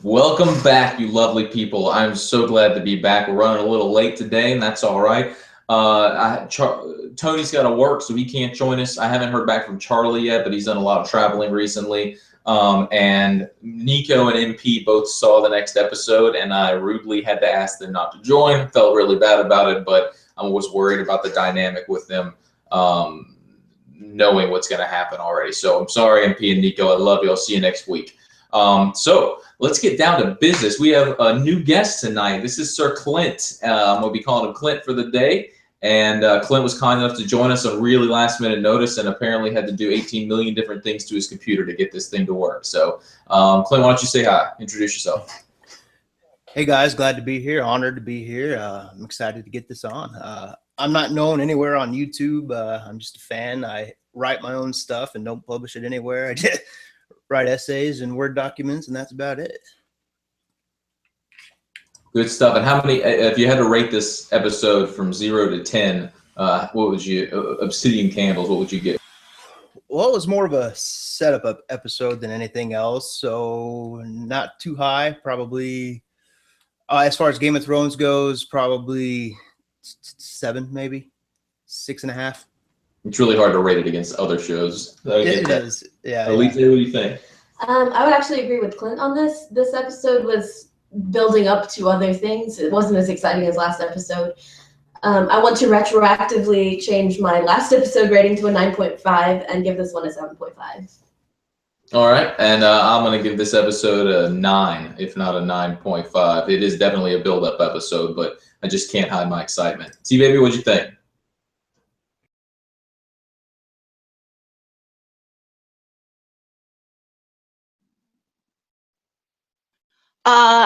Welcome back, you lovely people. I'm so glad to be back. We're running a little late today, and that's all right. Tony's got to work, so he can't join us. I haven't heard back from Charlie yet, but he's done a lot of traveling recently. And Niko and MP both saw the next episode, and I rudely had to ask them not to join. Felt really bad about it, but I was worried about the dynamic with them knowing what's going to happen already. So I'm sorry, MP and Niko. I love you. I'll see you next week. So let's get down to business. We have a new guest tonight. This is Sir Clint. I'm going to be calling him Clint for the day. And Clint was kind enough to join us on really last minute notice and apparently had to do 18 million different things to his computer to get this thing to work. So Clint, why don't you say hi? Introduce yourself. Hey guys, glad to be here. Honored to be here. I'm excited to get this on. I'm not known anywhere on YouTube. I'm just a fan. I write my own stuff and don't publish it anywhere. I just write essays and Word documents, and that's about it. Good stuff. And how many, if you had to rate this episode from 0 to 10, what would you, Obsidian Candles, what would you give? Well, it was more of a setup episode than anything else, so not too high. Probably, as far as Game of Thrones goes, probably 7, maybe 6.5. It's really hard to rate it against other shows. It is. Yeah. Alizey, what do you think? I would actually agree with Clint on this. This episode was building up to other things. It wasn't as exciting as last episode. I want to retroactively change my last episode rating to a 9.5 and give this one a 7.5. All right, and I'm going to give this episode a 9, if not a 9.5. It is definitely a build-up episode, but I just can't hide my excitement. TeeBaby, what'd you think?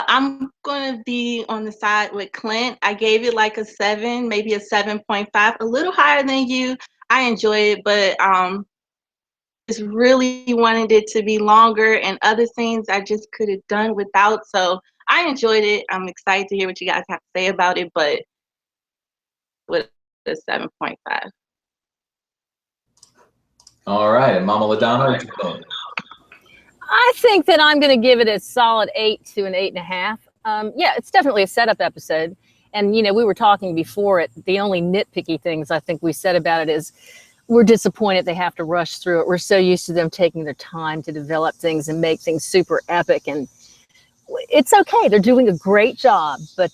I'm going to be on the side with Clint. I gave it like a 7, maybe a 7.5, a little higher than you. I enjoyed it, but just really wanted it to be longer, and other scenes I just could have done without. So I enjoyed it. I'm excited to hear what you guys have to say about it, but with a 7.5. All right, and Mama LaDonna, what you think? I think that I'm going to give it a solid 8 to an 8.5. Yeah, it's definitely a setup episode. And, you know, we were talking before it. The only nitpicky things I think we said about it is we're disappointed they have to rush through it. We're so used to them taking their time to develop things and make things super epic. And it's okay. They're doing a great job. But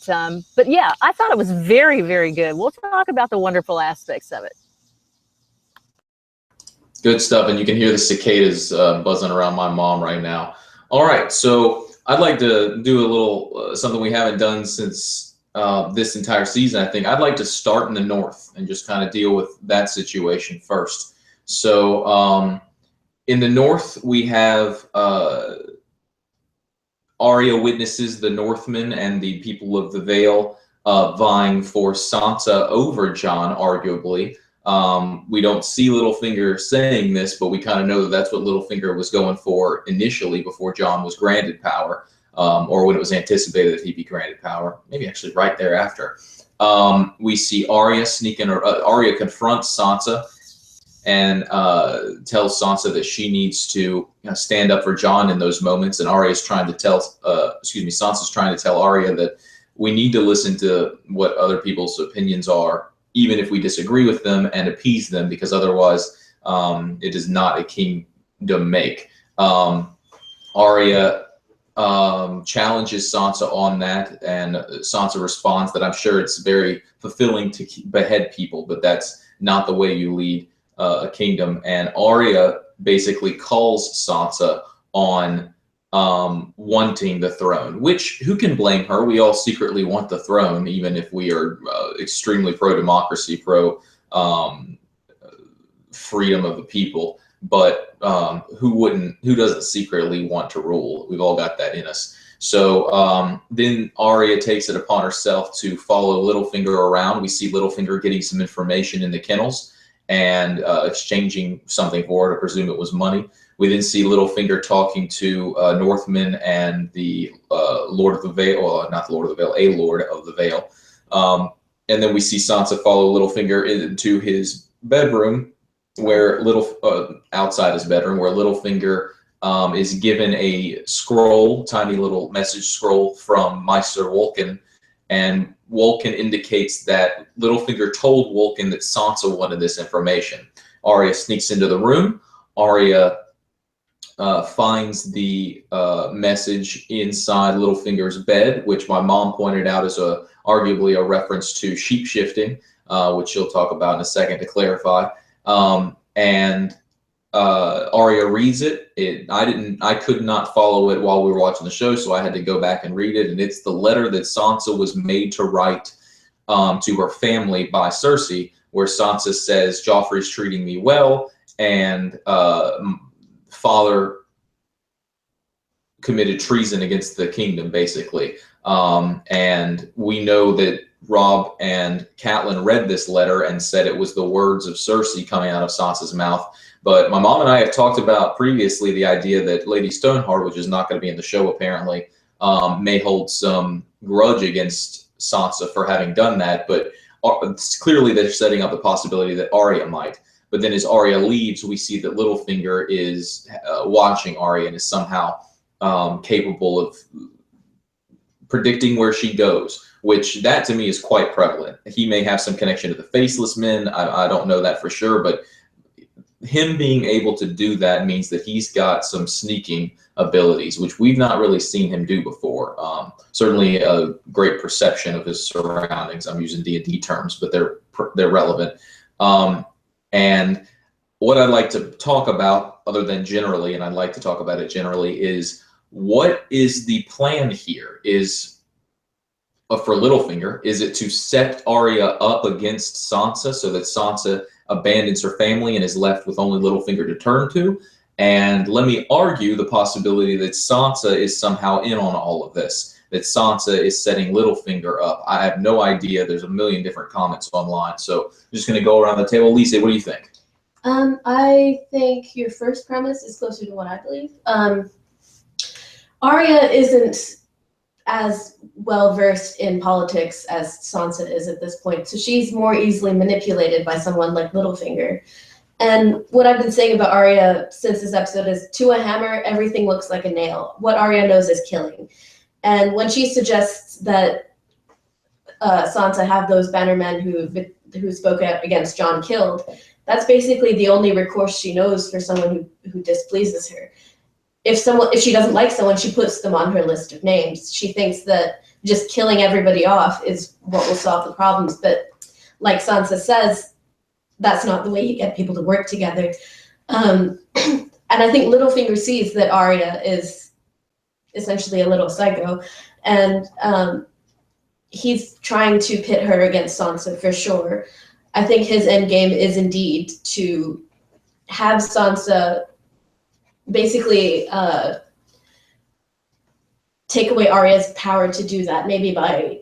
yeah, I thought it was very, very good. We'll talk about the wonderful aspects of it. Good stuff, and you can hear the cicadas buzzing around my mom right now. All right, so I'd like to do a little something we haven't done since this entire season, I think. I'd like to start in the north and just kind of deal with that situation first. So in the north, we have Arya witnesses the Northmen and the people of the Vale vying for Sansa over Jon, arguably. We don't see Littlefinger saying this, but we kind of know that that's what Littlefinger was going for initially before Jon was granted power, or when it was anticipated that he'd be granted power, maybe actually right thereafter. We see Arya sneaking, or Arya confronts Sansa and tells Sansa that she needs to stand up for Jon in those moments, and Arya's trying to tell, Sansa's trying to tell Arya that we need to listen to what other people's opinions are, even if we disagree with them, and appease them, because otherwise it is not a kingdom make. Arya challenges Sansa on that, and Sansa responds that I'm sure it's very fulfilling to behead people, but that's not the way you lead a kingdom. And Arya basically calls Sansa on wanting the throne, which, who can blame her? We all secretly want the throne, even if we are extremely pro-democracy, pro-freedom of the people. But who doesn't secretly want to rule? We've all got that in us. So then Arya takes it upon herself to follow Littlefinger around. We see Littlefinger getting some information in the kennels and exchanging something for it. I presume it was money. We then see Littlefinger talking to Northmen and the Lord of the Vale, well, not the Lord of the Vale, a Lord of the Vale. And then we see Sansa follow Littlefinger into his bedroom, where outside his bedroom, where Littlefinger is given a scroll, tiny little message scroll from Maester Payne, and Payne indicates that Littlefinger told Payne that Sansa wanted this information. Arya sneaks into the room. Arya finds the message inside Littlefinger's bed, which my mom pointed out is arguably a reference to sheep shifting, which she'll talk about in a second to clarify. And Arya reads it. I could not follow it while we were watching the show, so I had to go back and read it. And it's the letter that Sansa was made to write to her family by Cersei, where Sansa says, "Joffrey's treating me well, and father committed treason against the kingdom," basically. And we know that Robb and Catelyn read this letter and said it was the words of Cersei coming out of Sansa's mouth. But my mom and I have talked about previously the idea that Lady Stoneheart, which is not going to be in the show apparently, may hold some grudge against Sansa for having done that. But clearly they're setting up the possibility that Arya might. But then as Arya leaves, we see that Littlefinger is watching Arya and is somehow capable of predicting where she goes, which that to me is quite prevalent. He may have some connection to the Faceless Men. I don't know that for sure, but him being able to do that means that he's got some sneaking abilities, which we've not really seen him do before. Certainly a great perception of his surroundings. I'm using D&D terms, but they're relevant. And what I'd like to talk about, other than generally, and I'd like to talk about it generally, is what is the plan here? For Littlefinger, is it to set Arya up against Sansa so that Sansa abandons her family and is left with only Littlefinger to turn to? And let me argue the possibility that Sansa is somehow in on all of this, that Sansa is setting Littlefinger up. I have no idea. There's a million different comments online. So I'm just going to go around the table. Alizey, what do you think? I think your first premise is closer to what I believe. Arya isn't as well versed in politics as Sansa is at this point, so she's more easily manipulated by someone like Littlefinger. And what I've been saying about Arya since this episode is, to a hammer, everything looks like a nail. What Arya knows is killing. And when she suggests that Sansa have those bannermen who spoke out against Jon killed, that's basically the only recourse she knows for someone who displeases her. If she doesn't like someone, she puts them on her list of names. She thinks that just killing everybody off is what will solve the problems. But like Sansa says, that's not the way you get people to work together. And I think Littlefinger sees that Arya is essentially a little psycho. And he's trying to pit her against Sansa for sure. I think his end game is indeed to have Sansa basically take away Arya's power to do that, maybe by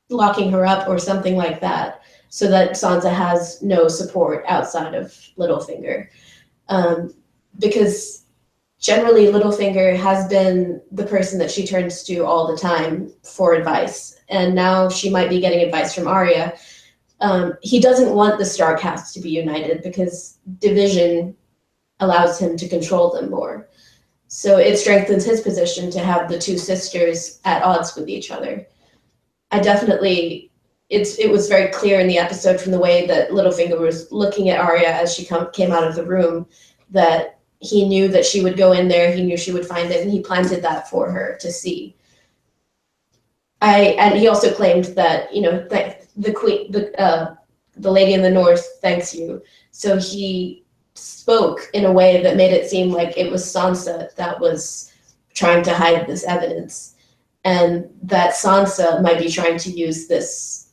locking her up or something like that, so that Sansa has no support outside of Littlefinger. Because generally Littlefinger has been the person that she turns to all the time for advice, and now she might be getting advice from Arya. He doesn't want the Starcasts to be united because division allows him to control them more. So it strengthens his position to have the two sisters at odds with each other. It was very clear in the episode from the way that Littlefinger was looking at Arya as she came out of the room that he knew that she would go in there, he knew she would find it, and he planted that for her to see. And he also claimed that, the queen, the lady in the north thanks you. So he spoke in a way that made it seem like it was Sansa that was trying to hide this evidence, and that Sansa might be trying to use this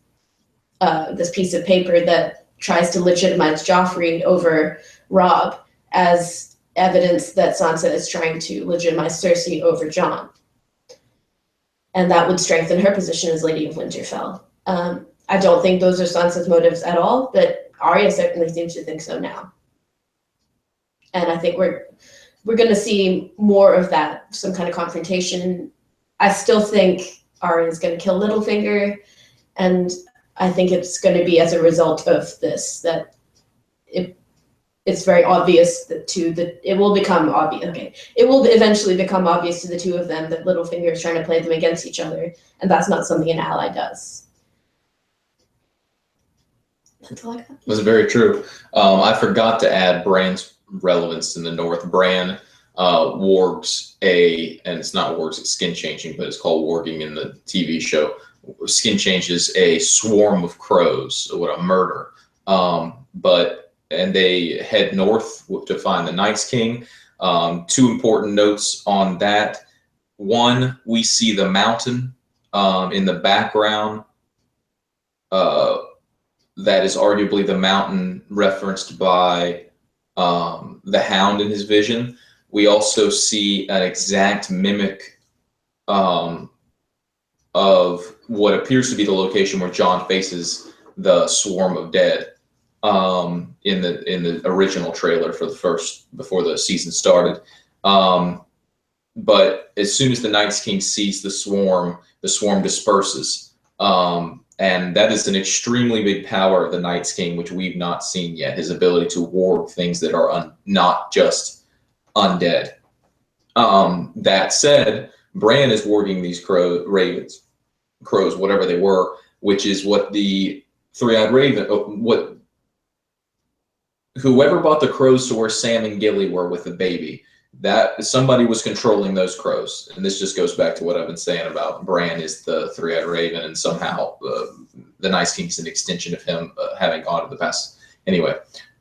piece of paper that tries to legitimize Joffrey over Robb as evidence that Sansa is trying to legitimize Cersei over Jon. And that would strengthen her position as Lady of Winterfell. I don't think those are Sansa's motives at all, but Arya certainly seems to think so now. And I think we're going to see more of that, some kind of confrontation. I still think Arya is going to kill Littlefinger, and I think it's going to be as a result of this, that it's it's very obvious it will become obvious. Okay, it will eventually become obvious to the two of them that Littlefinger is trying to play them against each other, and that's not something an ally does. That's all I got. Was very true. I forgot to add Bran's relevance in the North. Bran wargs and it's not wargs, it's skin changing, but it's called warging in the TV show. Skin changes a swarm of crows, what a murder. And they head north to find the Night's King. Two important notes on that. One, we see the mountain in the background. That is arguably the mountain referenced by the Hound in his vision. We also see an exact mimic of what appears to be the location where Jon faces the swarm of dead in the original trailer for before the season started. But as soon as the Night's King sees the swarm disperses. And that is an extremely big power of the Night's King, which we've not seen yet. His ability to warg things that are not just undead. That said, Bran is warging these crows, whatever they were, which is what the three-eyed raven, whoever bought the crows to where Sam and Gilly were with the baby, that somebody was controlling those crows. And this just goes back to what I've been saying about Bran is the three-eyed raven, and somehow the Nice King is an extension of him having gone to the past. Anyway,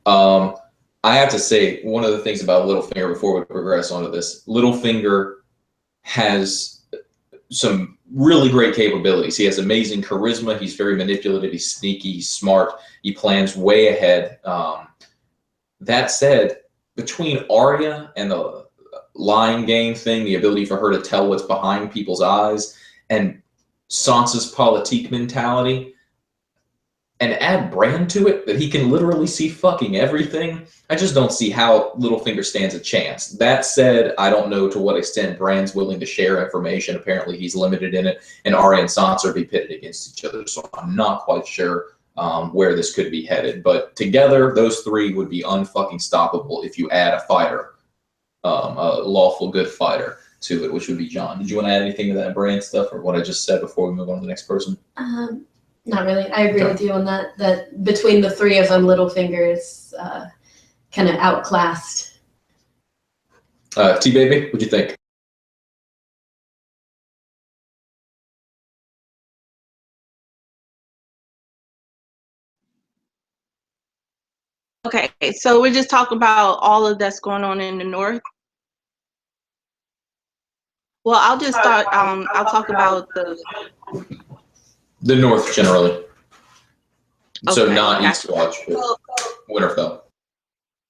I have to say, one of the things about Littlefinger before we progress onto this, Littlefinger has some really great capabilities. He has amazing charisma. He's very manipulative. He's sneaky. He's smart. He plans way ahead. That said, between Arya and the lying game thing, the ability for her to tell what's behind people's eyes, and Sansa's politique mentality, and add Bran to it, that he can literally see fucking everything, I just don't see how Littlefinger stands a chance. That said, I don't know to what extent Bran's willing to share information. Apparently he's limited in it, and Arya and Sansa are be pitted against each other, so I'm not quite sure where this could be headed. But together, those three would be unfucking stoppable if you add a fighter, a lawful good fighter to it, which would be Jon. Did you want to add anything to that Bran stuff, or what I just said before we move on to the next person? Not really. I agree with you on that. That between the three of them, Littlefinger is kind of outclassed. TeeBaby, what'd you think? Okay, so we're just talking about all of that's going on in the North. Well, I'll just start. I'll talk about the North generally. Okay, so not gotcha. Eastwatch, but Winterfell.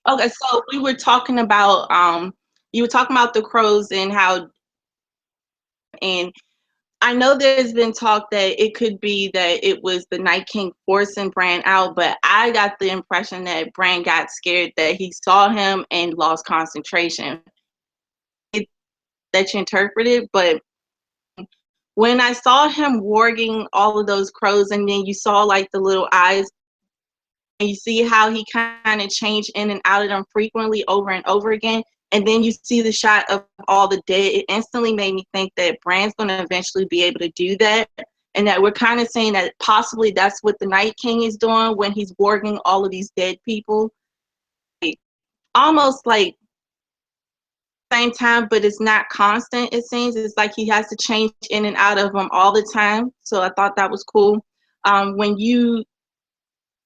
Okay, so we were talking about you were talking about the crows and how, and I know there's been talk that it could be that it was the Night King forcing Bran out, but I got the impression that Bran got scared, that he saw him and lost concentration. That you interpreted, but when I saw him warging all of those crows, and then you saw like the little eyes, and you see how he kind of changed in and out of them frequently over and over again, and then you see the shot of all the dead, it instantly made me think that Bran's going to eventually be able to do that, and that we're kind of saying that possibly that's what the Night King is doing when he's warging all of these dead people. Almost like same time, but it's not constant, it seems. It's like he has to change in and out of them all the time. So I thought that was cool. When you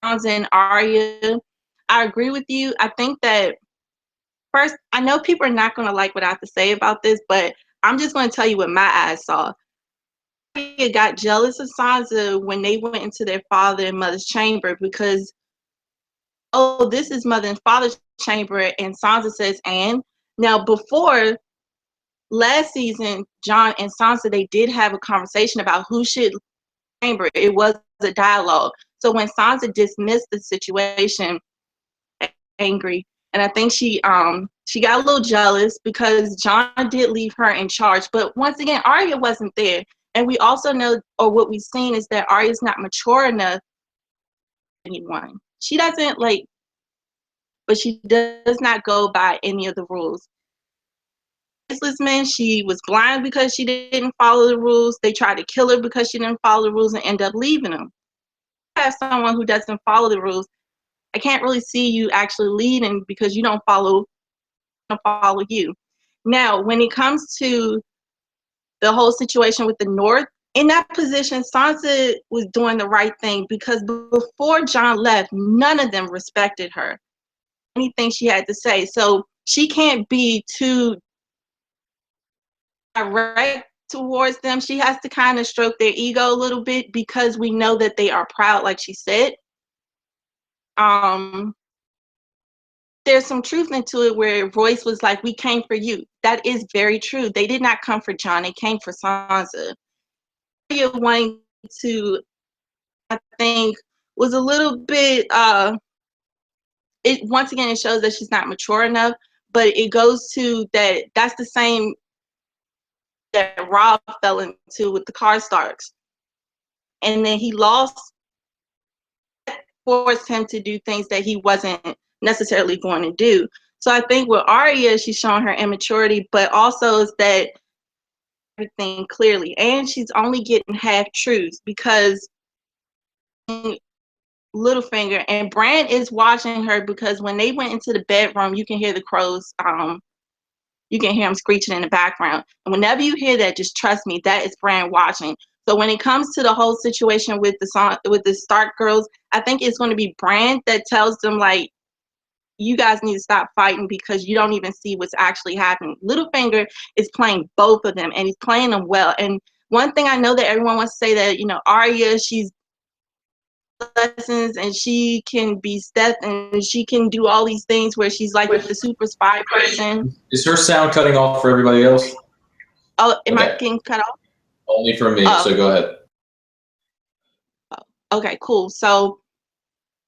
and Arya, I agree with you. I think that first, I know people are not going to like what I have to say about this, but I'm just going to tell you what my eyes saw. Arya got jealous of Sansa when they went into their father and mother's chamber because, oh, this is mother and father's chamber, and Sansa says, and now before last season, Jon and Sansa, they did have a conversation about who should chamber. It was a dialogue. So when Sansa dismissed the situation, angry, and I think she got a little jealous because Jon did leave her in charge. But once again, Arya wasn't there, and we also know, or what we've seen, is that Arya's not mature enough. Anyone, she doesn't like. but she does not go by any of the rules. Faceless man, she was blind because she didn't follow the rules. They tried to kill her because she didn't follow the rules and end up leaving them. Have someone who doesn't follow the rules, I can't really see you actually leading because you don't follow you. Now, when it comes to the whole situation with the North, in that position, Sansa was doing the right thing because before Jon left, none of them respected her, anything she had to say. So she can't be too direct towards them. She has to kind of stroke their ego a little bit because we know that they are proud, like she said. There's some truth into it where Royce was like, we came for you. That is very true. They did not come for Jon. They came for Sansa. Arya wanting to, I think, was a little bit, once again, it shows that she's not mature enough, but it goes to that's the same that Rob fell into with the Karstarks. And then he lost, forced him to do things that he wasn't necessarily going to do. So I think with Arya, she's showing her immaturity, but also is that everything clearly. And she's only getting half truths because Littlefinger and Bran is watching her, because when they went into the bedroom, you can hear the crows, you can hear them screeching in the background. And whenever you hear that, just trust me, that is Bran watching. So when it comes to the whole situation with the Stark girls, I think it's going to be Bran that tells them, like, you guys need to stop fighting because you don't even see what's actually happening. Littlefinger is playing both of them, and he's playing them well. And one thing I know that everyone wants to say that, you know, Arya, she's lessons and she can be Steph and she can do all these things where she's like the super spy person. Is her sound cutting off for everybody else? Oh, am I getting cut off? Only for me, so go ahead. Okay, cool. So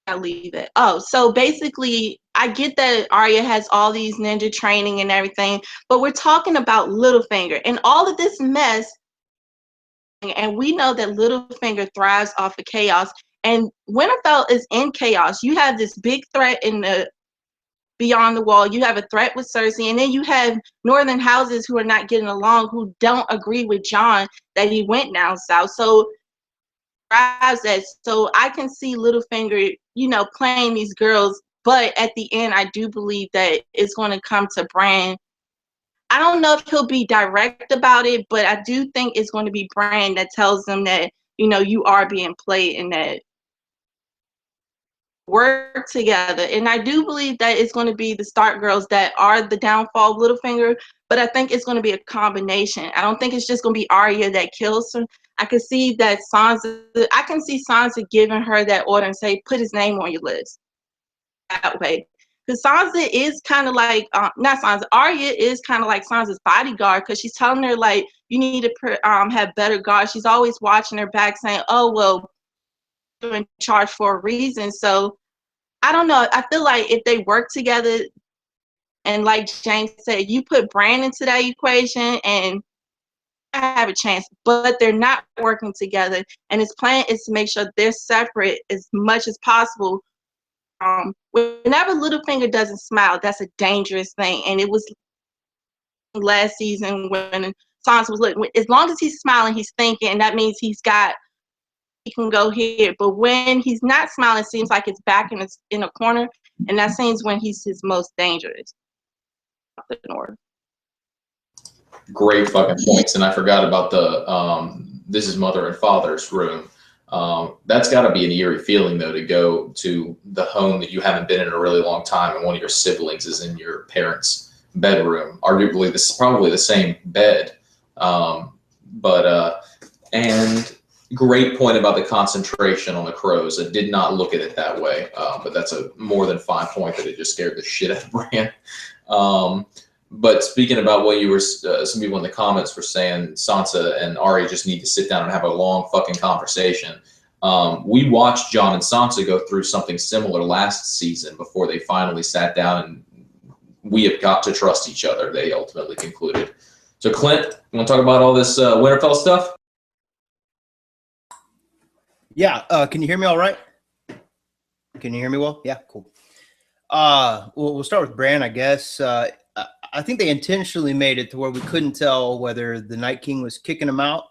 I'll leave it. Oh, so basically, I get that Arya has all these ninja training and everything, but we're talking about Littlefinger and all of this mess. And we know that Littlefinger thrives off of chaos. And Winterfell is in chaos. You have this big threat in the beyond the wall. You have a threat with Cersei, and then you have northern houses who are not getting along, who don't agree with Jon that he went down south. So I can see Littlefinger, you know, playing these girls, but at the end, I do believe that it's going to come to Bran. I don't know if he'll be direct about it, but I do think it's going to be Bran that tells them that, you know, you are being played and that work together. And I do believe that it's going to be the Stark girls that are the downfall of Littlefinger, but I think it's going to be a combination. I don't think it's just going to be Arya that kills her. I can see that I can see Sansa giving her that order and say, put his name on your list. That way. Because Sansa is kind of like, not Sansa, Arya is kind of like Sansa's bodyguard, because she's telling her, like, you need to have better guard. She's always watching her back saying, oh, well, you're in charge for a reason. So I don't know. I feel like if they work together, and like James said, you put Bran into that equation and I have a chance, but they're not working together. And his plan is to make sure they're separate as much as possible. Whenever Littlefinger doesn't smile, that's a dangerous thing. And it was last season when Sansa was looking. As long as he's smiling, he's thinking, and that means he can go here. But when he's not smiling, it seems like it's back in a corner, and that seems when he's his most dangerous. The North. Great fucking points, and I forgot about the this is mother and father's room. That's got to be an eerie feeling, though, to go to the home that you haven't been in a really long time, and one of your siblings is in your parents' bedroom. Arguably, this is probably the same bed, and great point about the concentration on the crows. I did not look at it that way, but that's a more than fine point that it just scared the shit out of Bran. But speaking about what you were, some people in the comments were saying Sansa and Arya just need to sit down and have a long fucking conversation. We watched Jon and Sansa go through something similar last season before they finally sat down and we have got to trust each other, they ultimately concluded. So Clint, you want to talk about all this Winterfell stuff? Yeah, can you hear me all right? Can you hear me well? Yeah, cool. Well, we'll start with Bran, I guess. I think they intentionally made it to where we couldn't tell whether the Night King was kicking him out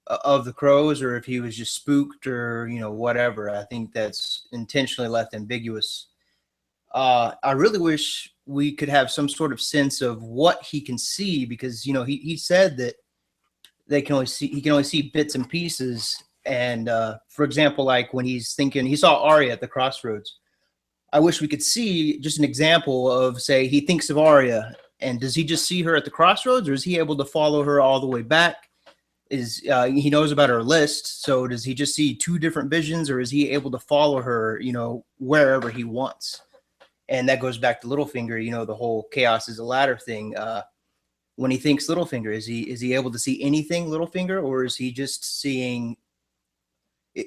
of the crows or if he was just spooked or, you know, whatever. I think that's intentionally left ambiguous. I really wish we could have some sort of sense of what he can see, because, you know, he said that he can only see bits and pieces. And for example, like when he's thinking, he saw Arya at the crossroads. I wish we could see just an example of, say, he thinks of Arya, and does he just see her at the crossroads, or is he able to follow her all the way back? Is he knows about her list, so does he just see two different visions, or is he able to follow her, you know, wherever he wants? And that goes back to Littlefinger, you know, the whole chaos is a ladder thing. When he thinks Littlefinger, is he able to see anything Littlefinger, or is he just seeing?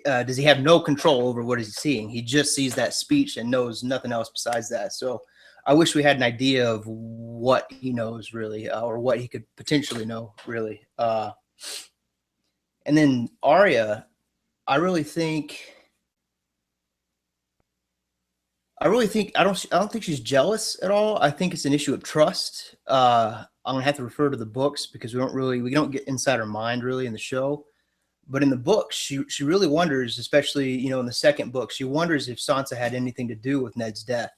Does he have no control over what he's seeing? He just sees that speech and knows nothing else besides that. So I wish we had an idea of what he knows really, or what he could potentially know really. And then Arya, I don't think she's jealous at all. I think it's an issue of trust. I'm gonna have to refer to the books because we don't get inside her mind really in the show. But in the book, she really wonders, especially, you know, in the second book, she wonders if Sansa had anything to do with Ned's death.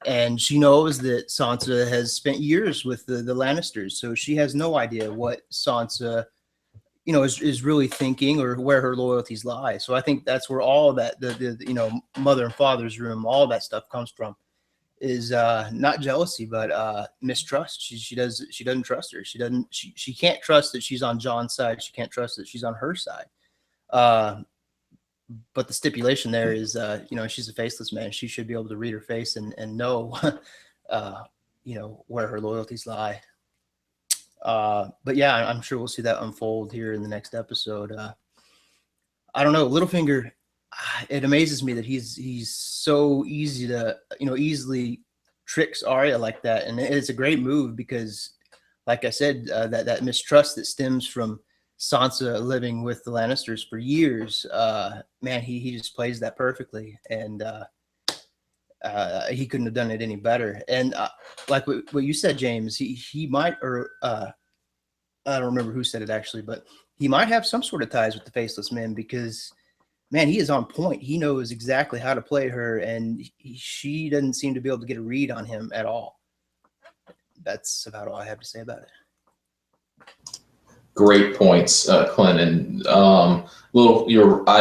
And she knows that Sansa has spent years with the Lannisters, so she has no idea what Sansa, you know, is really thinking or where her loyalties lie. So I think that's where all that, the you know, mother and father's room, all that stuff comes from, is not jealousy, but mistrust. She doesn't trust her. She can't trust that she's on Jon's side. She can't trust that she's on her side. But the stipulation there is, you know, she's a faceless man. She should be able to read her face and know, you know, where her loyalties lie. But yeah, I'm sure we'll see that unfold here in the next episode. I don't know, Littlefinger. It amazes me that he's so easy to, you know, easily tricks Arya like that, and it's a great move because, like I said, that mistrust that stems from Sansa living with the Lannisters for years, man, he just plays that perfectly, and he couldn't have done it any better. And like what you said, James, he might, or I don't remember who said it actually, but he might have some sort of ties with the Faceless Men because, man, he is on point. He knows exactly how to play her, and she doesn't seem to be able to get a read on him at all. That's about all I have to say about it. Great points, Clint. And I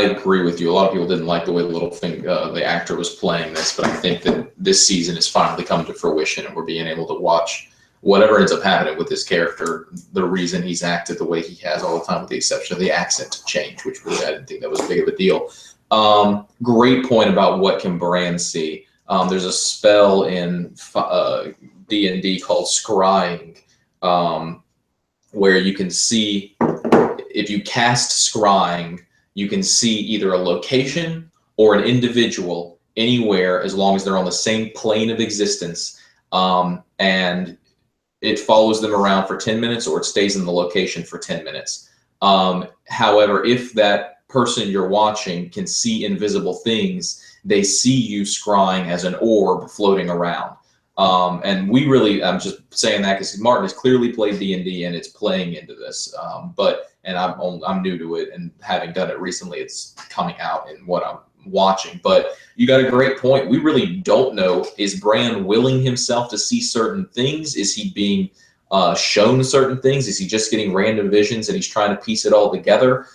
agree with you. A lot of people didn't like the way Littlefinger, the actor, was playing this, but I think that this season has finally come to fruition, and we're being able to watch whatever ends up happening with this character, the reason he's acted the way he has all the time, with the exception of the accent change, which really I didn't think that was big of a deal. Great point about what can Bran see. There's a spell in D&D called Scrying, where you can see, if you cast Scrying, you can see either a location or an individual anywhere as long as they're on the same plane of existence, and it follows them around for 10 minutes or it stays in the location for 10 minutes. However, if that person you're watching can see invisible things, they see you scrying as an orb floating around. And we really, I'm just saying that because Martin has clearly played D&D and it's playing into this. And I'm new to it, and having done it recently, it's coming out in what I'm watching. But you got a great point. We really don't know. Is Bran willing himself to see certain things? Is he being shown certain things? Is he just getting random visions and he's trying to piece it all together?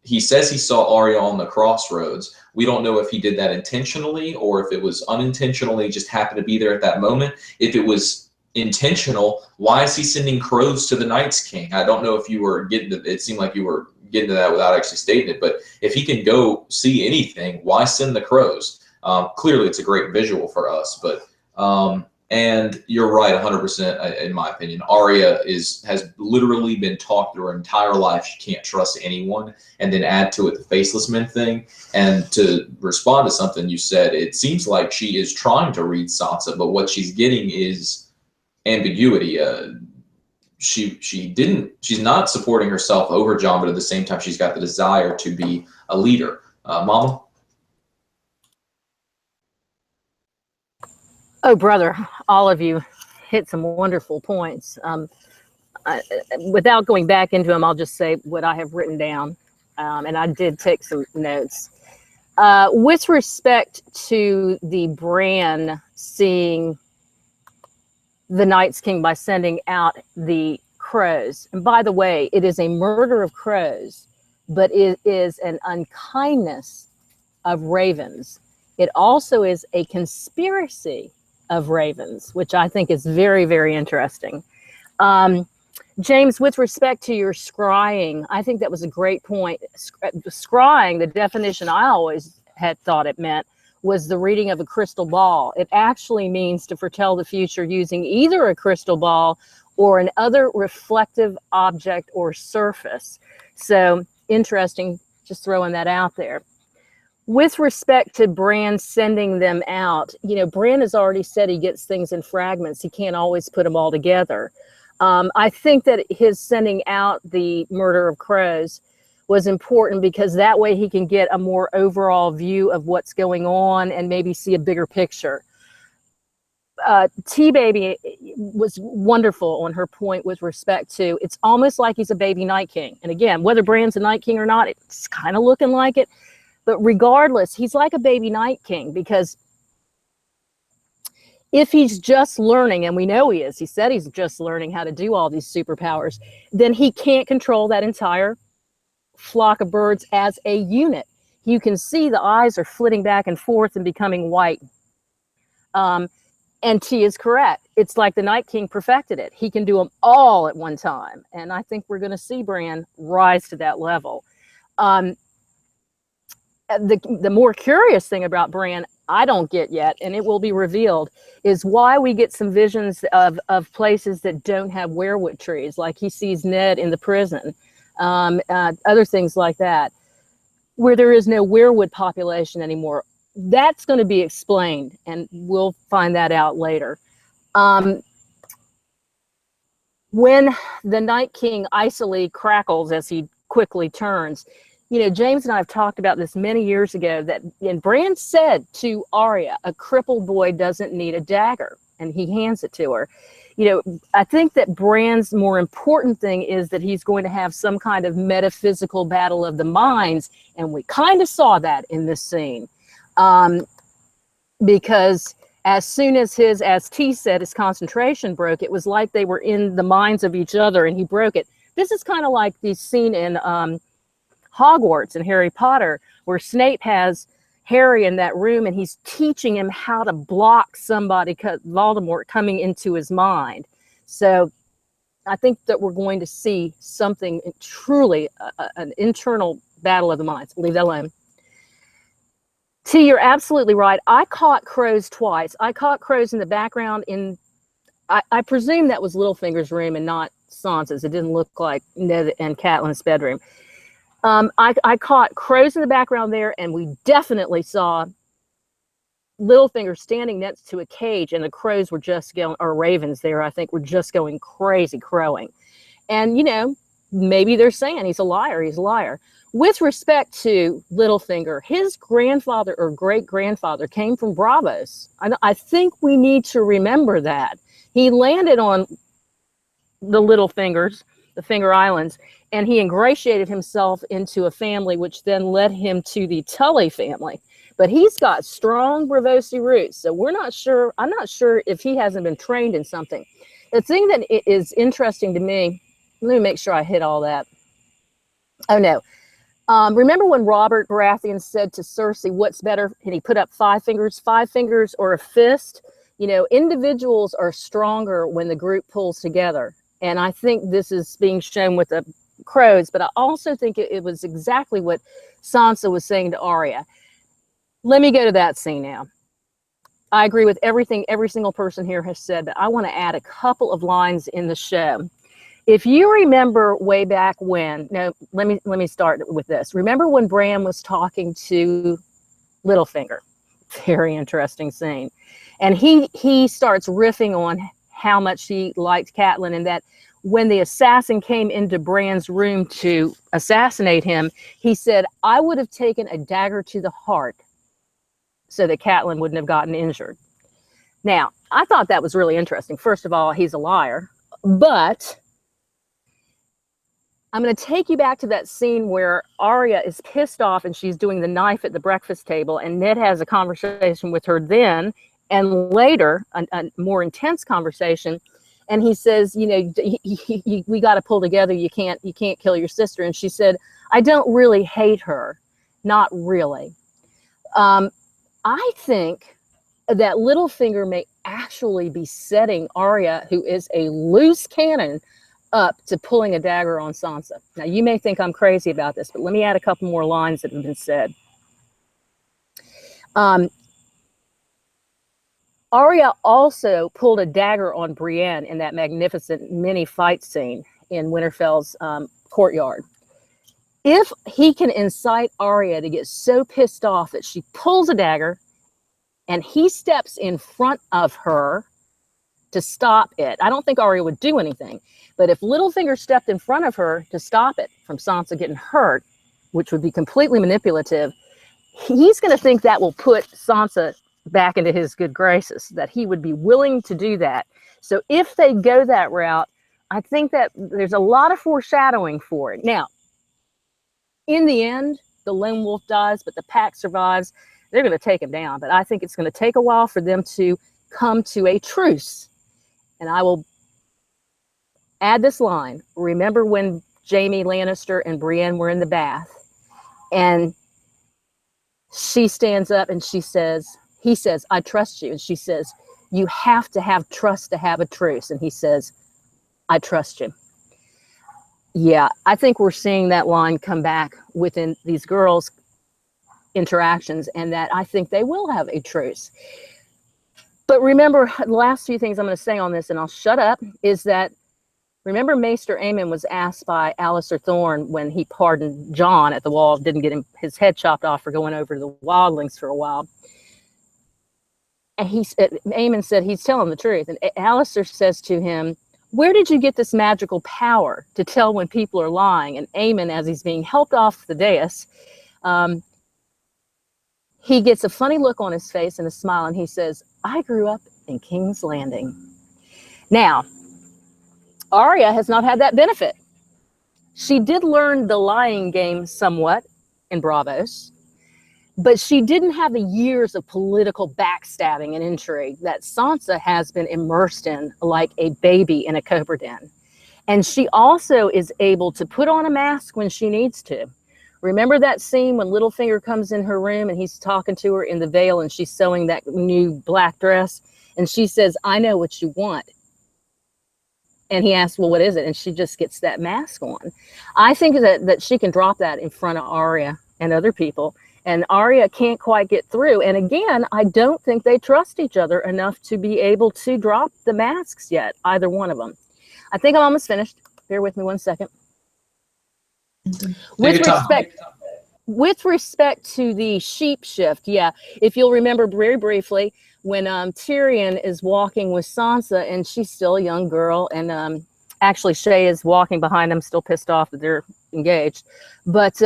He says he saw Arya on the crossroads. We don't know if he did that intentionally or if it was unintentionally, just happened to be there at that moment. If it was intentional, why is he sending crows to the Night's King? I don't know if you were getting to, it seemed like you were getting to that without actually stating it, but if he can go see anything, why send the crows? Clearly it's a great visual for us, but and you're right 100% in my opinion. Arya has literally been taught through her entire life she can't trust anyone, and then add to it the Faceless Men thing. And to respond to something you said, it seems like she is trying to read Sansa, but what she's getting is ambiguity. She's not supporting herself over Jon, but at the same time she's got the desire to be a leader. Mama? Oh, brother, all of you hit some wonderful points. Without going back into them, I'll just say what I have written down, and I did take some notes. With respect to the Bran seeing the Night's King by sending out the crows, and by the way, it is a murder of crows, but it is an unkindness of ravens. It also is a conspiracy of ravens, which I think is very, very interesting. James, with respect to your scrying, I think that was a great point. Scrying, the definition I always had thought it meant, was the reading of a crystal ball. It actually means to foretell the future using either a crystal ball or an other reflective object or surface. So interesting, just throwing that out there. With respect to Bran sending them out, you know, Bran has already said he gets things in fragments. He can't always put them all together. I think that his sending out the murder of crows was important because that way he can get a more overall view of what's going on and maybe see a bigger picture. TeeBaby was wonderful on her point with respect to, it's almost like he's a baby Night King. And again, whether Bran's a Night King or not, it's kind of looking like it. But regardless, he's like a baby Night King because if he's just learning, and we know he is, he said he's just learning how to do all these superpowers, then he can't control that entire flock of birds as a unit. You can see the eyes are flitting back and forth and becoming white. And T is correct. It's like the Night King perfected it. He can do them all at one time. And I think we're going to see Bran rise to that level. The more curious thing about Bran, I don't get yet, and it will be revealed, is why we get some visions of places that don't have weirwood trees, like he sees Ned in the prison, other things like that, where there is no weirwood population anymore. That's going to be explained, and we'll find that out later. When the Night King icily crackles as he quickly turns, you know, James and I have talked about this many years ago, that, and Bran said to Arya, a crippled boy doesn't need a dagger, and he hands it to her. You know, I think that Bran's more important thing is that he's going to have some kind of metaphysical battle of the minds, and we kind of saw that in this scene. Because as soon as as T said, his concentration broke, it was like they were in the minds of each other, and he broke it. This is kind of like the scene in Hogwarts and Harry Potter, where Snape has Harry in that room and he's teaching him how to block somebody, Voldemort, coming into his mind. So I think that we're going to see something truly, an internal battle of the minds. Leave that alone. T, you're absolutely right. I caught crows twice. I caught crows in the background I presume that was Littlefinger's room and not Sansa's. It didn't look like Ned and Catelyn's bedroom. I caught crows in the background there, and we definitely saw Littlefinger standing next to a cage, and the crows were just going, or ravens there, I think, were just going crazy crowing. And, you know, maybe they're saying he's a liar, he's a liar. With respect to Littlefinger, his grandfather or great-grandfather came from Braavos. I think we need to remember that. He landed on the Littlefingers, the Finger Islands, and he ingratiated himself into a family, which then led him to the Tully family. But he's got strong Braavosi roots, so we're not sure. I'm not sure if he hasn't been trained in something. The thing that is interesting to me, let me make sure I hit all that. Oh, no. Remember when Robert Baratheon said to Cersei, what's better? And he put up 5 fingers or a fist? You know, individuals are stronger when the group pulls together. And I think this is being shown with the crows, but I also think it was exactly what Sansa was saying to Arya. Let me go to that scene now. I agree with everything every single person here has said, but I want to add a couple of lines in the show. If you remember way back when, no, let me start with this. Remember when Bran was talking to Littlefinger? Very interesting scene. And he starts riffing on how much he liked Catelyn, and that when the assassin came into Bran's room to assassinate him, he said, I would have taken a dagger to the heart so that Catelyn wouldn't have gotten injured. Now, I thought that was really interesting. First of all, he's a liar, but I'm going to take you back to that scene where Arya is pissed off and she's doing the knife at the breakfast table, and Ned has a conversation with her then, and later a more intense conversation, and he says, you know, we got to pull together. You can't kill your sister. And she said, I don't really hate her, not really. I think that Littlefinger may actually be setting Arya, who is a loose cannon, up to pulling a dagger on Sansa. Now, you may think I'm crazy about this, but let me add a couple more lines that have been said. Arya also pulled a dagger on Brienne in that magnificent mini fight scene in Winterfell's courtyard. If he can incite Arya to get so pissed off that she pulls a dagger and he steps in front of her to stop it, I don't think Arya would do anything. But if Littlefinger stepped in front of her to stop it from Sansa getting hurt, which would be completely manipulative, he's going to think that will put Sansa back into his good graces, that he would be willing to do that. So if they go that route, I think that there's a lot of foreshadowing for it. Now, in the end, the lone wolf dies, but the pack survives. They're going to take him down. But I think it's going to take a while for them to come to a truce. And I will add this line. Remember when Jaime Lannister and Brienne were in the bath, and she stands up and he says, I trust you. And she says, you have to have trust to have a truce. And he says, I trust you. Yeah, I think we're seeing that line come back within these girls' interactions, and that I think they will have a truce. But remember, the last few things I'm going to say on this, and I'll shut up, is that remember Maester Payne was asked by Alistair Thorne when he pardoned Jon at the Wall, didn't get his head chopped off for going over to the wildlings for a while. And Aemon said he's telling the truth. And Alistair says to him, where did you get this magical power to tell when people are lying? And Aemon, as he's being helped off the dais, he gets a funny look on his face and a smile, and he says, I grew up in King's Landing. Now, Arya has not had that benefit. She did learn the lying game somewhat in Braavos, but she didn't have the years of political backstabbing and intrigue that Sansa has been immersed in like a baby in a cobra den. And she also is able to put on a mask when she needs to. Remember that scene when Littlefinger comes in her room and he's talking to her in the veil and she's sewing that new black dress, and she says, I know what you want. And he asks, well, what is it? And she just gets that mask on. I think that she can drop that in front of Arya and other people, and Arya can't quite get through. And again, I don't think they trust each other enough to be able to drop the masks yet, either one of them. I think I'm almost finished. Bear with me one second. With respect to the sheep shift, yeah, if you'll remember very briefly, when Tyrion is walking with Sansa, and she's still a young girl, and actually Shay is walking behind them, still pissed off that they're engaged, but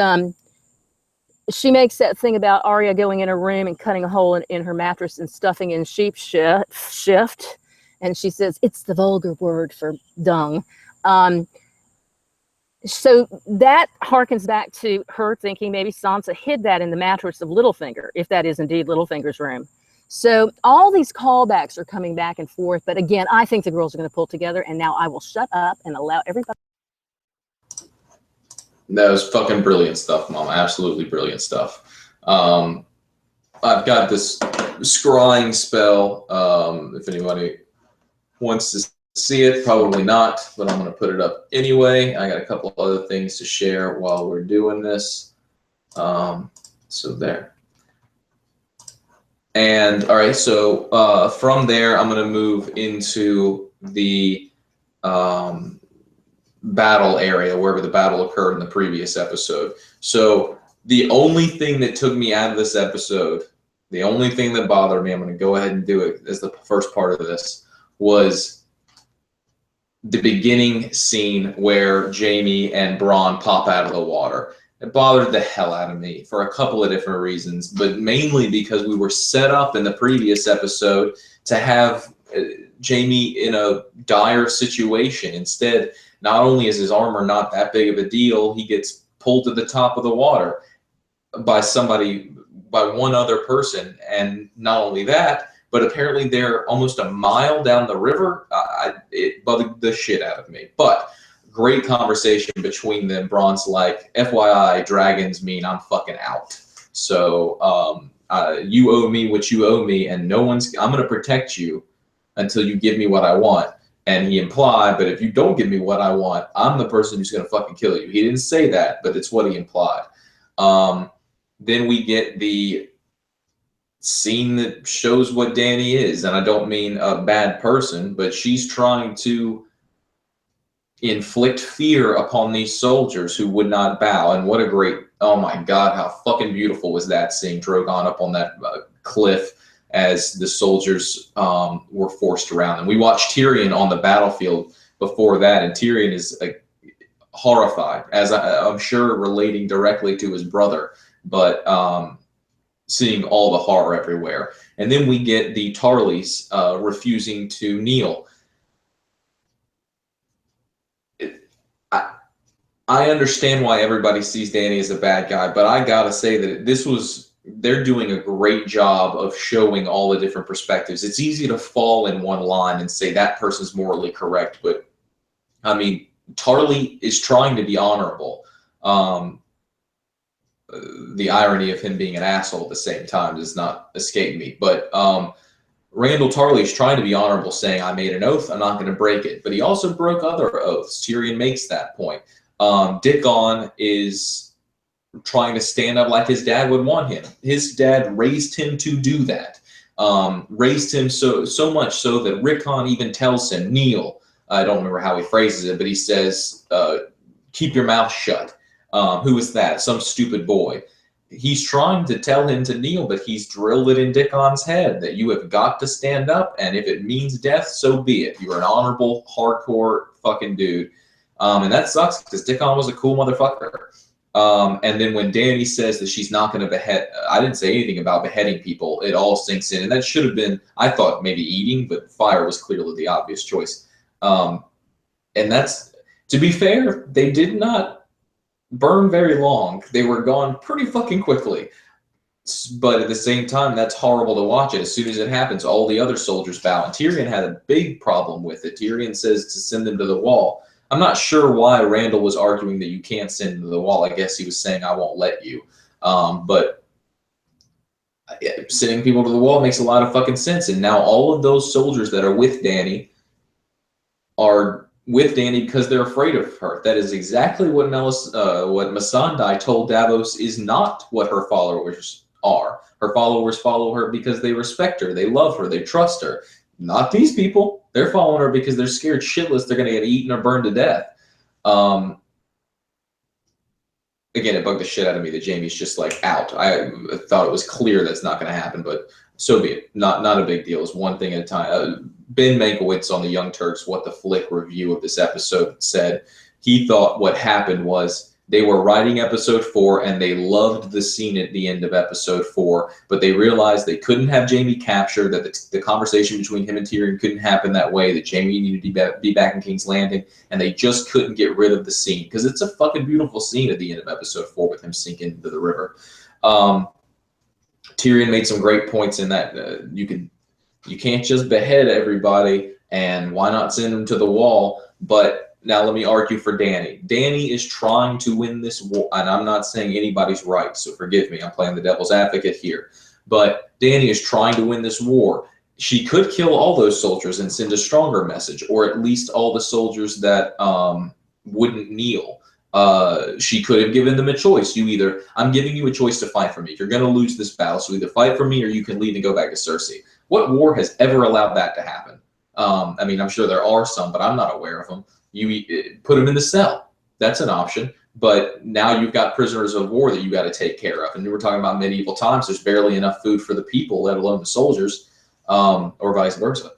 she makes that thing about Arya going in her room and cutting a hole in her mattress and stuffing in sheep shift, and she says, it's the vulgar word for dung. So that harkens back to her thinking maybe Sansa hid that in the mattress of Littlefinger, if that is indeed Littlefinger's room. So all these callbacks are coming back and forth. But again, I think the girls are going to pull together. And now I will shut up and allow everybody. That was fucking brilliant stuff, Mom. Absolutely brilliant stuff. I've got this scrying spell. If anybody wants to see it, probably not, but I'm going to put it up anyway. I got a couple other things to share while we're doing this. So there. And all right, so from there, I'm going to move into the battle area, wherever the battle occurred in the previous episode. So the only thing that took me out of this episode, the only thing that bothered me, I'm going to go ahead and do it as the first part of this, was the beginning scene where Jaime and Bran pop out of the water. It bothered the hell out of me for a couple of different reasons, but mainly because we were set up in the previous episode to have Jaime in a dire situation. Instead, not only is his armor not that big of a deal, he gets pulled to the top of the water by one other person. And not only that, but apparently they're almost a mile down the river. It bugged the shit out of me. But great conversation between them. Bronn's like, FYI, dragons mean I'm fucking out. So you owe me what you owe me, and I'm going to protect you until you give me what I want. And he implied, but if you don't give me what I want, I'm the person who's going to fucking kill you. He didn't say that, but it's what he implied. Then we get the scene that shows what Dany is, and I don't mean a bad person, but she's trying to inflict fear upon these soldiers who would not bow. And what a great, oh my God, how fucking beautiful was that, seeing Drogon up on that cliff as the soldiers were forced around. And we watched Tyrion on the battlefield before that, and Tyrion is horrified, as I'm sure relating directly to his brother, but seeing all the horror everywhere. And then we get the Tarleys refusing to kneel. I understand why everybody sees Dany as a bad guy, but I gotta say that they're doing a great job of showing all the different perspectives. It's easy to fall in one line and say that person's morally correct, but I mean, Tarley is trying to be honorable. The irony of him being an asshole at the same time does not escape me. But Randall Tarley is trying to be honorable, saying, I made an oath, I'm not going to break it. But he also broke other oaths. Tyrion makes that point. Dickon is trying to stand up like his dad would want him. His dad raised him to do that. Raised him so much so that Rickon even tells him, kneel. I don't remember how he phrases it, but he says, keep your mouth shut. Who is that? Some stupid boy. He's trying to tell him to kneel, but he's drilled it in Dickon's head that you have got to stand up, and if it means death, so be it. You're an honorable, hardcore fucking dude. And that sucks because Dickon was a cool motherfucker. And then when Dany says that she's not going to behead, I didn't say anything about beheading people. It all sinks in, and that should have been, I thought, maybe eating, but fire was clearly the obvious choice. And that's, to be fair, they did not burn very long. They were gone pretty fucking quickly. But at the same time, that's horrible to watch it. As soon as it happens, all the other soldiers bow. And Tyrion had a big problem with it. Tyrion says to send them to the wall. I'm not sure why Randall was arguing that you can't send them to the wall. I guess he was saying, I won't let you. But sending people to the wall makes a lot of fucking sense. And now all of those soldiers that are with Dany are with Dany because they're afraid of her. That is exactly what Missandei told Davos is not what her followers are. Her followers follow her because they respect her, they love her, they trust her. Not these people. They're following her because they're scared shitless they're going to get eaten or burned to death. Again, it bugged the shit out of me that Jaime's just like out. I thought it was clear that's not going to happen, but so be it. Not a big deal. It's one thing at a time. Ben Mankiewicz on the Young Turks What the Flick review of this episode said he thought what happened was they were writing episode 4 and they loved the scene at the end of episode 4, but they realized they couldn't have Jaime captured, that the conversation between him and Tyrion couldn't happen that way, that Jaime needed to be back in King's Landing, and they just couldn't get rid of the scene because it's a fucking beautiful scene at the end of episode 4 with him sinking into the river. Tyrion made some great points in that you can't just behead everybody, and why not send them to the wall? But now let me argue for Dany. Dany is trying to win this war, and I'm not saying anybody's right, so forgive me. I'm playing the devil's advocate here. But Dany is trying to win this war. She could kill all those soldiers and send a stronger message, or at least all the soldiers that wouldn't kneel. She could have given them a choice. I'm giving you a choice to fight for me. You're going to lose this battle, so either fight for me or you can leave and go back to Cersei. What war has ever allowed that to happen? I mean, I'm sure there are some, but I'm not aware of them. You put them in the cell. That's an option. But now you've got prisoners of war that you got to take care of. And we were talking about medieval times. There's barely enough food for the people, let alone the soldiers, or vice versa.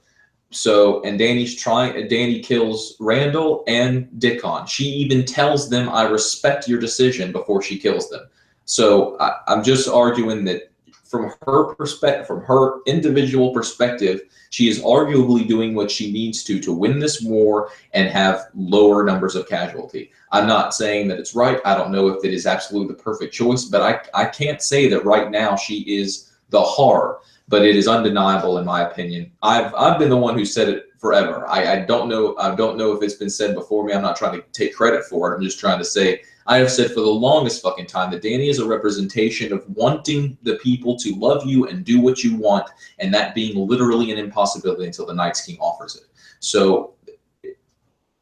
So, and Dany kills Randall and Dickon. She even tells them, I respect your decision before she kills them. So I'm just arguing that from her perspective, from her individual perspective, she is arguably doing what she needs to win this war and have lower numbers of casualty. I'm not saying that it's right. I don't know if it is absolutely the perfect choice, but I can't say that right now she is the horror, but it is undeniable in my opinion. I've been the one who said it forever. I don't know if it's been said before me. I'm not trying to take credit for it. I'm just trying to say I have said for the longest fucking time that Dany is a representation of wanting the people to love you and do what you want, and that being literally an impossibility until the Night's King offers it. So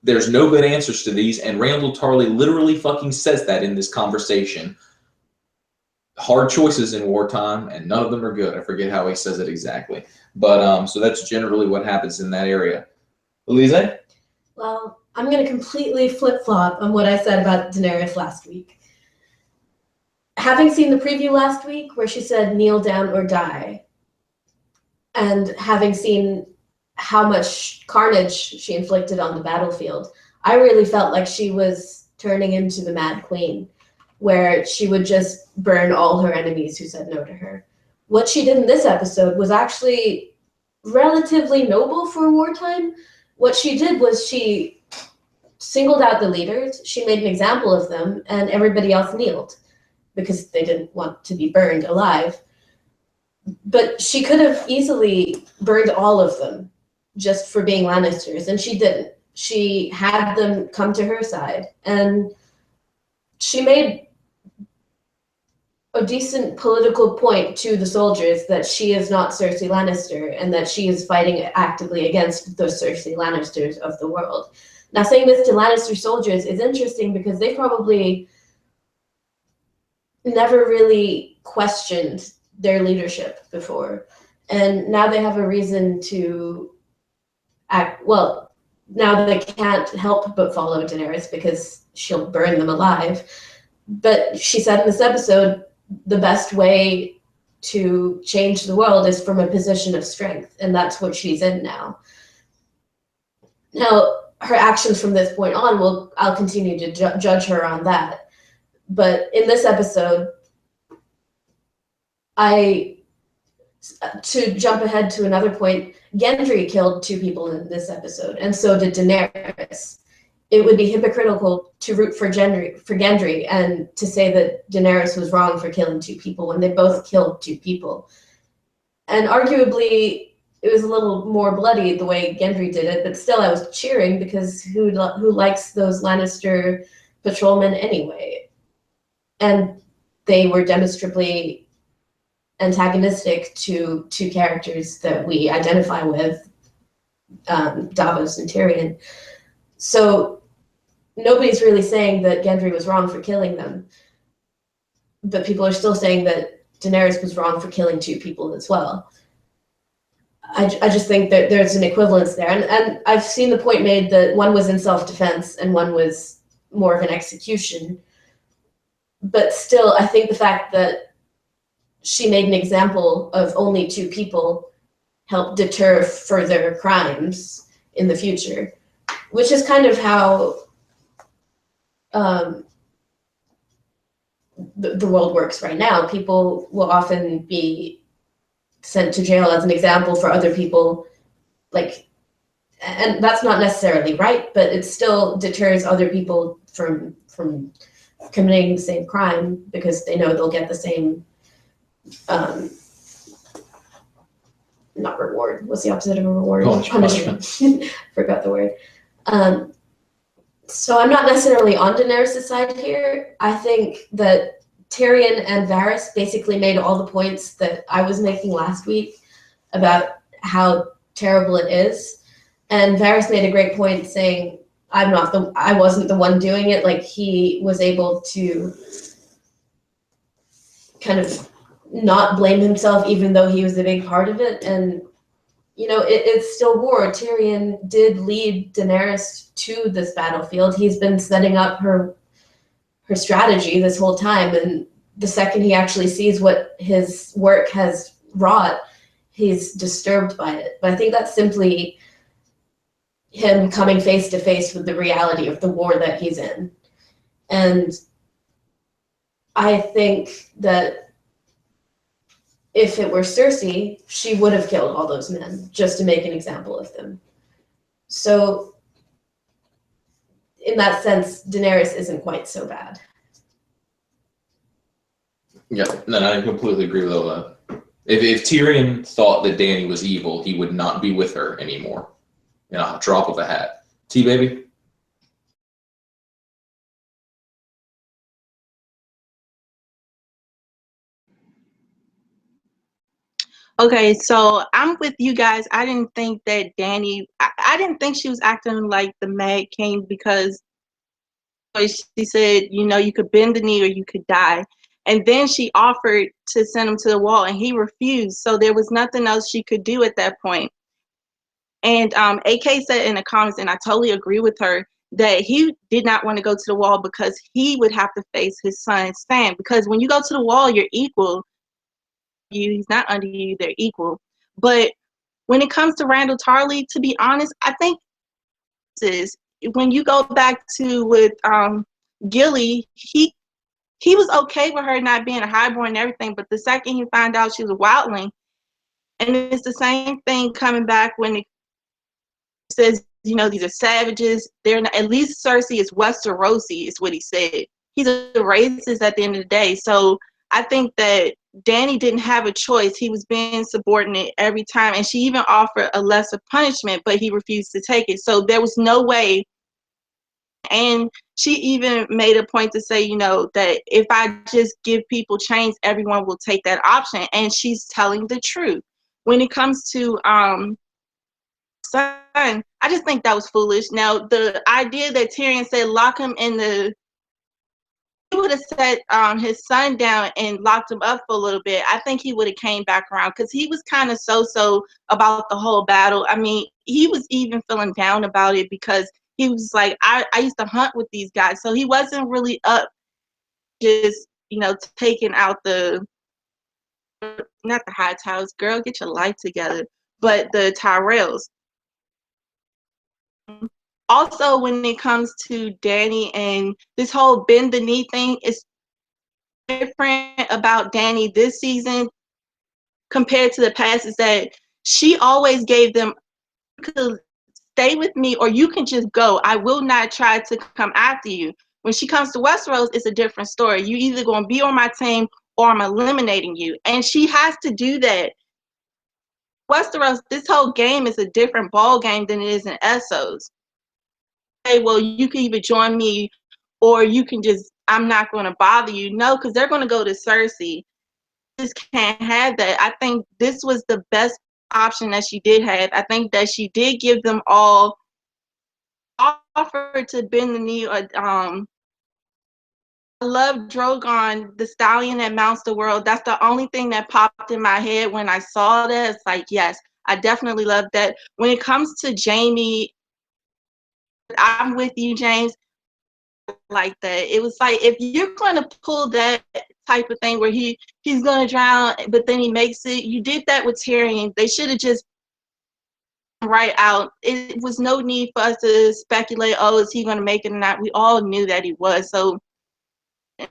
there's no good answers to these, and Randall Tarley literally fucking says that in this conversation. Hard choices in wartime, and none of them are good. I forget how he says it exactly. But so that's generally what happens in that area. Alizey? Well, I'm going to completely flip-flop on what I said about Daenerys last week. Having seen the preview last week where she said kneel down or die, and having seen how much carnage she inflicted on the battlefield, I really felt like she was turning into the Mad Queen, where she would just burn all her enemies who said no to her. What she did in this episode was actually relatively noble for wartime. What she did was she singled out the leaders, she made an example of them, and everybody else kneeled because they didn't want to be burned alive. But she could have easily burned all of them just for being Lannisters, and she didn't. She had them come to her side, and she made a decent political point to the soldiers that she is not Cersei Lannister and that she is fighting actively against the Cersei Lannisters of the world. Now, saying this to Lannister soldiers is interesting because they probably never really questioned their leadership before. And now they have a reason to act, well, now they can't help but follow Daenerys because she'll burn them alive. But she said in this episode, the best way to change the world is from a position of strength, and that's what she's in now. Now, her actions from this point on, I'll continue to judge her on that. But in this episode, to jump ahead to another point, Gendry killed 2 people in this episode, and so did Daenerys. It would be hypocritical to root for Gendry and to say that Daenerys was wrong for killing 2 people when they both killed 2 people. And arguably, it was a little more bloody the way Gendry did it, but still I was cheering because who likes those Lannister patrolmen anyway? And they were demonstrably antagonistic to 2 characters that we identify with, Davos and Tyrion. So nobody's really saying that Gendry was wrong for killing them, but people are still saying that Daenerys was wrong for killing 2 people as well. I just think that there's an equivalence there. And I've seen the point made that one was in self-defense and one was more of an execution. But still, I think the fact that she made an example of only 2 people helped deter further crimes in the future, which is kind of how the world works right now. People will often be sent to jail as an example for other people, and that's not necessarily right, but it still deters other people from committing the same crime because they know they'll get the same not reward. What's the opposite of a reward? Punishment. Forgot the word. So I'm not necessarily on Daenerys' side here. I think that Tyrion and Varys basically made all the points that I was making last week about how terrible it is. And Varys made a great point saying, I wasn't the one doing it. Like, he was able to kind of not blame himself, even though he was a big part of it. And, you know, it's still war. Tyrion did lead Daenerys to this battlefield. He's been setting up her strategy this whole time, and the second he actually sees what his work has wrought, he's disturbed by it. But I think that's simply him coming face to face with the reality of the war that he's in. And I think that if it were Cersei, she would have killed all those men just to make an example of them. So in that sense, Daenerys isn't quite so bad. Yeah, no, I completely agree with all that. If Tyrion thought that Dany was evil, he would not be with her anymore. You know, a drop of a hat. TeeBaby? Okay, so I'm with you guys. I didn't think that Dany, I didn't think she was acting like the Mad King because she said, you know, you could bend the knee or you could die. And then she offered to send him to the wall and he refused. So there was nothing else she could do at that point. And AK said in the comments, and I totally agree with her, that he did not want to go to the wall because he would have to face his son Sam. Because when you go to the wall, you're equal. He's not under you, they're equal. But when it comes to Randall Tarly, to be honest, I think this is when you go back to with Gilly, he was okay with her not being a highborn and everything, but the second he found out she was a wildling, and it's the same thing coming back when it says, you know, these are savages. They're not, at least Cersei is Westerosi, is what he said. He's a racist at the end of the day. So I think that Dany didn't have a choice. He was being subordinate every time, and she even offered a lesser punishment, but he refused to take it. So there was no way. And she even made a point to say, you know, that if I just give people chains, everyone will take that option. And she's telling the truth. When it comes to son, I just think that was foolish. Now, the idea that Tyrion said lock him in the, he would have set his son down and locked him up for a little bit, I think he would have came back around because he was kind of so about the whole battle. I mean, he was even feeling down about it because he was like, I used to hunt with these guys. So he wasn't really up just, you know, taking out the, not the high towers, girl, get your life together, but the Tyrells. Also, when it comes to Dany and this whole bend the knee thing, is different about Dany this season compared to the past is that she always gave them, you could stay with me or you can just go. I will not try to come after you. When she comes to Westeros, it's a different story. You either going to be on my team or I'm eliminating you. And she has to do that. Westeros, this whole game is a different ball game than it is in Essos. Hey, well, you can either join me or you can just, I'm not going to bother you. No, because they're going to go to Cersei. Just can't have that. I think this was the best option that she did have. I think that she did give them all offer to bend the knee. I love Drogon, the stallion that mounts the world. That's the only thing that popped in my head when I saw that. It's like, yes, I definitely love that. When it comes to Jaime, I'm with you, James. Like that, it was like if you're going to pull that type of thing where he's going to drown, but then he makes it. You did that with Tyrion. They should have just right out. It was no need for us to speculate. Oh, is he going to make it or not? We all knew that he was. So,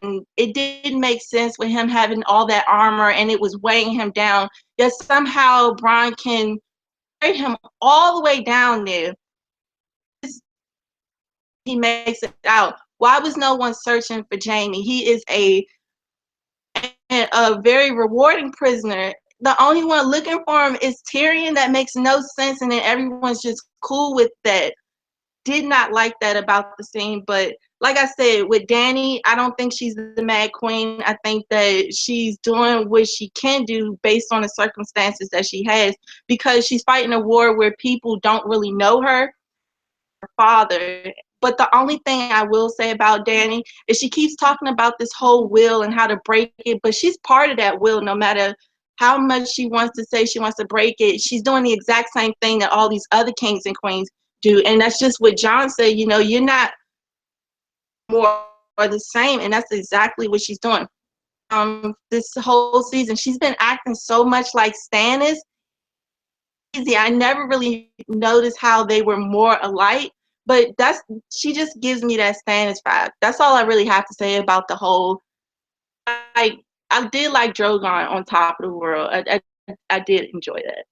and it didn't make sense with him having all that armor and it was weighing him down. That somehow Bran can carry him all the way down there. He makes it out. Why was no one searching for Jaime? He is a very rewarding prisoner. The only one looking for him is Tyrion. That makes no sense, and then everyone's just cool with that. Did not like that about the scene, but like I said, with Dany, I don't think she's the Mad Queen. I think that she's doing what she can do based on the circumstances that she has, because she's fighting a war where people don't really know her father. But the only thing I will say about Dany is she keeps talking about this whole will and how to break it, but she's part of that will no matter how much she wants to say she wants to break it. She's doing the exact same thing that all these other kings and queens do. And that's just what John said, you know, you're not more or the same. And that's exactly what she's doing. This whole season, she's been acting so much like Stannis. I never really noticed how they were more alike. But she just gives me that Stannis vibe. That's all I really have to say about the whole, like, I did like Drogon on top of the world. I did enjoy that.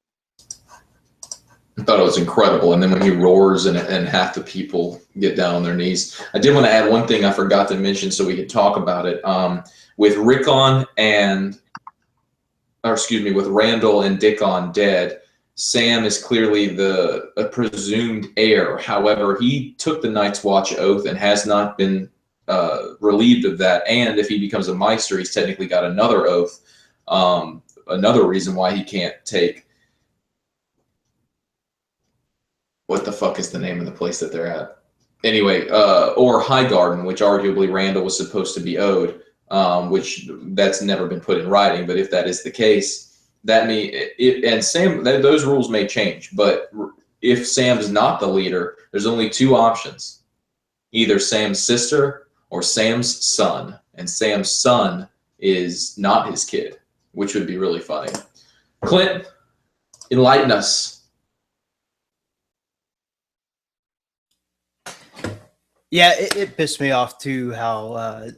I thought it was incredible. And then when he roars and half the people get down on their knees. I did want to add one thing I forgot to mention so we could talk about it. With Rickon with Randall and Dickon dead, Sam is clearly a presumed heir. However, he took the Night's Watch oath and has not been relieved of that. And if he becomes a Maester, he's technically got another oath. Another reason why he can't take. What the fuck is the name of the place that they're at? Anyway, or Highgarden, which arguably Randall was supposed to be owed, which that's never been put in writing. But if that is the case, that those rules may change. But if Sam's not the leader, there's only two options: either Sam's sister or Sam's son, and Sam's son is not his kid, which would be really funny. Clint, enlighten us. Yeah, it pissed me off too how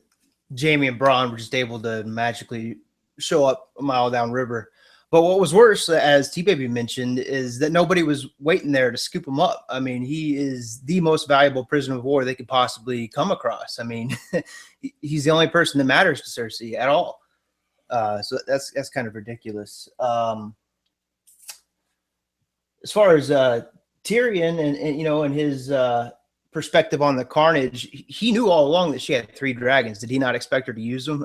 Jaime and Bronn were just able to magically show up a mile downriver. But what was worse, as TeeBaby mentioned, is that nobody was waiting there to scoop him up. I mean, he is the most valuable prisoner of war they could possibly come across. I mean, he's the only person that matters to Cersei at all. So that's kind of ridiculous. As far as Tyrion and his perspective on the carnage, he knew all along that she had 3 dragons. Did he not expect her to use them?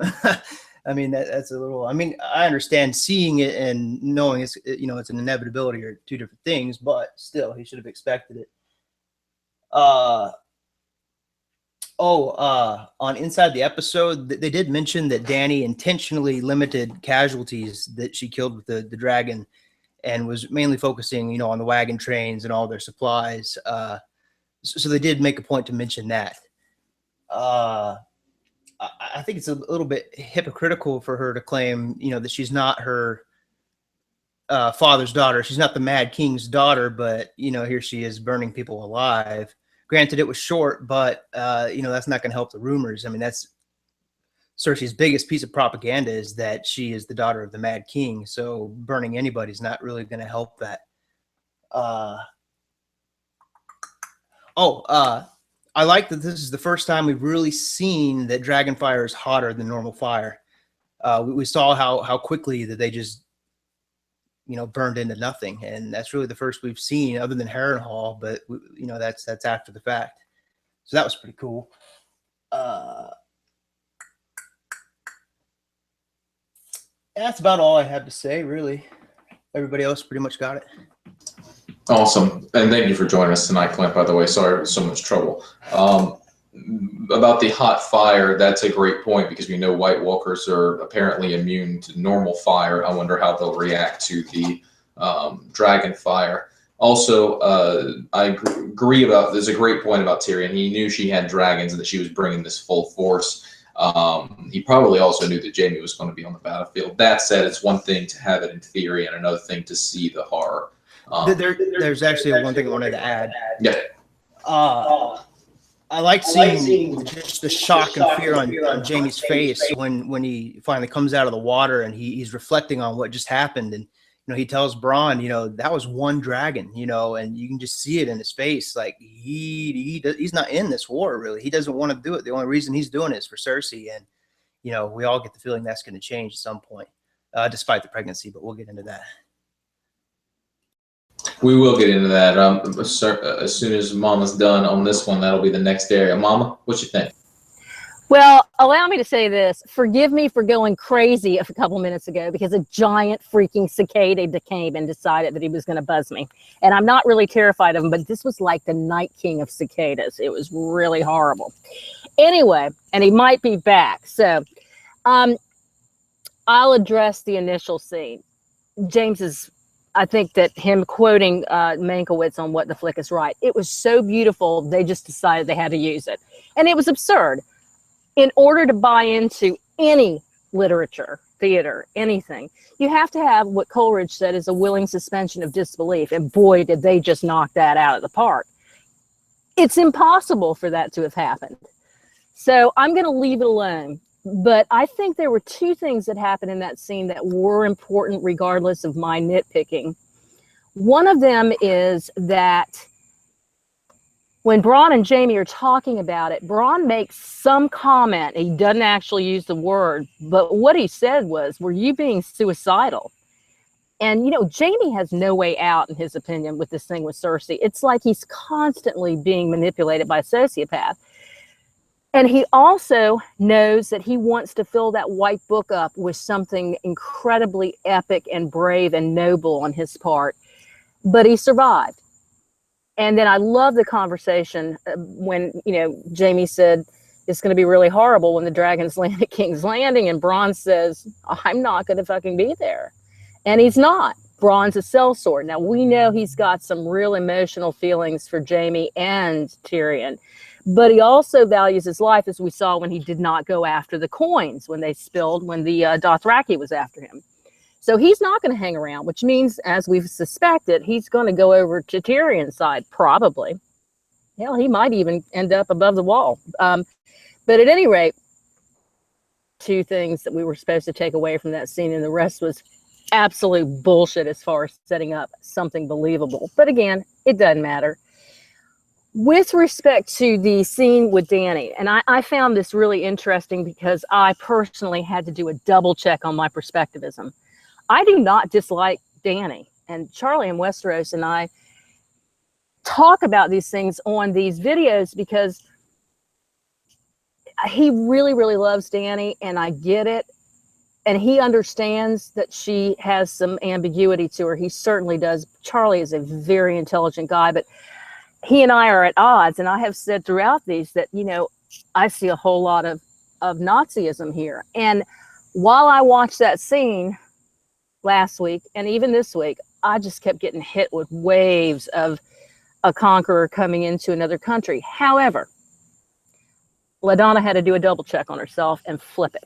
I mean, that's a little. I mean, I understand seeing it and knowing it's an inevitability or two different things, but still, he should have expected it. On Inside the Episode, they did mention that Dany intentionally limited casualties that she killed with the dragon, and was mainly focusing, on the wagon trains and all their supplies. So they did make a point to mention that. I think it's a little bit hypocritical for her to claim, that she's not her father's daughter. She's not the Mad King's daughter, but, here she is burning people alive. Granted, it was short, but, that's not going to help the rumors. I mean, that's Cersei's biggest piece of propaganda, is that she is the daughter of the Mad King. So burning anybody is not really going to help that. I like that this is the first time we've really seen that dragon fire is hotter than normal fire. We saw how quickly that they just, burned into nothing. And that's really the first we've seen, other than Harrenhal, but, that's after the fact. So that was pretty cool. That's about all I have to say, really. Everybody else pretty much got it. Awesome. And thank you for joining us tonight, Clint, by the way. Sorry it was so much trouble. About the hot fire, that's a great point, because we know White Walkers are apparently immune to normal fire. I wonder how they'll react to the dragon fire. Also, I agree about, there's a great point about Tyrion. He knew she had dragons and that she was bringing this full force. He probably also knew that Jaime was going to be on the battlefield. That said, it's one thing to have it in theory and another thing to see the horror. There's actually one thing I wanted to add. Yeah. I like seeing just the shock and fear on Jaime's face when he finally comes out of the water and he's reflecting on what just happened. And, he tells Bronn, that was one dragon, and you can just see it in his face. Like he's not in this war, really. He doesn't want to do it. The only reason he's doing it is for Cersei. And, we all get the feeling that's going to change at some point, despite the pregnancy, but we'll get into that. We will get into that. As soon as Mama's done on this one, that'll be the next area. Mama, what you think? Well, allow me to say this. Forgive me for going crazy a couple minutes ago, because a giant freaking cicada came and decided that he was going to buzz me. And I'm not really terrified of him, but this was like the Night King of cicadas. It was really horrible. Anyway, and he might be back. So I'll address the initial scene. James's, I think that him quoting Mankiewicz on What the Flick is Right, it was so beautiful, they just decided they had to use it. And it was absurd. In order to buy into any literature, theater, anything, you have to have what Coleridge said is a willing suspension of disbelief. And boy, did they just knock that out of the park. It's impossible for that to have happened. So I'm going to leave it alone. But I think there were two things that happened in that scene that were important regardless of my nitpicking. One of them is that when Bran and Jaime are talking about it, Bran makes some comment. He doesn't actually use the word, but what he said was, were you being suicidal? And, you know, Jaime has no way out, in his opinion, with this thing with Cersei. It's like he's constantly being manipulated by a sociopath. And he also knows that he wants to fill that white book up with something incredibly epic and brave and noble on his part. But he survived. And then I love the conversation when, you know, Jaime said, it's going to be really horrible when the dragons land at King's Landing. And Bronn says, I'm not going to fucking be there. And he's not. Bronn's a sellsword. Now, we know he's got some real emotional feelings for Jaime and Tyrion. But he also values his life, as we saw when he did not go after the coins, when they spilled, when the Dothraki was after him. So he's not going to hang around, which means, as we've suspected, he's going to go over to Tyrion's side, probably. Hell, he might even end up above the wall. But at any rate, two things that we were supposed to take away from that scene, and the rest was absolute bullshit as far as setting up something believable. But again, it doesn't matter. With respect to the scene with Dany, and I found this really interesting because I personally had to do a double check on my perspectivism. I do not dislike Dany, and CharlieInWesteros and I talk about these things on these videos because he really, really loves Dany, and I get it. And he understands that she has some ambiguity to her. He certainly does. Charlie is a very intelligent guy, but he and I are at odds. And I have said throughout these that, you know, I see a whole lot of Nazism here. And while I watched that scene last week, and even this week, I just kept getting hit with waves of a conqueror coming into another country. However, LaDonna had to do a double check on herself and flip it.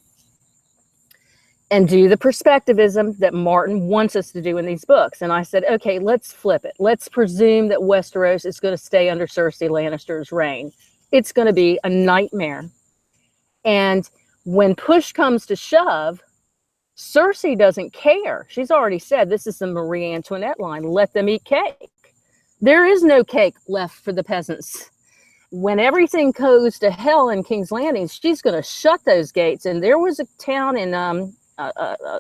And do the perspectivism that Martin wants us to do in these books. And I said, okay, let's flip it. Let's presume that Westeros is going to stay under Cersei Lannister's reign. It's going to be a nightmare. And when push comes to shove, Cersei doesn't care. She's already said, this is the Marie Antoinette line, let them eat cake. There is no cake left for the peasants. When everything goes to hell in King's Landing, she's going to shut those gates. And there was a town in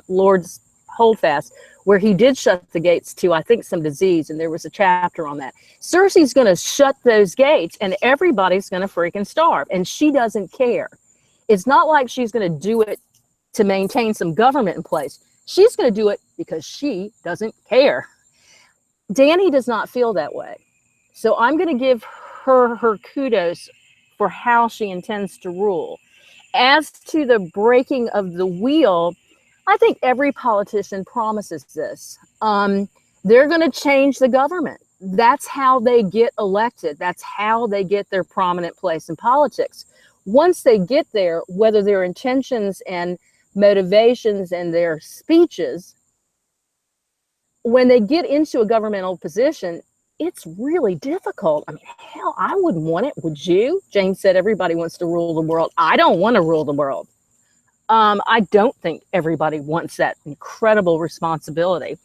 Lord's Holdfast where he did shut the gates to, I think, some disease, and there was a chapter on that. Cersei's going to shut those gates, and everybody's going to freaking starve, and she doesn't care. It's not like she's going to do it to maintain some government in place. She's going to do it because she doesn't care. Dany does not feel that way. So I'm going to give her kudos for how she intends to rule. As to the breaking of the wheel, I think every politician promises this. They're going to change the government. That's how they get elected. That's how they get their prominent place in politics. Once they get there, whether their intentions and motivations and their speeches, when they get into a governmental position, it's really difficult. I mean, hell, I wouldn't want it. Would you? James said everybody wants to rule the world. I don't want to rule the world. I don't think everybody wants that incredible responsibility.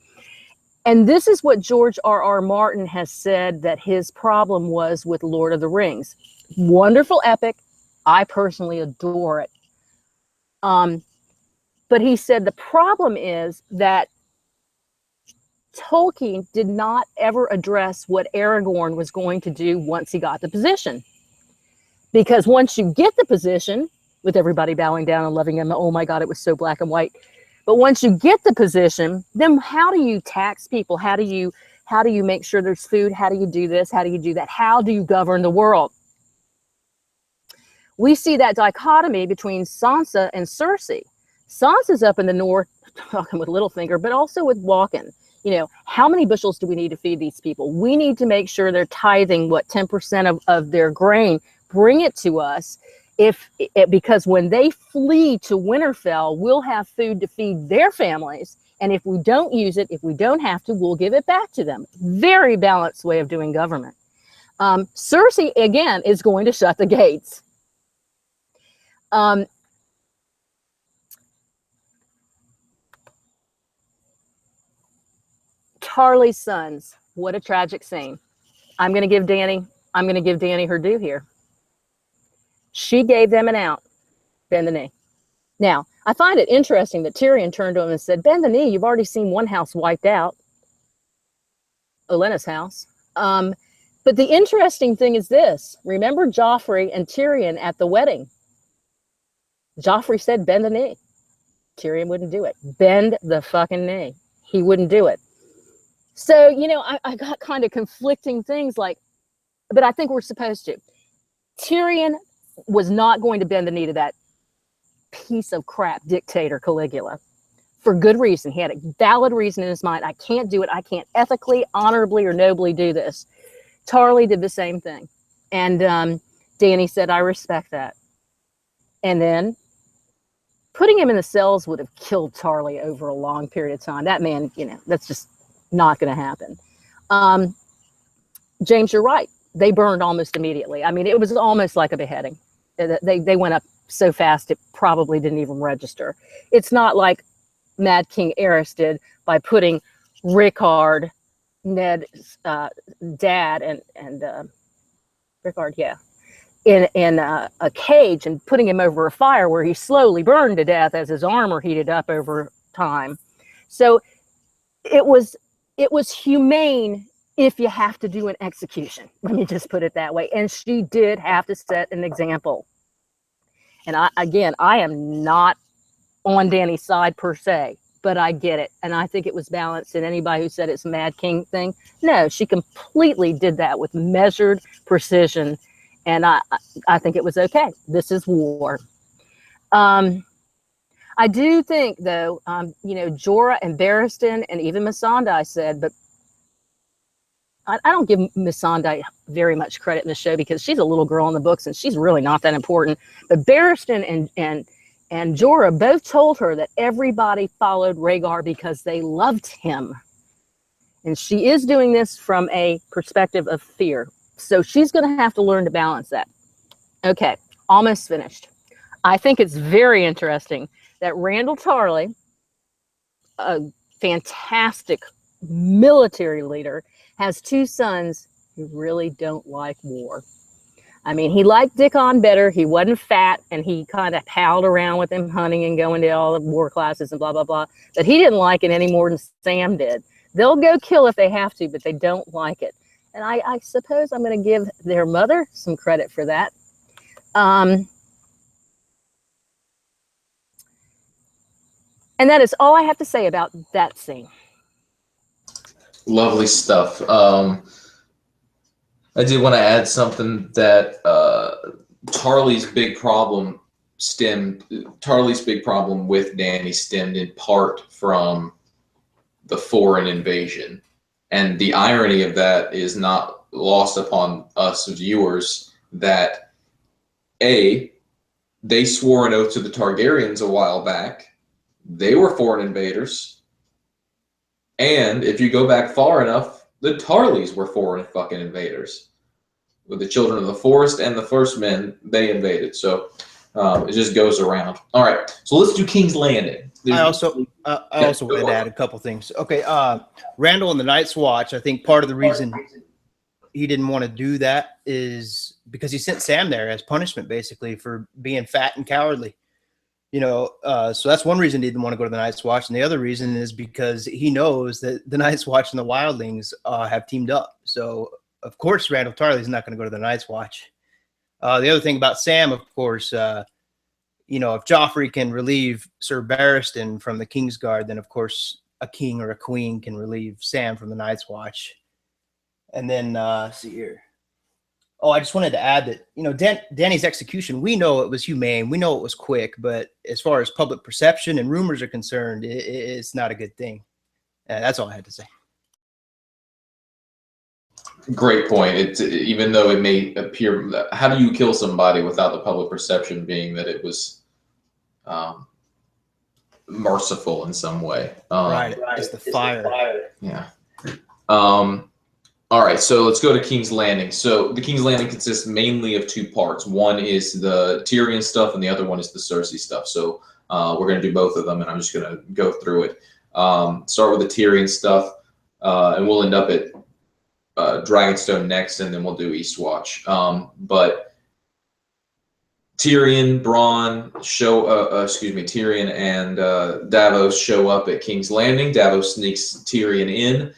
And this is what George R.R. Martin has said that his problem was with Lord of the Rings. Wonderful epic. I personally adore it. But he said the problem is that Tolkien did not ever address what Aragorn was going to do once he got the position. Because once you get the position, with everybody bowing down and loving him, oh my God, it was so black and white. But once you get the position, then how do you tax people? How do you make sure there's food? How do you do this? How do you do that? How do you govern the world? We see that dichotomy between Sansa and Cersei. Sansa's up in the north, talking with Littlefinger, but also with Walken. You know, how many bushels do we need to feed these people? We need to make sure they're tithing, 10% of their grain, bring it to us. Because when they flee to Winterfell, we'll have food to feed their families. And if we don't use it, if we don't have to, we'll give it back to them. Very balanced way of doing government. Cersei, again, is going to shut the gates. Tarly's sons. What a tragic scene. I'm going to give Dany her due here. She gave them an out. Bend the knee. Now, I find it interesting that Tyrion turned to him and said, bend the knee. You've already seen one house wiped out. Olenna's house. But the interesting thing is this. Remember Joffrey and Tyrion at the wedding? Joffrey said, bend the knee. Tyrion wouldn't do it. Bend the fucking knee. He wouldn't do it. So, you know, I got kind of conflicting things like, but I think we're supposed to. Tyrion was not going to bend the knee to that piece of crap dictator Caligula for good reason. He had a valid reason in his mind. I can't do it. I can't ethically, honorably, or nobly do this. Tarly did the same thing. And Dany said, I respect that. And then putting him in the cells would have killed Tarly over a long period of time. That man, you know, that's just not going to happen. James, you're right. They burned almost immediately. I mean, it was almost like a beheading. They went up so fast it probably didn't even register. It's not like Mad King Aerys did by putting Rhaegar, Ned's dad, and Rhaegar, yeah, in a cage and putting him over a fire where he slowly burned to death as his armor heated up over time. So it was humane if you have to do an execution. Let me just put it that way. And she did have to set an example. And I am not on Dany's side per se, but I get it. And I think it was balanced. And anybody who said it's a Mad King thing, no, she completely did that with measured precision. And I think it was okay. This is war. I do think, though, you know, Jorah and Barristan and even Missandei said, but I don't give Missandei very much credit in the show because she's a little girl in the books and she's really not that important. But Barristan and Jorah both told her that everybody followed Rhaegar because they loved him. And she is doing this from a perspective of fear. So she's going to have to learn to balance that. Okay, almost finished. I think it's very interesting that Randall Tarly, a fantastic military leader, has two sons who really don't like war. I mean, he liked Dickon better. He wasn't fat, and he kind of palled around with him hunting and going to all the war classes and blah, blah, blah. But he didn't like it any more than Sam did. They'll go kill if they have to, but they don't like it. And I suppose I'm going to give their mother some credit for that. And that is all I have to say about that scene. Lovely stuff. I did want to add something that Tarly's big problem with Dany stemmed in part from the foreign invasion. And the irony of that is not lost upon us viewers that they swore an oath to the Targaryens a while back. They were foreign invaders. And if you go back far enough, the Tarlys were foreign fucking invaders. With the Children of the Forest and the First Men, they invaded. So it just goes around. All right, so let's do King's Landing. I also wanted to add a couple things. Okay, Randall and the Night's Watch, I think part of the reason he didn't want to do that is because he sent Sam there as punishment, basically, for being fat and cowardly. You know, so that's one reason he didn't want to go to the Night's Watch. And the other reason is because he knows that the Night's Watch and the Wildlings have teamed up. So, of course, Randall Tarly is not going to go to the Night's Watch. The other thing about Sam, of course, you know, if Joffrey can relieve Sir Barristan from the Kingsguard, then, of course, a king or a queen can relieve Sam from the Night's Watch. And then, see here. Oh, I just wanted to add that, you know, Dany's execution, we know it was humane. We know it was quick. But as far as public perception and rumors are concerned, it's not a good thing. That's all I had to say. Great point. It's, even though it may appear, how do you kill somebody without the public perception being that it was merciful in some way? Right. It's the fire. Yeah. All right, so let's go to King's Landing. So the King's Landing consists mainly of two parts. One is the Tyrion stuff, and the other one is the Cersei stuff. So we're going to do both of them, and I'm just going to go through it. Start with the Tyrion stuff. and we'll end up at Dragonstone next, and then we'll do Eastwatch. But Tyrion, Bronn Tyrion and Davos show up at King's Landing. Davos sneaks Tyrion in.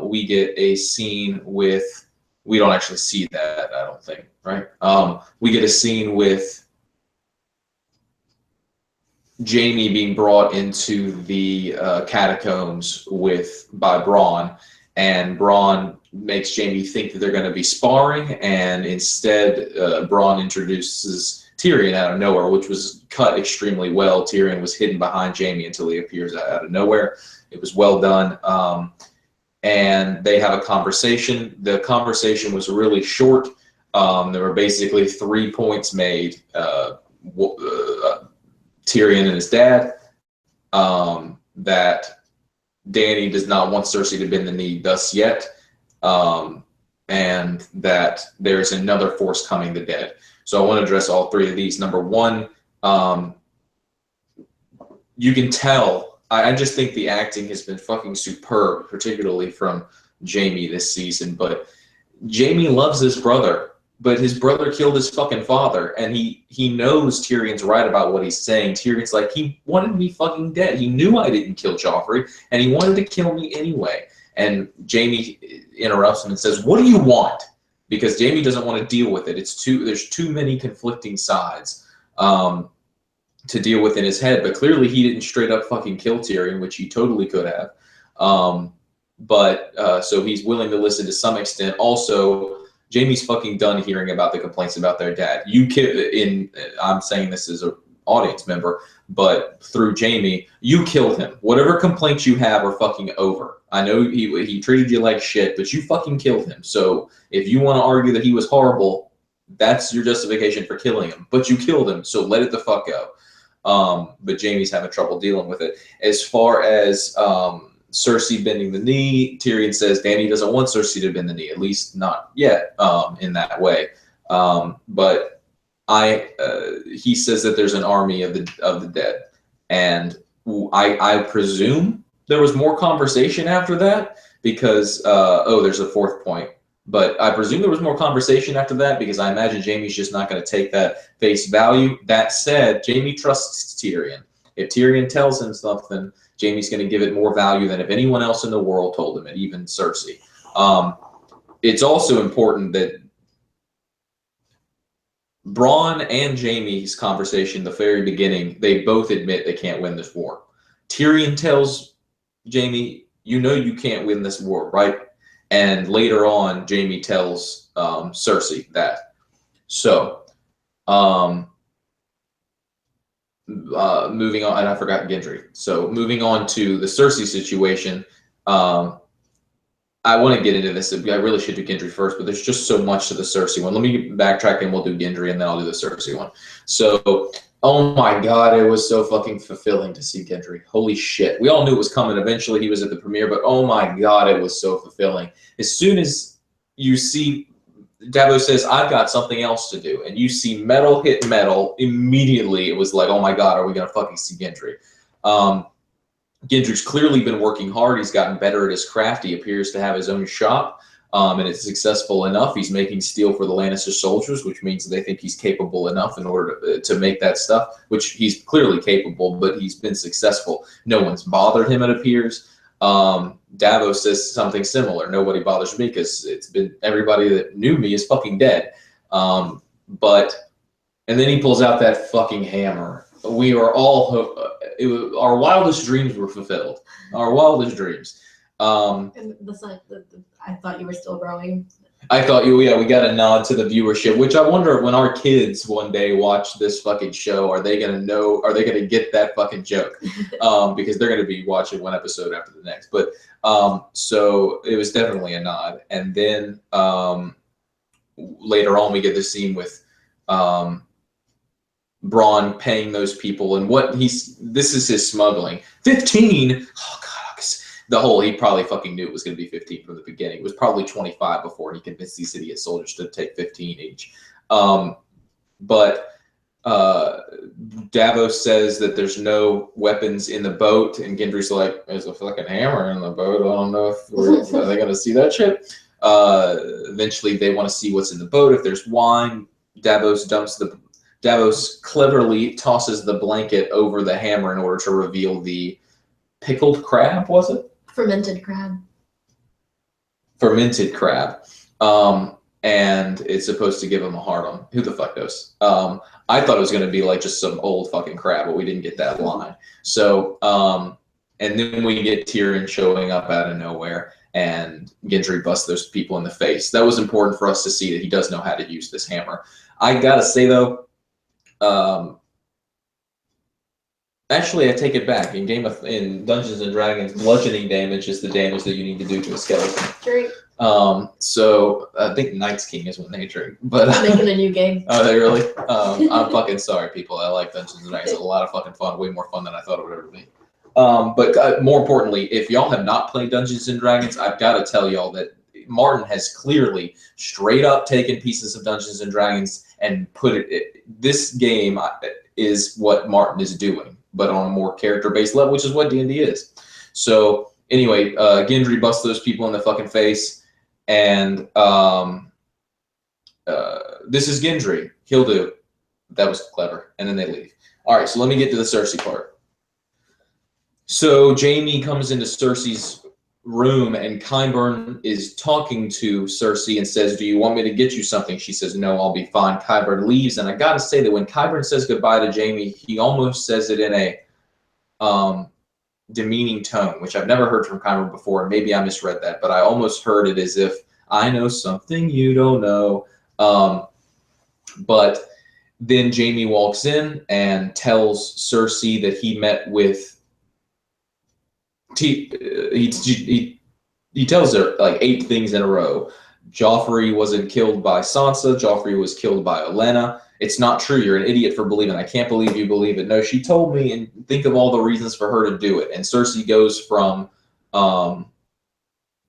We get a scene with, we don't actually see that, I don't think, right? We get a scene with Jaime being brought into the catacombs by Bronn, and Bronn makes Jaime think that they're going to be sparring, and instead Bronn introduces Tyrion out of nowhere, which was cut extremely well. Tyrion was hidden behind Jaime until he appears out of nowhere. It was well done. And they have a conversation. The conversation was really short. There were basically 3 points made. Tyrion and his dad, that Dany does not want Cersei to bend the knee thus yet, and that there's another force coming, the dead. So I want to address all 3 of these. Number one, you can tell, I just think the acting has been fucking superb, particularly from Jaime this season, but Jaime loves his brother. But his brother killed his fucking father, and he knows Tyrion's right about what he's saying. Tyrion's like, he wanted me fucking dead. He knew I didn't kill Joffrey, and he wanted to kill me anyway. And Jaime interrupts him and says, "What do you want?" Because Jaime doesn't want to deal with it. There's too many conflicting sides to deal with in his head. But clearly, he didn't straight up fucking kill Tyrion, which he totally could have. So he's willing to listen to some extent. Also, Jaime's fucking done hearing about the complaints about their dad. I'm saying this as an audience member, but through Jaime, you killed him. Whatever complaints you have are fucking over. I know he treated you like shit, but you fucking killed him. So if you want to argue that he was horrible, that's your justification for killing him. But you killed him, so let it the fuck go. But Jaime's having trouble dealing with it. As far as Cersei bending the knee, Tyrion says Dany doesn't want Cersei to bend the knee, at least not yet, in that way. But he says that there's an army of the dead, and I presume there was more conversation after that because there's a 4th point. But I presume there was more conversation after that because I imagine Jaime's just not going to take that face value. That said, Jaime trusts Tyrion. If Tyrion tells him something, Jaime's going to give it more value than if anyone else in the world told him it, even Cersei. It's also important that Bronn and Jaime's conversation, the very beginning, they both admit they can't win this war. Tyrion tells Jaime, you know you can't win this war, right? And later on, Jaime tells Cersei that. So, moving on, and I forgot Gendry. So moving on to the Cersei situation, I want to get into this. I really should do Gendry first, but there's just so much to the Cersei one. Let me backtrack and we'll do Gendry, and then I'll do the Cersei one. So, oh my god, it was so fucking fulfilling to see Gendry. Holy shit. We all knew it was coming eventually. He was at the premiere, but oh my god, it was so fulfilling. As soon as you see Davos says, I've got something else to do, and you see metal hit metal, immediately it was like, oh my god, are we going to fucking see Gendry? Gendry's clearly been working hard. He's gotten better at his craft. He appears to have his own shop, and it's successful enough. He's making steel for the Lannister soldiers, which means they think he's capable enough in order to make that stuff, which he's clearly capable, but he's been successful. No one's bothered him, it appears. Davos says something similar. Nobody bothers me because it's been everybody that knew me is fucking dead. And then he pulls out that fucking hammer. We are all our wildest dreams were fulfilled. Our wildest dreams. And I thought you were still growing. I thought we got a nod to the viewership, which I wonder when our kids one day watch this fucking show, are they gonna get that fucking joke? Because they're gonna be watching one episode after the next. But so it was definitely a nod. And then later on we get the scene with Bronn paying those people, and this is his smuggling. 15. Oh god. He probably fucking knew it was going to be 15 from the beginning. It was probably 25 before he convinced these idiot soldiers to take 15 each. But Davos says that there's no weapons in the boat, and Gendry's like, there's a fucking hammer in the boat. I don't know if are they gonna see that shit. Eventually, they want to see what's in the boat. If there's wine, Davos cleverly tosses the blanket over the hammer in order to reveal the pickled crab. Was it Fermented crab? Fermented crab. And it's supposed to give him a hard on. Who the fuck knows? I thought it was going to be like just some old fucking crab, but we didn't get that line. So, and then we get Tyrion showing up out of nowhere, and Gendry busts those people in the face. That was important for us to see that he does know how to use this hammer. I gotta say though, actually, I take it back. In Dungeons and Dragons, bludgeoning damage is the damage that you need to do to a skeleton. Drink. So I think Night's King is when they drink. But I'm making a new game. Oh, they really? I'm fucking sorry, people. I like Dungeons and Dragons. It's a lot of fucking fun. Way more fun than I thought it would ever be. But more importantly, if y'all have not played Dungeons and Dragons, I've got to tell y'all that Martin has clearly straight up taken pieces of Dungeons and Dragons and put it. This game is what Martin is doing, but on a more character-based level, which is what D&D is. So anyway, Gendry busts those people in the fucking face, and this is Gendry. He'll do. That was clever. And then they leave. All right, so let me get to the Cersei part. So Jaime comes into Cersei's room, and Qyburn is talking to Cersei and says, do you want me to get you something? She says, no, I'll be fine. Qyburn leaves, and I gotta say that when Qyburn says goodbye to Jaime, he almost says it in a demeaning tone, which I've never heard from Qyburn before. Maybe I misread that, but I almost heard it as if I know something you don't know. But then Jaime walks in and tells Cersei that he met with he tells her like 8 things in a row. Joffrey wasn't killed by Sansa. Joffrey was killed by Olenna. It's not true. You're an idiot for believing. I can't believe you believe it. No, she told me, and think of all the reasons for her to do it. And Cersei goes from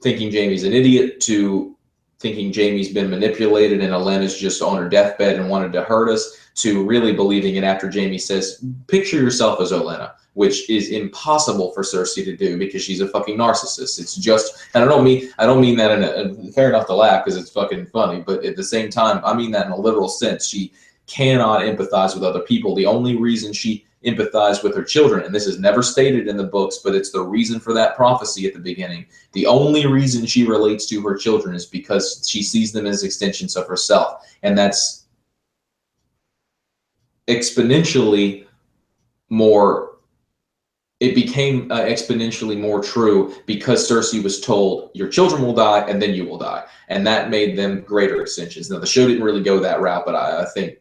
thinking Jaime's an idiot to thinking Jaime's been manipulated and Olenna's just on her deathbed and wanted to hurt us, to really believing it after Jaime says, picture yourself as Olenna, which is impossible for Cersei to do because she's a fucking narcissist. It's just, and I don't mean that in a fair enough to laugh because it's fucking funny, but at the same time, I mean that in a literal sense. She cannot empathize with other people. The only reason she empathized with her children, and this is never stated in the books, but it's the reason for that prophecy at the beginning. The only reason she relates to her children is because she sees them as extensions of herself. And that's exponentially more, it became exponentially more true because Cersei was told, your children will die and then you will die. And that made them greater extensions. Now, the show didn't really go that route, but I think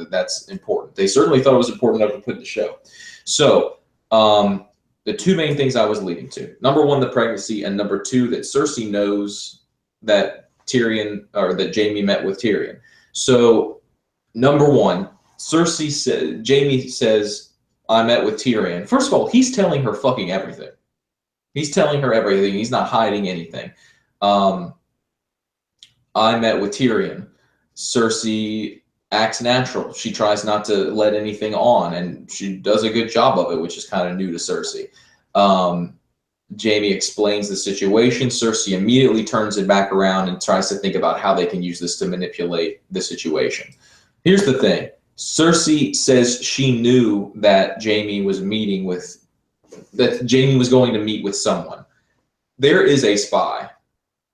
that's important. They certainly thought it was important enough to put in the show. So the 2 main things I was leading to, number 1, the pregnancy, and number 2, that Cersei knows that Tyrion, or that Jaime met with Tyrion. So number 1, Cersei said, Jaime says, I met with Tyrion. First of all, he's telling her fucking everything. He's telling her everything. He's not hiding anything. I met with Tyrion. Cersei acts natural. She tries not to let anything on, and she does a good job of it, which is kind of new to Cersei. Jaime explains the situation. Cersei immediately turns it back around and tries to think about how they can use this to manipulate the situation. Here's the thing. Cersei says she knew that Jaime was going to meet with someone. There is a spy.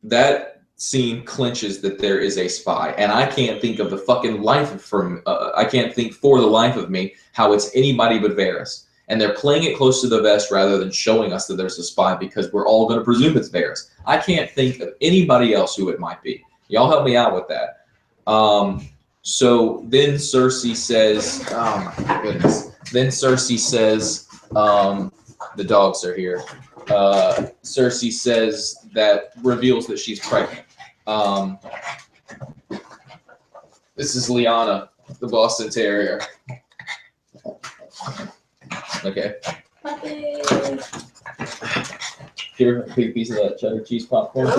That scene clinches that there is a spy, and I can't think of the fucking life I can't think for the life of me how it's anybody but Varys. And they're playing it close to the vest rather than showing us that there's a spy because we're all going to presume it's Varys. I can't think of anybody else who it might be. Y'all help me out with that. So then Cersei says, oh my goodness. Then Cersei says, the dogs are here. Cersei says that, reveals that she's pregnant. This is Liana, the Boston Terrier. Okay. Puppy. Here, a big piece of that cheddar cheese popcorn.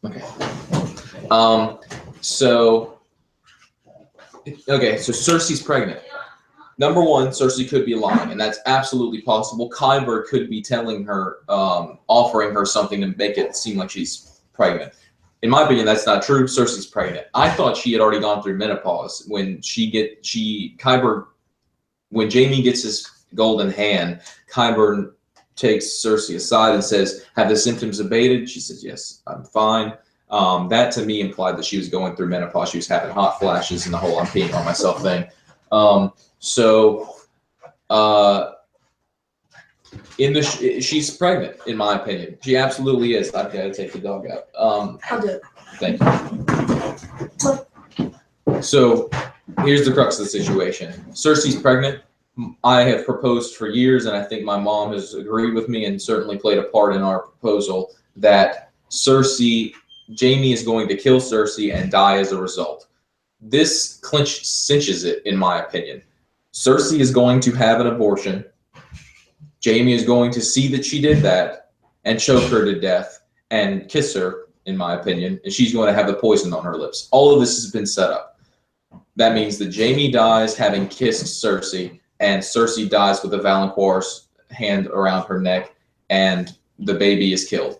Okay. So Okay, so Cersei's pregnant. Number one, Cersei could be lying, and that's absolutely possible. Kyber could be telling her, offering her something to make it seem like she's pregnant. In my opinion, that's not true. Cersei's pregnant. I thought she had already gone through menopause when when Jaime gets his golden hand. Kyber takes Cersei aside and says, "Have the symptoms abated?" She says, "Yes, I'm fine." That to me implied that she was going through menopause. She was having hot flashes and the whole "I'm peeing on myself" thing. She's pregnant, in my opinion. She absolutely is. I've got to take the dog out. I'll do it. Thank you. So here's the crux of the situation. Cersei's pregnant. I have proposed for years, and I think my mom has agreed with me and certainly played a part in our proposal, that Jaime is going to kill Cersei and die as a result. This cinches it, in my opinion. Cersei is going to have an abortion. Jaime is going to see that she did that and choke her to death and kiss her, in my opinion, and she's going to have the poison on her lips. All of this has been set up. That means that Jaime dies having kissed Cersei, and Cersei dies with a Valancour's hand around her neck, and the baby is killed.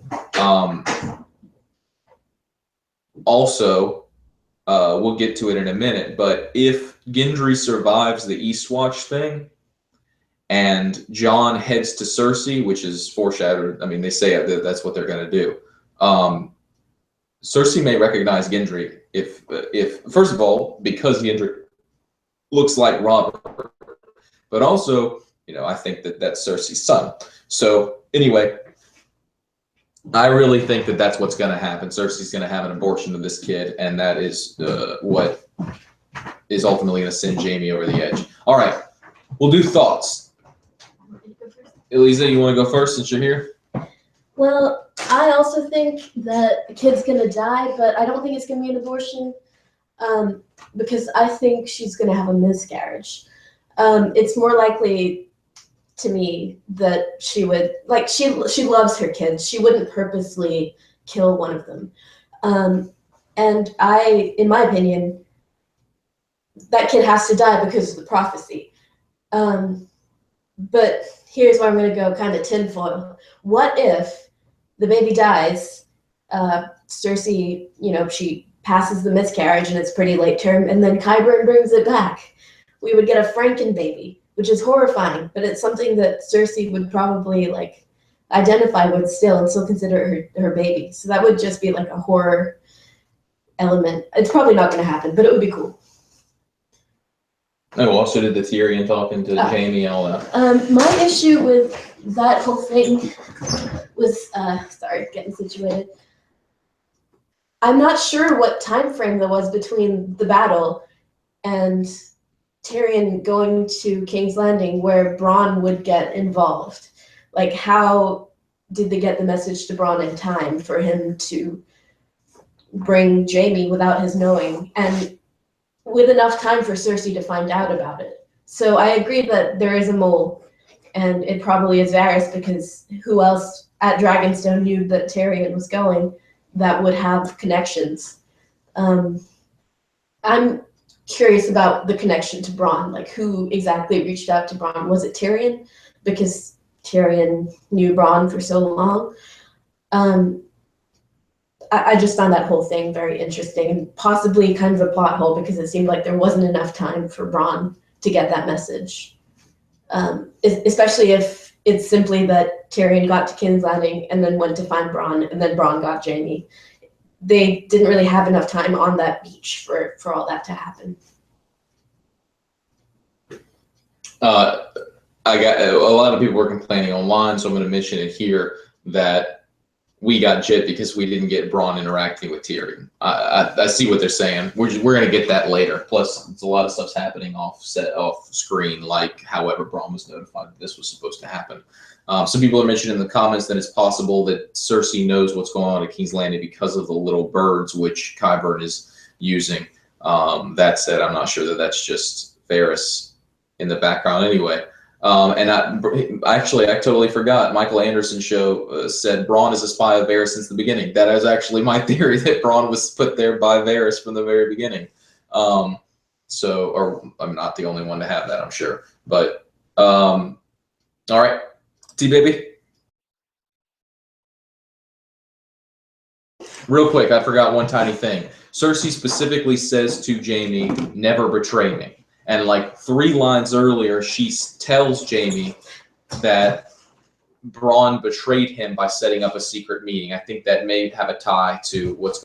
Also, we'll get to it in a minute, but if Gendry survives the Eastwatch thing, and Jon heads to Cersei, which is foreshadowed, I mean, they say that's what they're going to do. Cersei may recognize Gendry if first of all, because Gendry looks like Robert, but also, I think that's Cersei's son. So anyway, I really think that's what's going to happen. Cersei's going to have an abortion of this kid, and that is what is ultimately going to send Jaime over the edge. All right, we'll do thoughts. Alizey, you want to go first since you're here? Well, I also think that the kid's going to die, but I don't think it's going to be an abortion because I think she's going to have a miscarriage. It's more likely to me that she would, like, she loves her kids. She wouldn't purposely kill one of them. And in my opinion, that kid has to die because of the prophecy. But here's where I'm going to go kind of tinfoil. What if the baby dies, Cersei, she passes the miscarriage and it's pretty late term, and then Qyburn brings it back? We would get a Franken baby, which is horrifying, but it's something that Cersei would probably identify with still and still consider her baby. So that would just be like a horror element. It's probably not going to happen, but it would be cool. Oh, also did the Tyrion talking to Jaime and all that. My issue with that whole thing was, sorry, getting situated. I'm not sure what time frame there was between the battle and Tyrion going to King's Landing where Bronn would get involved. Like, how did they get the message to Bronn in time for him to bring Jaime without his knowing, and with enough time for Cersei to find out about it? So I agree that there is a mole, and it probably is Varys, because who else at Dragonstone knew that Tyrion was going that would have connections? I'm curious about the connection to Bronn, like who exactly reached out to Bronn. Was it Tyrion? Because Tyrion knew Bronn for so long. I just found that whole thing very interesting and possibly kind of a plot hole, because it seemed like there wasn't enough time for Bronn to get that message. Especially if it's simply that Tyrion got to King's Landing and then went to find Bronn, and then Bronn got Jaime. They didn't really have enough time on that beach for all that to happen. I got a lot of people were complaining online, so I'm going to mention it here that we got jit because we didn't get Bronn interacting with Tyrion. I see what they're saying. We're going to get that later. Plus, it's a lot of stuff's happening off screen, like however Bronn was notified that this was supposed to happen. Some people are mentioning in the comments that it's possible that Cersei knows what's going on at King's Landing because of the little birds which Qyburn is using. That said, I'm not sure that that's just Varys in the background anyway. And I totally forgot. Michael Anderson's show said Bronn is a spy of Varys since the beginning. That is actually my theory, that Bronn was put there by Varys from the very beginning. So, or I'm not the only one to have that, I'm sure. But all right, TeeBaby. Real quick, I forgot one tiny thing. Cersei specifically says to Jaime, "Never betray me." And like 3 lines earlier, she tells Jaime that Bronn betrayed him by setting up a secret meeting. I think that may have a tie to what's.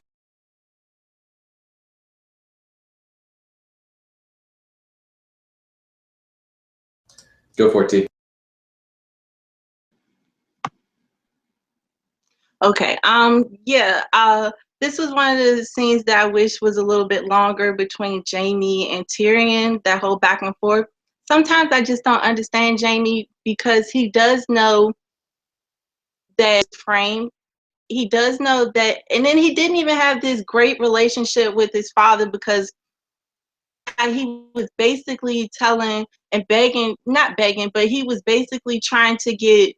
Go for it, T. Okay. Yeah. This was one of the scenes that I wish was a little bit longer between Jaime and Tyrion. That whole back and forth. Sometimes I just don't understand Jaime because he does know that frame. He does know that, and then he didn't even have this great relationship with his father because he was basically telling and begging, not begging, but he was basically trying to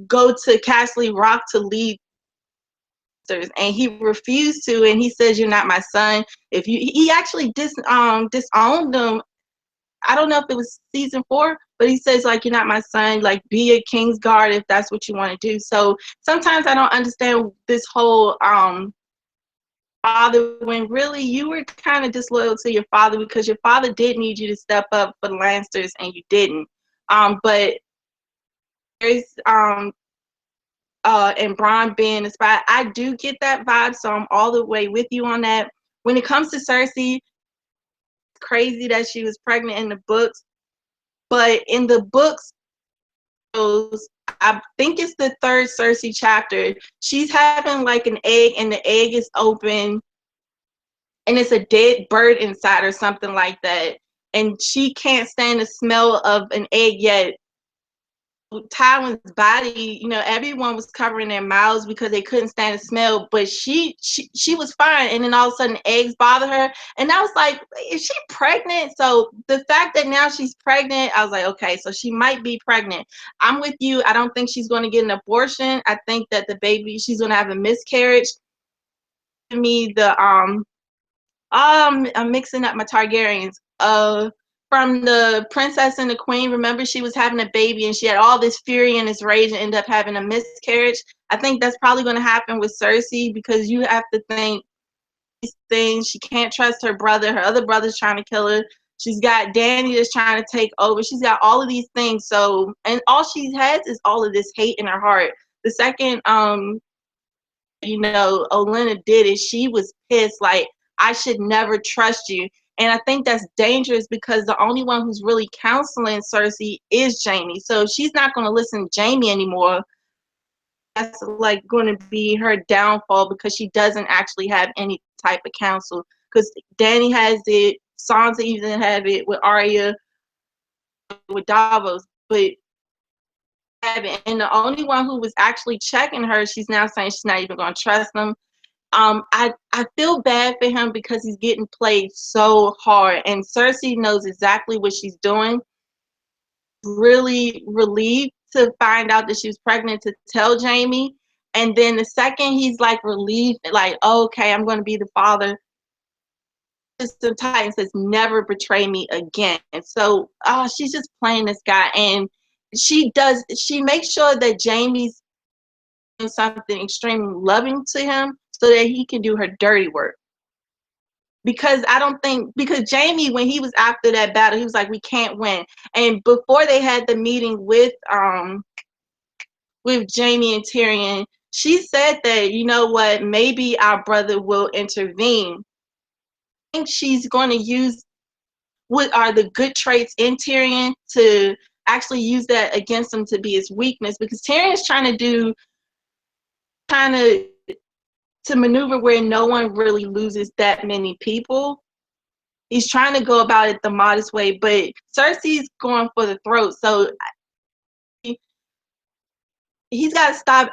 go to Castle Rock to lead, and he refused to, and he says, "You're not my son." He actually disowned them. I don't know if it was season 4, but he says, like, "You're not my son, like, be a king's guard if that's what you want to do." So sometimes I don't understand this whole father, when really you were kind of disloyal to your father because your father did need you to step up for the Lannisters and you didn't. But there's and Bron being a spy, I do get that vibe, so I'm all the way with you on that. When it comes to Cersei, crazy that she was pregnant in the books, but in the books, I think it's the 3rd Cersei chapter, she's having like an egg and the egg is open and it's a dead bird inside or something like that, and she can't stand the smell of an egg yet. Tywin's body, everyone was covering their mouths because they couldn't stand the smell, but she was fine, and then all of a sudden eggs bother her, and I was like, is she pregnant? So the fact that now she's pregnant, I was like, okay, so she might be pregnant. I'm with you. I don't think she's going to get an abortion. I think that the baby, she's going to have a miscarriage. To me, I'm mixing up my Targaryens. From the Princess and the Queen, remember she was having a baby and she had all this fury and this rage and ended up having a miscarriage. I think that's probably going to happen with Cersei because you have to think these things. She can't trust her brother. Her other brother's trying to kill her. She's got Dany that's trying to take over. She's got all of these things. So, and all she has is all of this hate in her heart. The second, Olenna did it, she was pissed, like, I should never trust you. And I think that's dangerous because the only one who's really counseling Cersei is Jaime. So if she's not going to listen to Jaime anymore, that's like going to be her downfall because she doesn't actually have any type of counsel. Because Dany has it, Sansa even have it with Arya, with Davos, but and the only one who was actually checking her, she's now saying she's not even going to trust them. I feel bad for him because he's getting played so hard, and Cersei knows exactly what she's doing. Really relieved to find out that she was pregnant to tell Jaime, and then the second he's like relieved, like, oh, okay, I'm going to be the father. System Titan says, never betray me again. And so, she's just playing this guy, and she makes sure that Jaime's doing something extremely loving to him so that he can do her dirty work. Because Jaime, when he was after that battle, he was like, we can't win. And before they had the meeting with Jaime and Tyrion, she said that, you know what, maybe our brother will intervene. I think she's going to use what are the good traits in Tyrion to actually use that against him to be his weakness, because Tyrion's trying to maneuver where no one really loses that many people. He's trying to go about it the modest way, but Cersei's going for the throat. So he's got to stop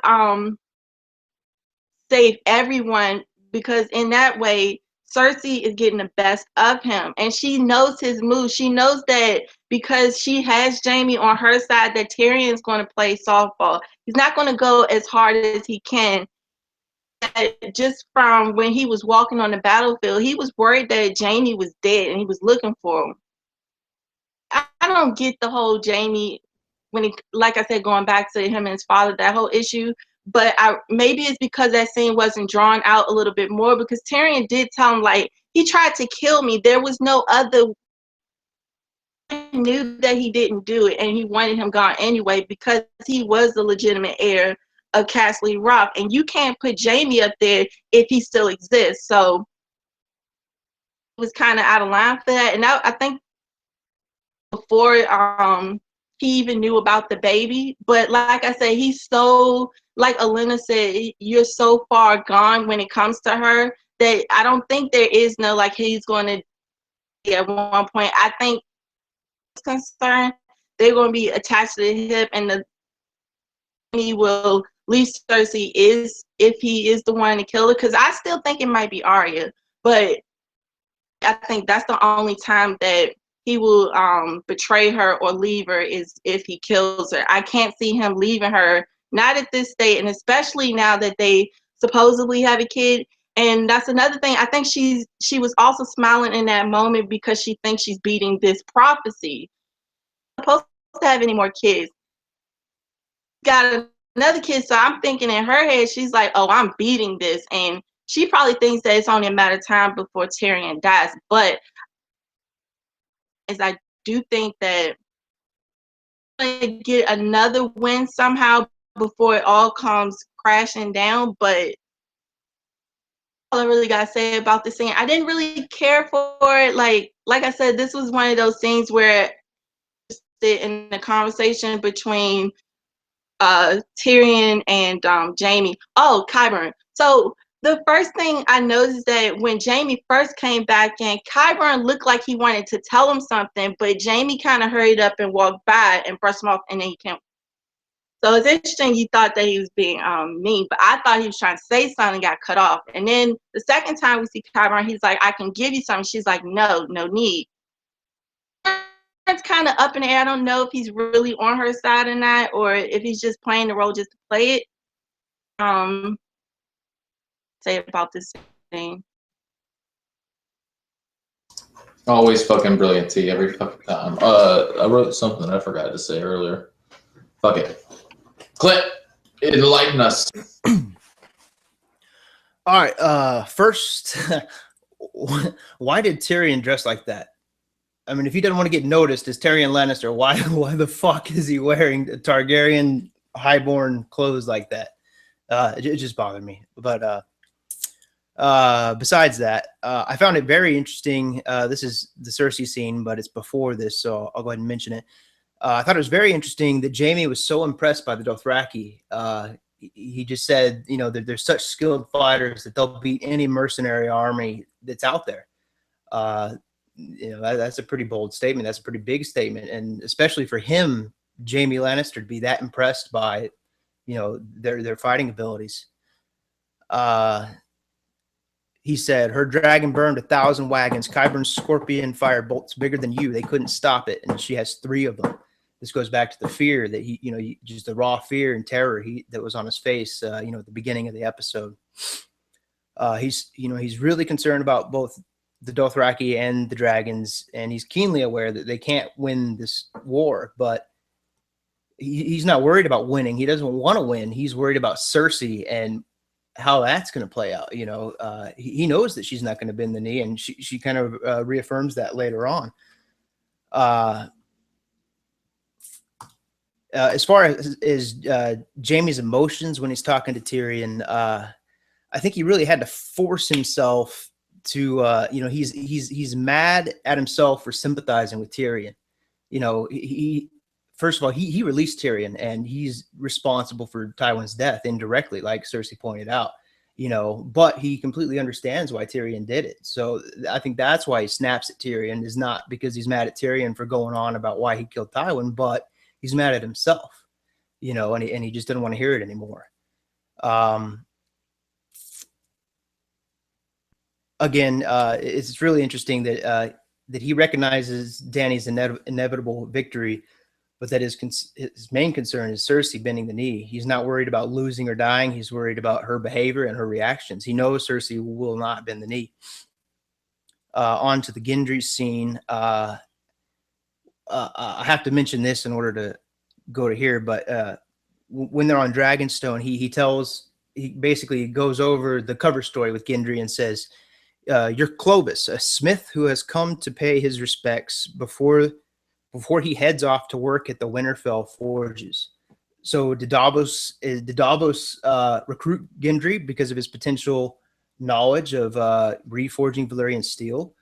save everyone, because in that way Cersei is getting the best of him, and she knows his moves. She knows that because she has Jaime on her side, that Tyrion's going to play softball. He's not going to go as hard as he can. just from when he was walking on the battlefield, he was worried that Jaime was dead and he was looking for him. I don't get the whole Jaime, when he, like I said, going back to him and his father, that whole issue. But maybe it's because that scene wasn't drawn out a little bit more, because Tyrion did tell him, like, he tried to kill me. There was no other. He knew that he didn't do it, and he wanted him gone anyway because he was the legitimate heir of Castle Rock. And you can't put Jaime up there if he still exists. So it was kind of out of line for that. And I think before he even knew about the baby. But like I said, he's so, like Elena said, you're so far gone when it comes to her that I don't think there is no, like, he's going to, at one point, I think concerned, they're going to be attached to the hip, and he will leave Cersei is, if he is the one to kill her, because I still think it might be Arya, but I think that's the only time that he will betray her or leave her is if he kills her. I can't see him leaving her, not at this state, and especially now that they supposedly have a kid. And that's another thing. I think she was also smiling in that moment because she thinks she's beating this prophecy. She's not supposed to have any more kids. Got another kid, so I'm thinking in her head, she's like, oh, I'm beating this. And she probably thinks that it's only a matter of time before Tyrion dies. But I do think that to get another win somehow before it all comes crashing down. But all I really gotta say about the scene, I didn't really care for it. Like I said, this was one of those scenes where in the conversation between Tyrion and Jaime. Oh, Qyburn. So the first thing I noticed that when Jaime first came back in, Qyburn looked like he wanted to tell him something, but Jaime kind of hurried up and walked by and brushed him off, and then he came. So it's interesting you thought that he was being mean, but I thought he was trying to say something and got cut off. And then the second time we see Qyburn, he's like, I can give you something. She's like, no need. It's kind of up in the air. I don't know if he's really on her side or not, or if he's just playing the role just to play it. Say about this thing. Always fucking brilliant, T, every fucking time. I wrote something I forgot to say earlier. Fuck it. Clint, enlighten us. All right. First, why did Tyrion dress like that? I mean, if he doesn't want to get noticed as Tyrion Lannister, why the fuck is he wearing Targaryen highborn clothes like that? It just bothered me. But besides that, I found it very interesting. This is the Cersei scene, but it's before this, so I'll go ahead and mention it. I thought it was very interesting that Jaime was so impressed by the Dothraki. He just said, you know, that they're such skilled fighters that they'll beat any mercenary army that's out there. You know, that's a pretty bold statement. That's a pretty big statement. And especially for him, Jaime Lannister, to be that impressed by, you know, their fighting abilities. He said, her dragon burned 1,000 wagons. Qyburn's scorpion fired bolts bigger than you. They couldn't stop it. And she has 3 of them. This goes back to the fear that he, you know, just the raw fear and terror that was on his face, you know, at the beginning of the episode. He's really concerned about both the Dothraki and the dragons, and he's keenly aware that they can't win this war, but he's not worried about winning. He doesn't want to win. He's worried about Cersei and how that's going to play out. You know, he knows that she's not going to bend the knee, and she kind of reaffirms that later on. As far as Jaime's emotions when he's talking to Tyrion, I think he really had to force himself to, you know, he's mad at himself for sympathizing with Tyrion. You know, he first of all, he released Tyrion, and he's responsible for Tywin's death indirectly, like Cersei pointed out, you know, but he completely understands why Tyrion did it. So I think that's why he snaps at Tyrion, is not because he's mad at Tyrion for going on about why he killed Tywin, but he's mad at himself, you know, and he just didn't want to hear it anymore. Again, it's really interesting that that he recognizes Dany's inevitable victory but that his main concern is Cersei bending the knee. He's not worried about losing or dying. He's worried about her behavior and her reactions. He knows Cersei will not bend the knee. On to the Gendry scene. I have to mention this in order to go to here, but when they're on Dragonstone, he basically goes over the cover story with Gendry and says, "You're Clovis, a smith who has come to pay his respects before he heads off to work at the Winterfell forges." So did Davos recruit Gendry because of his potential knowledge of reforging Valyrian steel?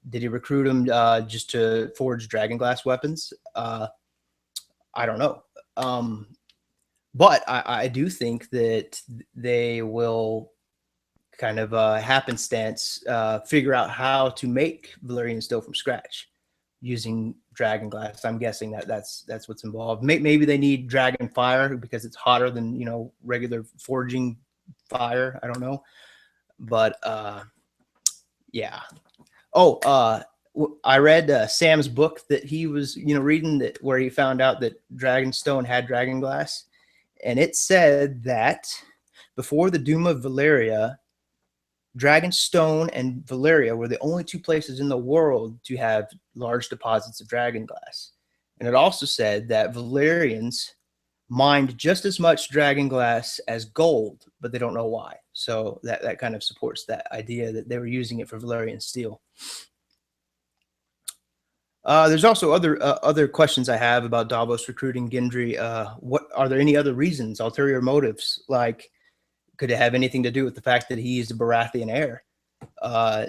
Did he recruit him just to forge dragonglass weapons? I don't know. But I do think that they will kind of happenstance figure out how to make Valyrian steel from scratch using dragonglass. I'm guessing that's what's involved. Maybe they need dragon fire because it's hotter than regular forging fire. I don't know, but yeah. Oh, I read Sam's book that he was reading, that where he found out that Dragonstone had dragonglass, and it said that before the Doom of Valyria, Dragonstone and Valyria were the only two places in the world to have large deposits of dragonglass. And it also said that Valyrians mined just as much dragonglass as gold, but they don't know why. So that kind of supports that idea that they were using it for Valyrian steel. There's also other questions I have about Davos recruiting Gendry. What are there any other reasons, ulterior motives? Like, could it have anything to do with the fact that he's a Baratheon heir?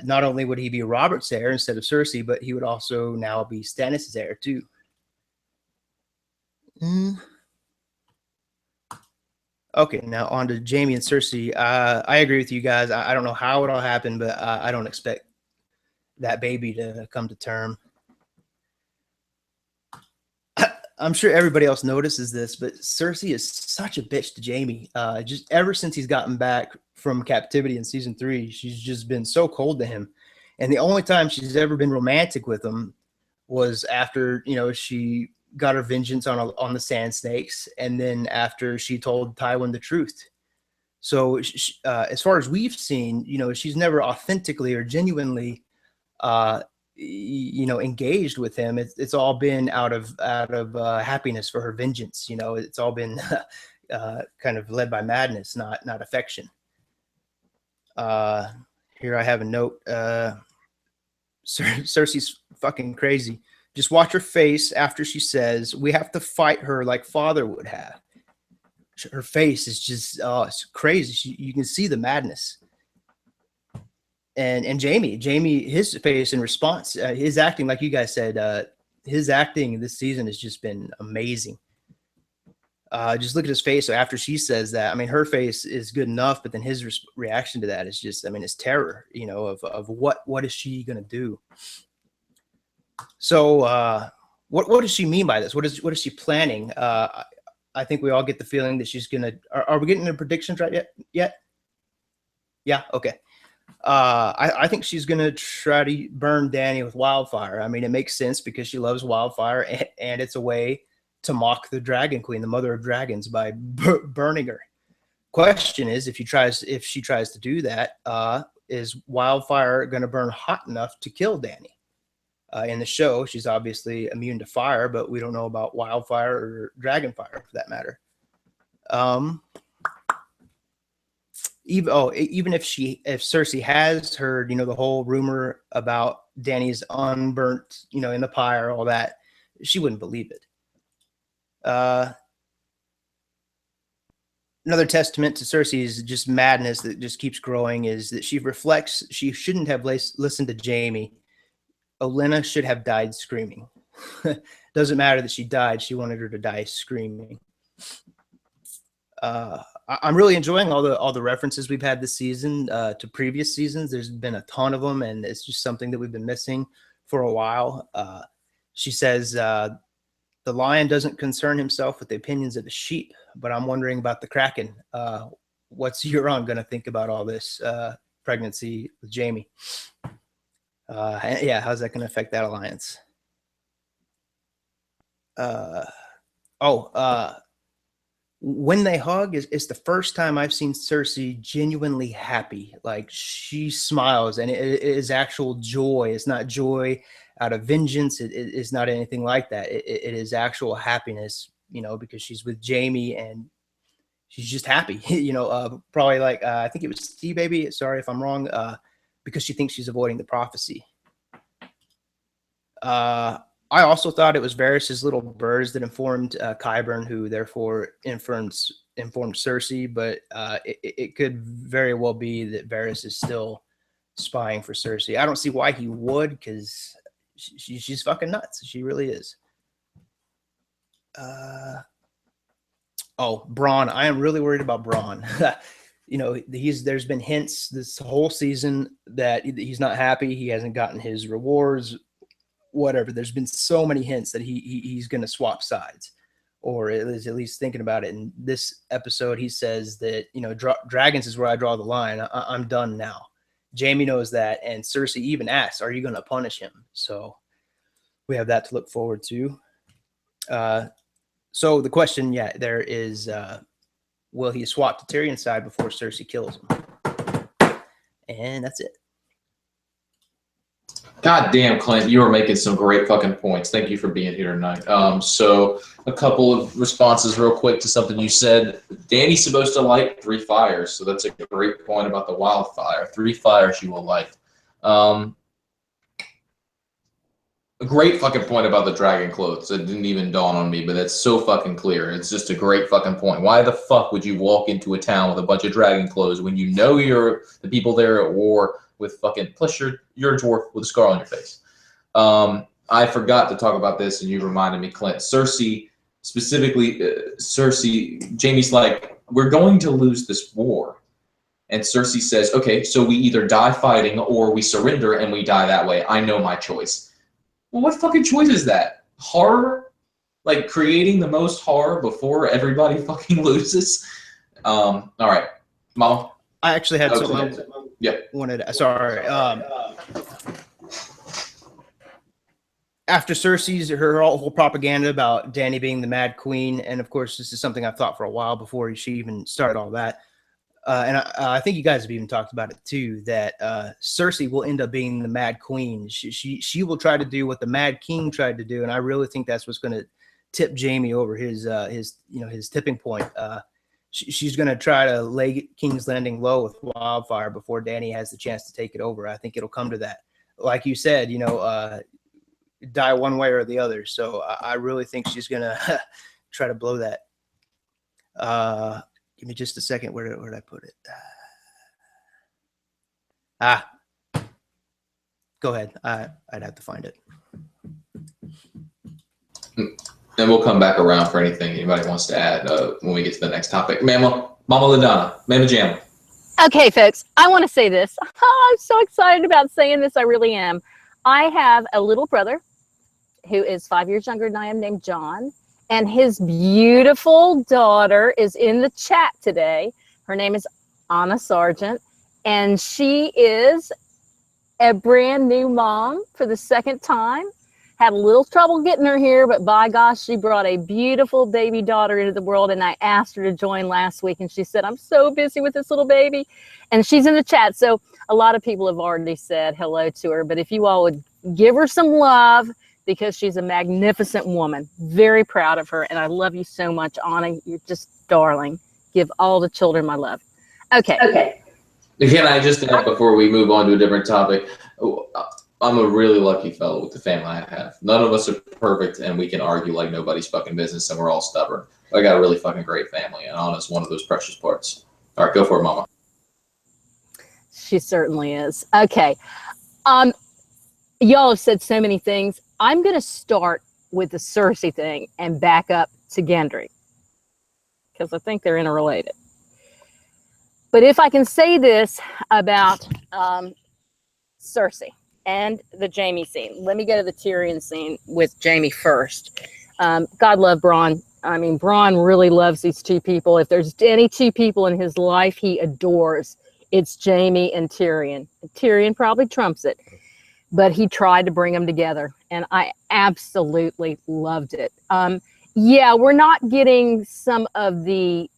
Not only would he be Robert's heir instead of Cersei, but he would also now be Stannis' heir too. Okay, now on to Jaime and Cersei. I agree with you guys. I don't know how it all happened, but I don't expect that baby to come to term. I'm sure everybody else notices this, but Cersei is such a bitch to Jaime. Just ever since he's gotten back from captivity in season 3, she's just been so cold to him. And the only time she's ever been romantic with him was after, she got her vengeance on the Sand Snakes, and then after she told Tywin the truth. So as far as we've seen, she's never authentically or genuinely engaged with him. It's all been out of happiness for her vengeance. It's all been kind of led by madness, not affection. Here I have a note. Cersei's fucking crazy. Just watch her face after she says, "We have to fight her like father would have." Her face is just it's crazy. You can see the madness. And Jaime, his face in response, his acting, like you guys said, his acting this season has just been amazing. Just look at his face. So after she says that, her face is good enough, but then his reaction to that is just, it's terror, of what is she going to do? So what does she mean by this? What is she planning? I think we all get the feeling that she's going to, are we getting the predictions right yet? Yeah. Okay. I think she's going to try to burn Dany with wildfire. It makes sense because she loves wildfire, and it's a way to mock the Dragon Queen, the mother of dragons, by burning her. Question is, if she tries to do that, is wildfire going to burn hot enough to kill Dany? In the show, she's obviously immune to fire, but we don't know about wildfire or dragon fire for that matter. Even if Cersei has heard, the whole rumor about Dany's unburnt, in the pyre, all that, she wouldn't believe it. Another testament to Cersei's just madness that just keeps growing is that she reflects she shouldn't have listened to Jaime. Olenna should have died screaming. Doesn't matter that she died. She wanted her to die screaming. I'm really enjoying all the references we've had this season to previous seasons. There's been a ton of them, and it's just something that we've been missing for a while. She says, the lion doesn't concern himself with the opinions of the sheep, but I'm wondering about the Kraken. What's Euron going to think about all this pregnancy with Jaime? How's that going to affect that alliance? When they hug, it's the first time I've seen Cersei genuinely happy. Like, she smiles, and it is actual joy. It's not joy out of vengeance. It's not anything like that. It is actual happiness, because she's with Jaime and she's just happy. Probably like, I think it was TeeBaby. Sorry if I'm wrong. Because she thinks she's avoiding the prophecy. I also thought it was Varys' little birds that informed Qyburn, who therefore informed Cersei, but it could very well be that Varys is still spying for Cersei. I don't see why he would, because she's fucking nuts. She really is. Bronn. I am really worried about Bronn. There's been hints this whole season that he's not happy. He hasn't gotten his rewards. Whatever. There's been so many hints that he's going to swap sides, or is at least thinking about it. In this episode, he says that, dragons is where I draw the line. I'm done now. Jaime knows that, and Cersei even asks, "Are you going to punish him?" So we have that to look forward to. So the question, there is, will he swap to Tyrion's side before Cersei kills him? And that's it. God damn, Clint, you are making some great fucking points. Thank you for being here tonight. So a couple of responses real quick to something you said. Dany's supposed to light 3 fires, so that's a great point about the wildfire. 3 fires you will light. A great fucking point about the dragon clothes. It didn't even dawn on me, but that's so fucking clear. It's just a great fucking point. Why the fuck would you walk into a town with a bunch of dragon clothes when you know the people there at war with fucking, plus you're a dwarf with a scar on your face. I forgot to talk about this, and you reminded me, Clint. Cersei, specifically, Jaime's like, we're going to lose this war. And Cersei says, okay, so we either die fighting or we surrender and we die that way. I know my choice. Well, what fucking choice is that? Horror? Like, creating the most horror before everybody fucking loses? All right, Mama. I actually had something. Yeah. Sorry. After Cersei's her whole propaganda about Dany being the Mad Queen, and of course this is something I've thought for a while before she even started all that, and I think you guys have even talked about it too, that Cersei will end up being the Mad Queen. She will try to do what the Mad King tried to do, and I really think that's what's going to tip Jaime over his tipping point. She's going to try to lay King's Landing low with wildfire before Dany has the chance to take it over. I think it'll come to that. Like you said, die one way or the other. So I really think she's going to try to blow that. Give me just a second. Where did I put it? Go ahead. I'd have to find it. And we'll come back around for anything anybody wants to add when we get to the next topic. Mama LaDonna, Mama Jam. Okay, folks, I want to say this. I'm so excited about saying this. I really am. I have a little brother who is 5 years younger than I am, named John, and his beautiful daughter is in the chat today. Her name is Anna Sargent, and she is a brand new mom for the second time. Had a little trouble getting her here, but by gosh, she brought a beautiful baby daughter into the world, and I asked her to join last week, and she said, I'm so busy with this little baby, and she's in the chat. So a lot of people have already said hello to her, but if you all would give her some love, because she's a magnificent woman. Very proud of her, and I love you so much, Anna. You're just darling. Give all the children my love. Okay. Can I just add before we move on to a different topic? I'm a really lucky fellow with the family I have. None of us are perfect, and we can argue like nobody's fucking business, and we're all stubborn. I got a really fucking great family, and Anna's one of those precious parts. All right, go for it, Mama. She certainly is. Okay. Y'all have said so many things. I'm going to start with the Cersei thing and back up to Gendry, because I think they're interrelated. But if I can say this about Cersei and the Jaime scene, let me go to the Tyrion scene with Jaime first. God love Bronn. I mean, Bronn really loves these two people. If there's any two people in his life he adores, it's Jaime and Tyrion. Tyrion probably trumps it. but he tried to bring them together, and I absolutely loved it. Yeah, we're not getting some of the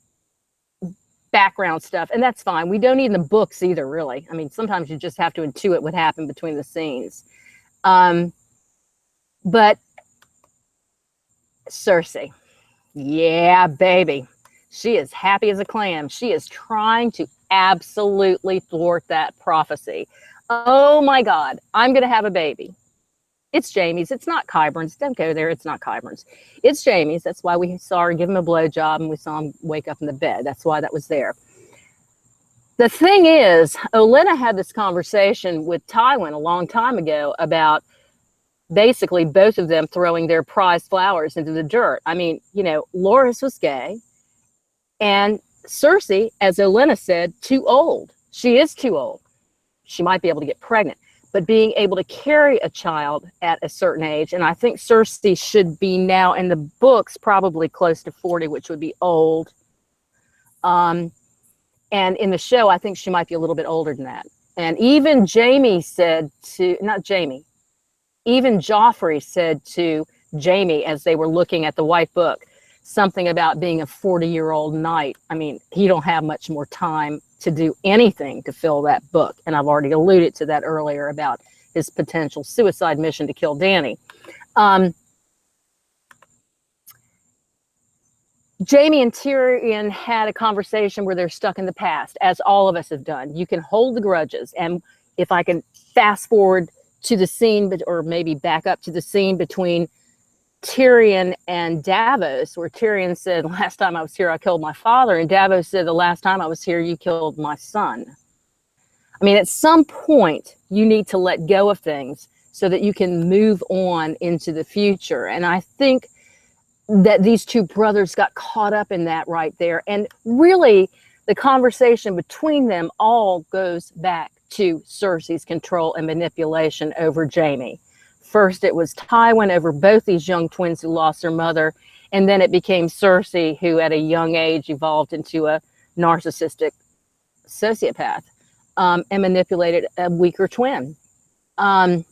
background stuff, and that's fine. We don't need in the books either, really. I mean, sometimes you just have to intuit what happened between the scenes. But Cersei, yeah, baby, she is happy as a clam. She is trying to absolutely thwart that prophecy. Oh my God, I'm going to have a baby. It's Jaime's. It's not Qyburn's. Don't go there. It's not Qyburn's. It's Jaime's. That's why we saw her give him a blowjob and we saw him wake up in the bed. That's why that was there. The thing is, Olenna had this conversation with Tywin a long time ago about basically both of them throwing their prized flowers into the dirt. I mean, you know, Loras was gay, and Cersei, as Olenna said, too old. She is too old. She might be able to get pregnant, but being able to carry a child at a certain age, and I think Cersei should be now in the books probably close to 40, which would be old. And in the show, I think she might be a little bit older than that. And even Jaime said to, not Jaime, even Joffrey said to Jaime as they were looking at the White Book, something about being a 40-year-old knight. I mean, he don't have much more time to do anything to fill that book. And I've already alluded to that earlier about his potential suicide mission to kill Dany. Jaime and Tyrion had a conversation where they're stuck in the past, as all of us have done. You can hold the grudges. And if I can fast forward to the scene, or maybe back up to the scene between Tyrion and Davos, where Tyrion said, last time I was here, I killed my father. And Davos said, the last time I was here, you killed my son. I mean, at some point, you need to let go of things so that you can move on into the future. And I think that these two brothers got caught up in that right there. And really, the conversation between them all goes back to Cersei's control and manipulation over Jaime. First, it was Tywin over both these young twins who lost their mother, and then it became Cersei, who at a young age evolved into a narcissistic sociopath and manipulated a weaker twin. So I'm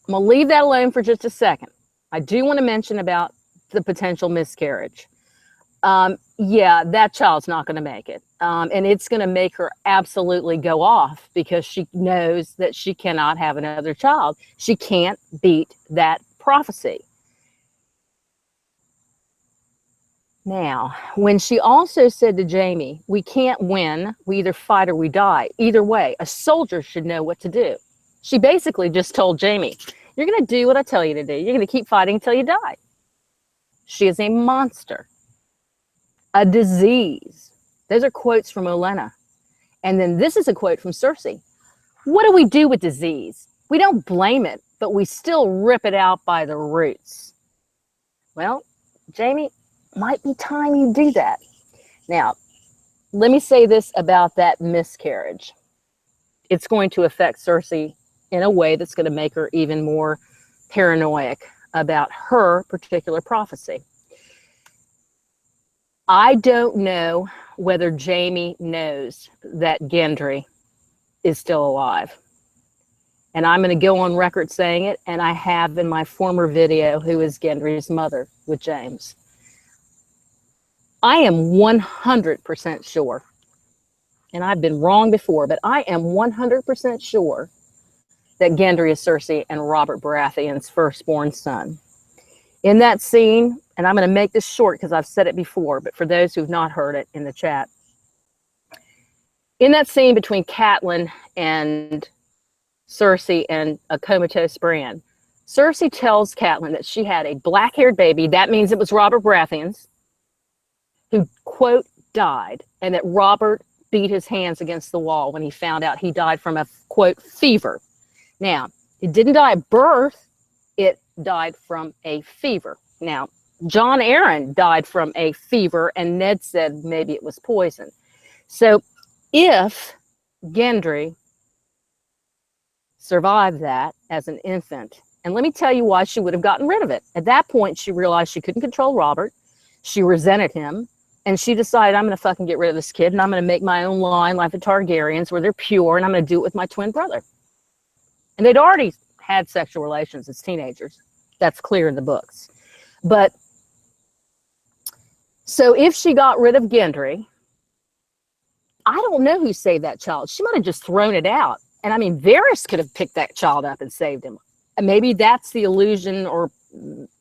going to leave that alone for just a second. I do want to mention about the potential miscarriage. Yeah, that child's not going to make it. And it's going to make her absolutely go off because she knows that she cannot have another child. She can't beat that prophecy. Now, when she also said to Jaime, we can't win, we either fight or we die. Either way, a soldier should know what to do. She basically just told Jaime, you're going to do what I tell you to do. You're going to keep fighting until you die. She is a monster. A disease. Those are quotes from Olenna. And then this is a quote from Cersei. What do we do with disease? We don't blame it, but we still rip it out by the roots. Well, Jaime, might be time you do that. Now, let me say this about that miscarriage. It's going to affect Cersei in a way that's going to make her even more paranoid about her particular prophecy. I don't know whether Jaime knows that Gendry is still alive. And I'm going to go on record saying it, and I have in my former video, who is Gendry's mother with James. I am 100% sure, and I've been wrong before, but I am 100% sure that Gendry is Cersei and Robert Baratheon's firstborn son. In that scene, and I'm going to make this short because I've said it before, but for those who've not heard it in the chat, in that scene between Catelyn and Cersei and a comatose Bran, Cersei tells Catelyn that she had a black-haired baby. That means it was Robert Baratheon's, who, quote, died, and that Robert beat his hands against the wall when he found out he died from a, quote, fever. Now, it didn't die at birth. It died from a fever. Now, Jon Arryn died from a fever, and Ned said maybe it was poison. So if Gendry survived that as an infant, and let me tell you why she would have gotten rid of it. At that point, she realized she couldn't control Robert. She resented him, and she decided, I'm going to fucking get rid of this kid, and I'm going to make my own line like the Targaryens, where they're pure, and I'm going to do it with my twin brother. And they'd already had sexual relations as teenagers. That's clear in the books. But so if she got rid of Gendry, I don't know who saved that child. She might have just thrown it out. And I mean, Varys could have picked that child up and saved him. And maybe that's the allusion or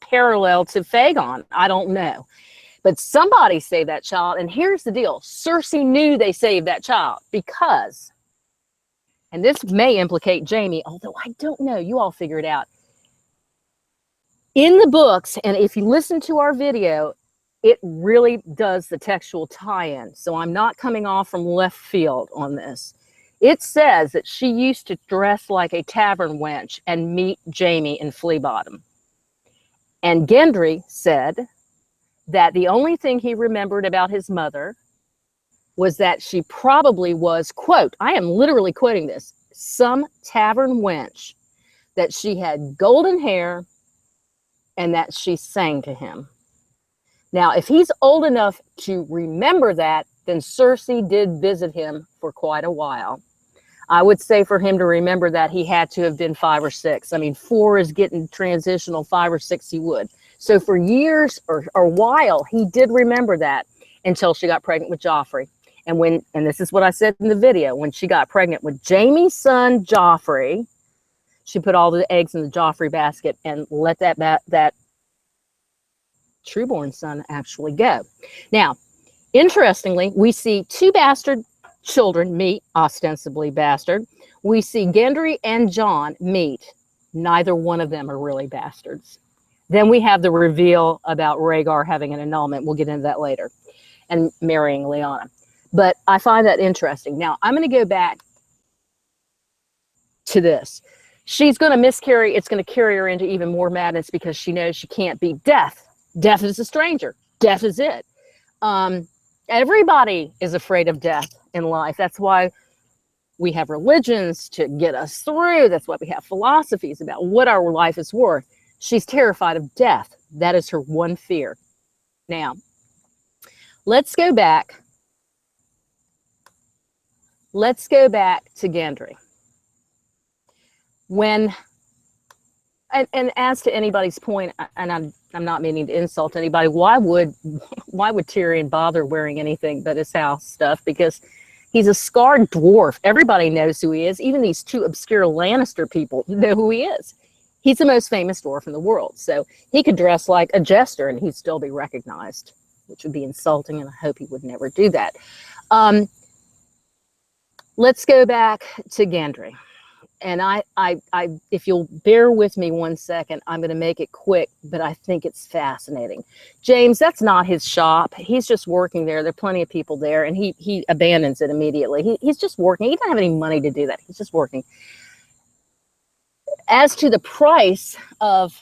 parallel to Fagon. I don't know. But somebody saved that child. And here's the deal. Cersei knew they saved that child because, and this may implicate Jaime, although I don't know. You all figure it out. In the books, and if you listen to our video, it really does the textual tie-in. So I'm not coming off from left field on this. It says that she used to dress like a tavern wench and meet Jaime in Flea Bottom. And Gendry said that the only thing he remembered about his mother was that she probably was, quote, I am literally quoting this, some tavern wench, that she had golden hair and that she sang to him. Now, if he's old enough to remember that, then Cersei did visit him for quite a while. I would say for him to remember that, he had to have been 5 or 6. I mean, 4 is getting transitional, 5 or 6 he would. So for years or a while, he did remember that until she got pregnant with Joffrey. And this is what I said in the video, when she got pregnant with Jaime's son, Joffrey, she put all the eggs in the Joffrey basket and let that trueborn son actually go. Now, interestingly, we see 2 bastard children meet, ostensibly bastard. We see Gendry and Jon meet. Neither one of them are really bastards. Then we have the reveal about Rhaegar having an annulment. We'll get into that later. And marrying Lyanna. But I find that interesting. Now, I'm going to go back to this. She's going to miscarry. It's going to carry her into even more madness because she knows she can't beat death. Death is a stranger. Death is it. Everybody is afraid of death in life. That's why we have religions to get us through. That's why we have philosophies about what our life is worth. She's terrified of death. That is her one fear. Now, let's go back. Let's go back to Gendry. When, and as to anybody's point, and I'm not meaning to insult anybody, why would Tyrion bother wearing anything but his house stuff? Because he's a scarred dwarf. Everybody knows who he is. Even these 2 obscure Lannister people know who he is. He's the most famous dwarf in the world. So he could dress like a jester and he'd still be recognized, which would be insulting, and I hope he would never do that. Let's go back to Gendry. And I, if you'll bear with me 1 second, I'm going to make it quick, but I think it's fascinating. James, that's not his shop. He's just working there. There are plenty of people there, and he abandons it immediately. He's just working. He doesn't have any money to do that. He's just working. As to the price of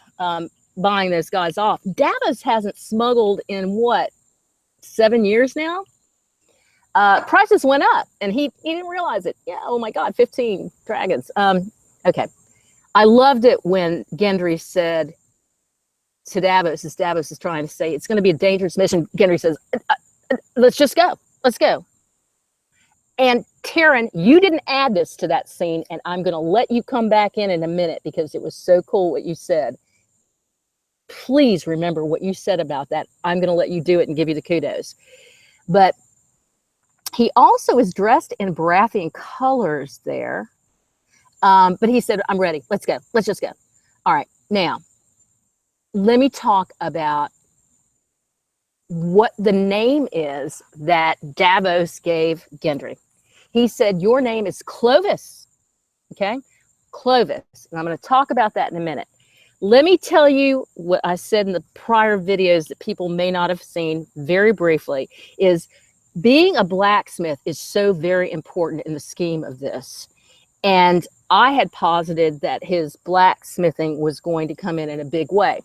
buying those guys off, Davos hasn't smuggled in, what, 7 years now? Prices went up, and he didn't realize it. Yeah, oh my God, 15 dragons. Okay. I loved it when Gendry said to Davos, as Davos is trying to say, it's going to be a dangerous mission. Gendry says, let's just go. Let's go. And Taryn, you didn't add this to that scene, and I'm going to let you come back in a minute because it was so cool what you said. Please remember what you said about that. I'm going to let you do it and give you the kudos. But he also is dressed in Baratheon colors there. But he said, I'm ready. Let's go. Let's just go. All right. Now, let me talk about what the name is that Davos gave Gendry. He said, your name is Clovis. Okay? Clovis. And I'm going to talk about that in a minute. Let me tell you what I said in the prior videos that people may not have seen very briefly is being a blacksmith is so very important in the scheme of this. And I had posited that his blacksmithing was going to come in a big way.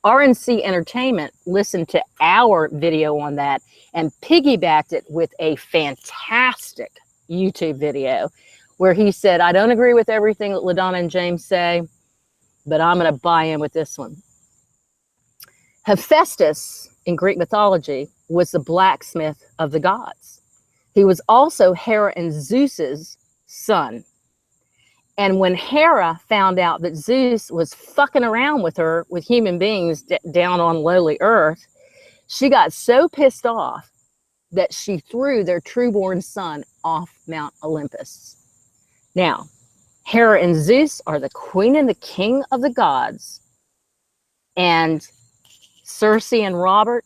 RNC Entertainment listened to our video on that and piggybacked it with a fantastic YouTube video where he said, I don't agree with everything that LaDonna and James say, but I'm going to buy in with this one. Hephaestus in Greek mythology was the blacksmith of the gods. He was also Hera and Zeus's son. And when Hera found out that Zeus was fucking around with her, with human beings down on lowly Earth, she got so pissed off that she threw their trueborn son off Mount Olympus. Now, Hera and Zeus are the queen and the king of the gods, and Cersei and Robert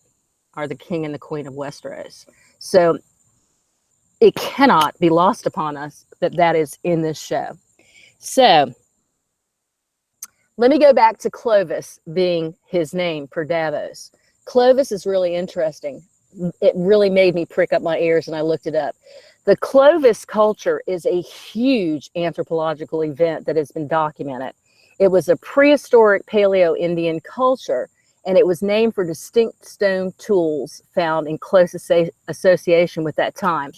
are the king and the queen of Westeros. So it cannot be lost upon us that that is in this show. So let me go back to Clovis being his name per Davos. Clovis is really interesting. It really made me prick up my ears, and I looked it up. The Clovis culture is a huge anthropological event that has been documented. It was a prehistoric Paleo-Indian culture, and it was named for distinct stone tools found in close association with that time.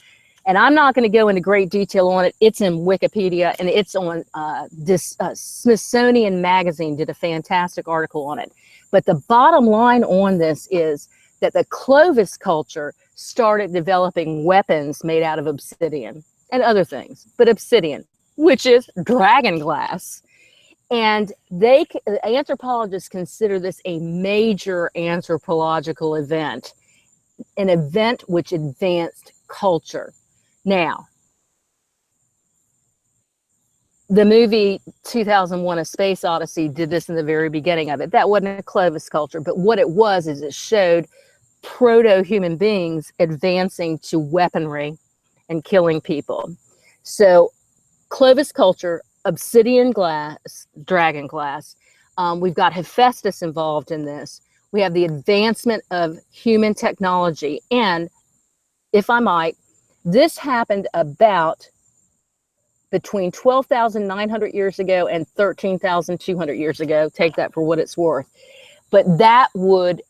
And I'm not going to go into great detail on it. It's in Wikipedia, and it's on Smithsonian Magazine did a fantastic article on it. But the bottom line on this is that the Clovis culture started developing weapons made out of obsidian and other things, but obsidian, which is dragon glass. And anthropologists consider this a major anthropological event, an event which advanced culture. Now, the movie 2001: A Space Odyssey did this in the very beginning of it. That wasn't a Clovis culture, but what it was is it showed proto-human beings advancing to weaponry and killing people. So Clovis culture, obsidian glass, dragon glass. We've got Hephaestus involved in this. We have the advancement of human technology. And if I might, this happened about between 12,900 years ago and 13,200 years ago. Take that for what it's worth. But that would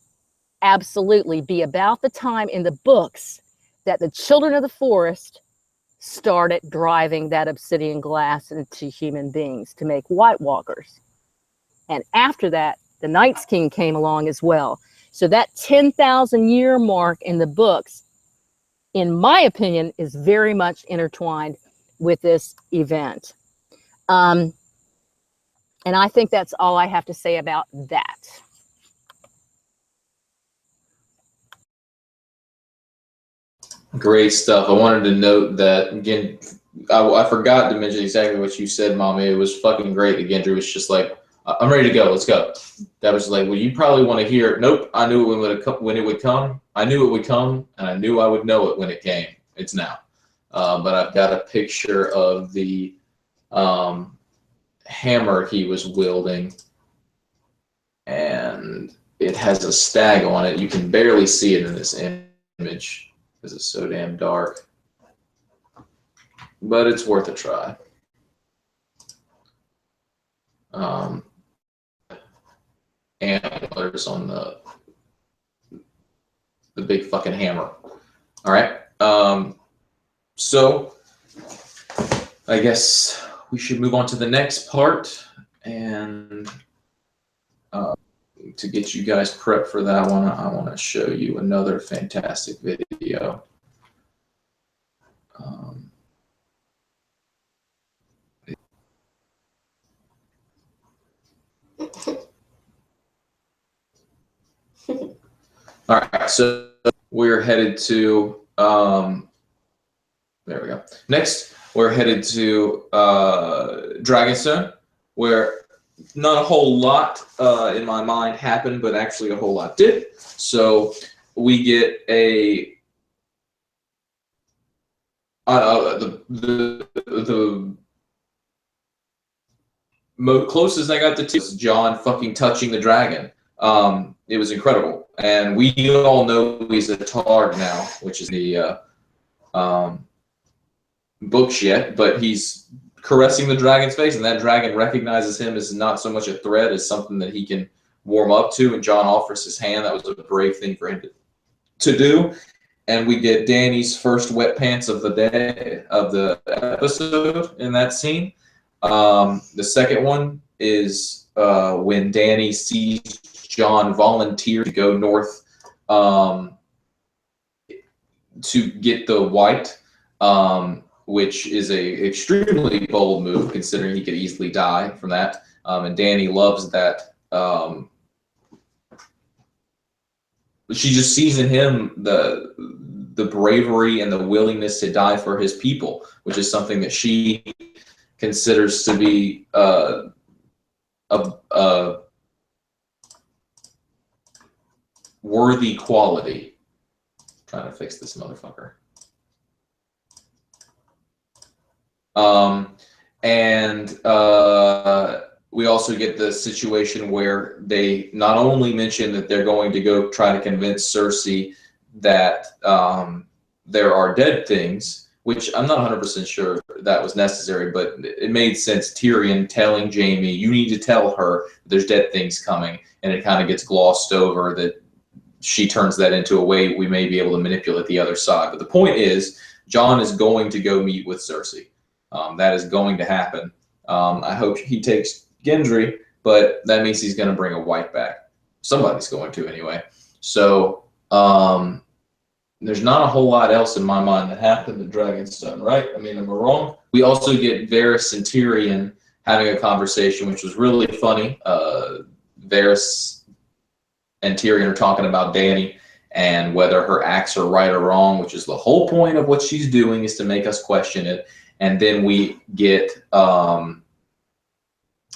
absolutely be about the time in the books that the children of the forest started driving that obsidian glass into human beings to make White Walkers. And after that, the Night's King came along as well. So that 10,000 year mark in the books, in my opinion, is very much intertwined with this event. And I think that's all I have to say about that. Great stuff. I wanted to note that, again, I forgot to mention exactly what you said, Mommy. It was fucking great. Gendry was just like, I'm ready to go. Let's go. That was like, well, you probably want to hear it. Nope. I knew it when it would come. I knew it would come, and I knew I would know it when it came. It's now. But I've got a picture of the hammer he was wielding, and it has a stag on it. You can barely see it in this image because it's so damn dark, but it's worth a try. Antlers on the big fucking hammer. All right. So I guess we should move on to the next part, and to get you guys prepped for that one, I want to show you another fantastic video. All right, so we're headed to, there we go. Next, we're headed to Dragonstone, where not a whole lot in my mind happened, but actually a whole lot did. So we get the closest I got to was Jon fucking touching the dragon. It was incredible, and we all know he's a Targ now, which is the books yet, but he's caressing the dragon's face, and that dragon recognizes him as not so much a threat as something that he can warm up to, and Jon offers his hand. That was a brave thing for him to do. And we get Dany's first wet pants of the day, of the episode, in that scene. The second one is when Dany sees Jon volunteer to go north to get the white, which is a extremely bold move considering he could easily die from that. And Dany loves that. She just sees in him the bravery and the willingness to die for his people, which is something that she considers to be a worthy quality. Trying to fix this motherfucker. We also get the situation where they not only mention that they're going to go try to convince Cersei that there are dead things, which I'm not 100% sure that was necessary, but it made sense. Tyrion telling Jaime, you need to tell her there's dead things coming, and it kind of gets glossed over that she turns that into a way we may be able to manipulate the other side. But the point is, Jon is going to go meet with Cersei. That is going to happen. I hope he takes Gendry, but that means he's going to bring a wife back. Somebody's going to anyway. So there's not a whole lot else in my mind that happened to Dragonstone, right? I mean, am I wrong? We also get Varys and Tyrion having a conversation, which was really funny. Varys and Tyrion are talking about Dany and whether her acts are right or wrong, which is the whole point of what she's doing, is to make us question it. And then we get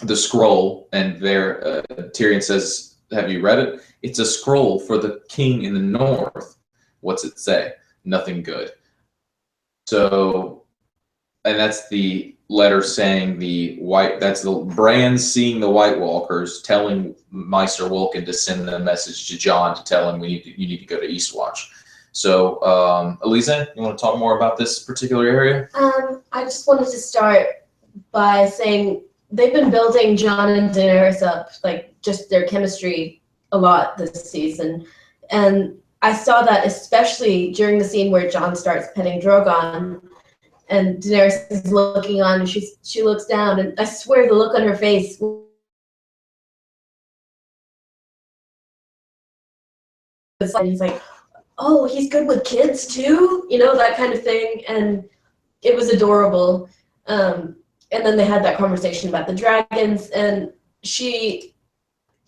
the scroll, and Tyrion says, have you read it? It's a scroll for the king in the north. What's it say? Nothing good. So, and that's the letter saying that's the Bran seeing the White Walkers, telling Maester Wilkin to send a message to Jon to tell him you need to go to Eastwatch. So, Alizey, you want to talk more about this particular area? I just wanted to start by saying they've been building Jon and Daenerys up, like just their chemistry, a lot this season. And I saw that especially during the scene where Jon starts petting Drogon and Daenerys is looking on, and she looks down, and I swear the look on her face was like, he's like, oh, he's good with kids too, you know, that kind of thing. And it was adorable. And then they had that conversation about the dragons, and he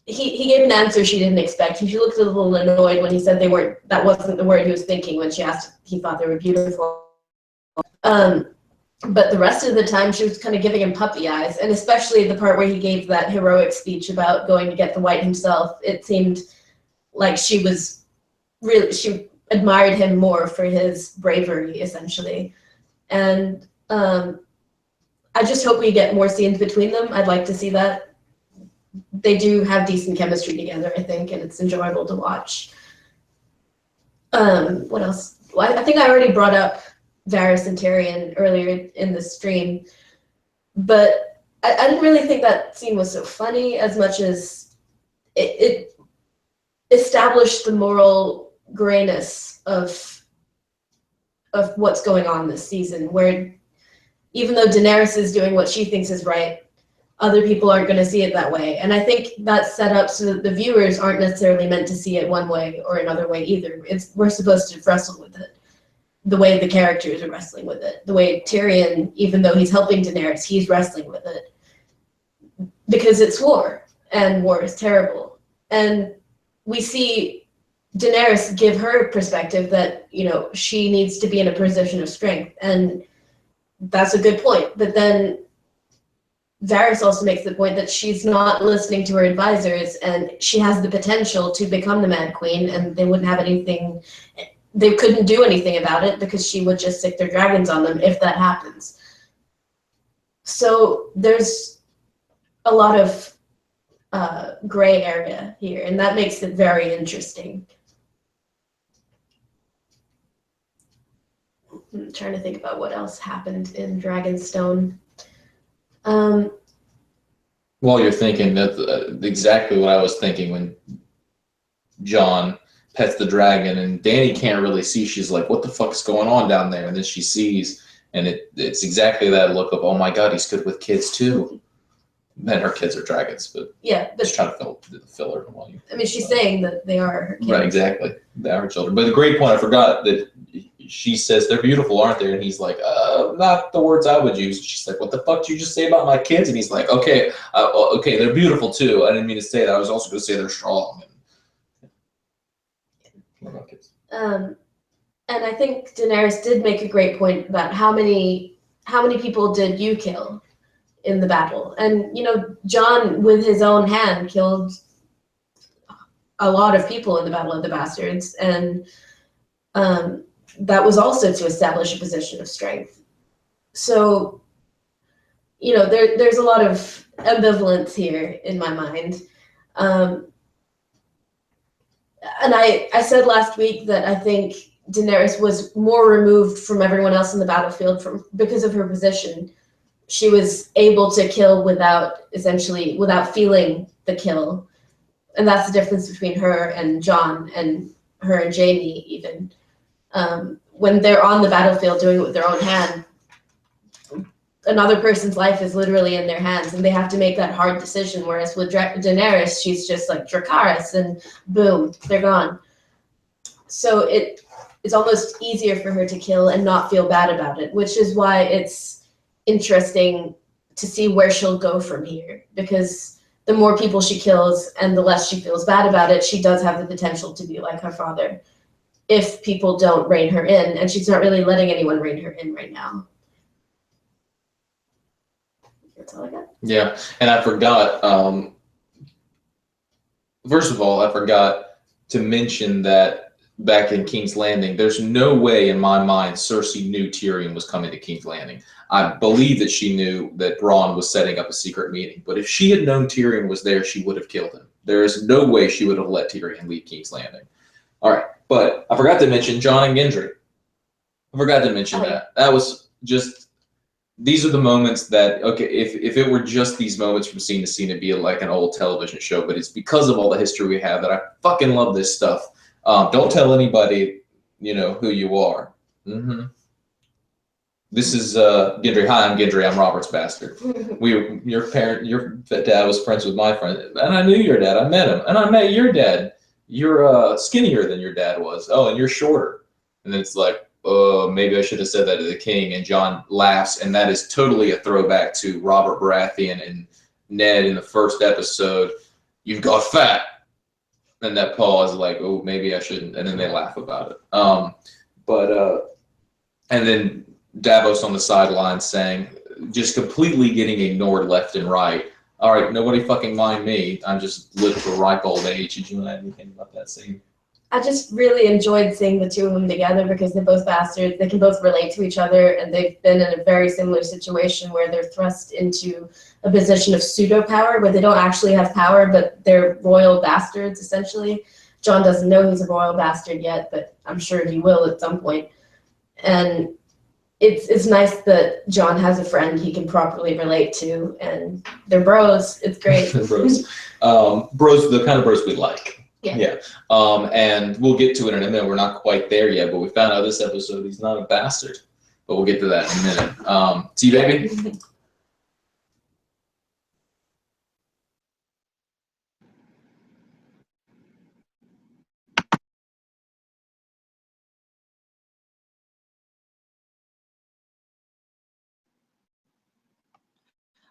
gave an answer she didn't expect. She looked a little annoyed when he said that wasn't the word he was thinking when she asked if he thought they were beautiful. But the rest of the time she was kind of giving him puppy eyes, and especially the part where he gave that heroic speech about going to get the White himself. It seemed like she admired him more for his bravery, essentially. And I just hope we get more scenes between them. I'd like to see that. They do have decent chemistry together, I think, and it's enjoyable to watch. What else? Well, I think I already brought up Varys and Tyrion earlier in the stream, but I didn't really think that scene was so funny as much as it established the moral grayness of what's going on this season, where even though Daenerys is doing what she thinks is right, other people aren't going to see it that way. And I think that's set up so that the viewers aren't necessarily meant to see it one way or another way either. We're supposed to wrestle with it the way the characters are wrestling with it. The way Tyrion, even though he's helping Daenerys, he's wrestling with it. Because it's war, and war is terrible. And we see Daenerys give her perspective that, you know, she needs to be in a position of strength. And that's a good point. But then Varys also makes the point that she's not listening to her advisors, and she has the potential to become the Mad Queen, and they wouldn't have anything, they couldn't do anything about it because she would just sick their dragons on them if that happens. So there's a lot of gray area here, and that makes it very interesting. I'm trying to think about what else happened in Dragonstone. Well, you're thinking that exactly what I was thinking when Jon pets the dragon, and Dany can't really see. She's like, what the fuck is going on down there? And then she sees, and it's exactly that look of, oh my god, he's good with kids too. And her kids are dragons, but yeah, but just trying to fill her. I mean, she's saying that they are her kids. Right, exactly. They are children. But the great point, I forgot that she says, they're beautiful, aren't they? And he's like, not the words I would use. She's like, what the fuck did you just say about my kids? And he's like, okay, okay, they're beautiful too. I didn't mean to say that. I was also going to say they're strong. And I think Daenerys did make a great point about how many people did you kill in the battle? And, you know, Jon, with his own hand, killed a lot of people in the Battle of the Bastards. And that was also to establish a position of strength. So, you know, there's a lot of ambivalence here in my mind. And I said last week that I think Daenerys was more removed from everyone else in the battlefield because of her position. She was able to kill without feeling the kill. And that's the difference between her and Jon, and her and Jaime even. When they're on the battlefield doing it with their own hand, another person's life is literally in their hands, and they have to make that hard decision. Whereas with Daenerys, she's just like Dracarys, and boom, they're gone. So it's almost easier for her to kill and not feel bad about it, which is why it's interesting to see where she'll go from here. Because the more people she kills and the less she feels bad about it, she does have the potential to be like her father if people don't rein her in, and she's not really letting anyone rein her in right now. That's all I got. Yeah, and I forgot, first of all, I forgot to mention that back in King's Landing, there's no way in my mind Cersei knew Tyrion was coming to King's Landing. I believe that she knew that Bronn was setting up a secret meeting, but if she had known Tyrion was there, she would have killed him. There is no way she would have let Tyrion leave King's Landing. All right, but I forgot to mention Jon and Gendry. I forgot to mention that. That was just, these are the moments that, okay, if it were just these moments from scene to scene, it'd be like an old television show, but it's because of all the history we have that I fucking love this stuff. Don't tell anybody, you know, who you are. This is Gendry. Hi, I'm Gendry. I'm Robert's bastard. Your dad was friends with my friend, and I knew your dad. I met him, and I met your dad. You're skinnier than your dad was. Oh, and you're shorter. And then it's like, oh, maybe I should have said that to the king. And Jon laughs, and that is totally a throwback to Robert Baratheon and Ned in the first episode. You've got fat. And that pause, like, oh, maybe I shouldn't. And then they laugh about it. And then Davos on the sideline saying, just completely getting ignored left and right. All right, nobody fucking mind me. I'm just lived to a ripe old age. Did you want to add anything about that scene? I just really enjoyed seeing the two of them together because they're both bastards. They can both relate to each other, and they've been in a very similar situation where they're thrust into a position of pseudo power where they don't actually have power, but they're royal bastards essentially. Jon doesn't know he's a royal bastard yet, but I'm sure he will at some point. And it's nice that Jon has a friend he can properly relate to, and they're bros. It's great. Bros. Bros, the kind of bros we like. Yeah. And we'll get to it in a minute. We're not quite there yet, but we found out this episode he's not a bastard. But we'll get to that in a minute. TeeBaby?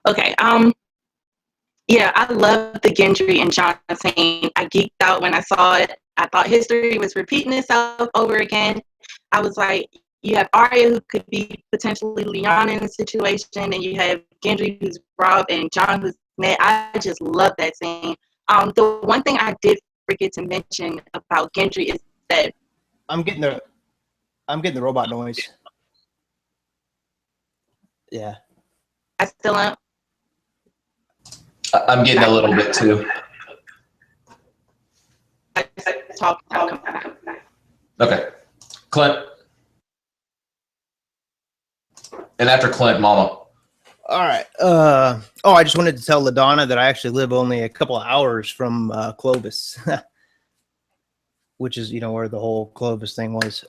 Okay. Yeah, I love the Gendry and Jon scene. I geeked out when I saw it. I thought history was repeating itself over again. I was like, you have Arya who could be potentially Lyanna in the situation, and you have Gendry who's Rob and Jon who's Ned. I just love that scene. The one thing I did forget to mention about Gendry is that I'm getting the robot noise. Yeah. I still am. I'm getting a little bit too. Okay. Clint. And after Clint, Mama. All right. I just wanted to tell LaDonna that I actually live only a couple of hours from Clovis, which is, you know, where the whole Clovis thing was.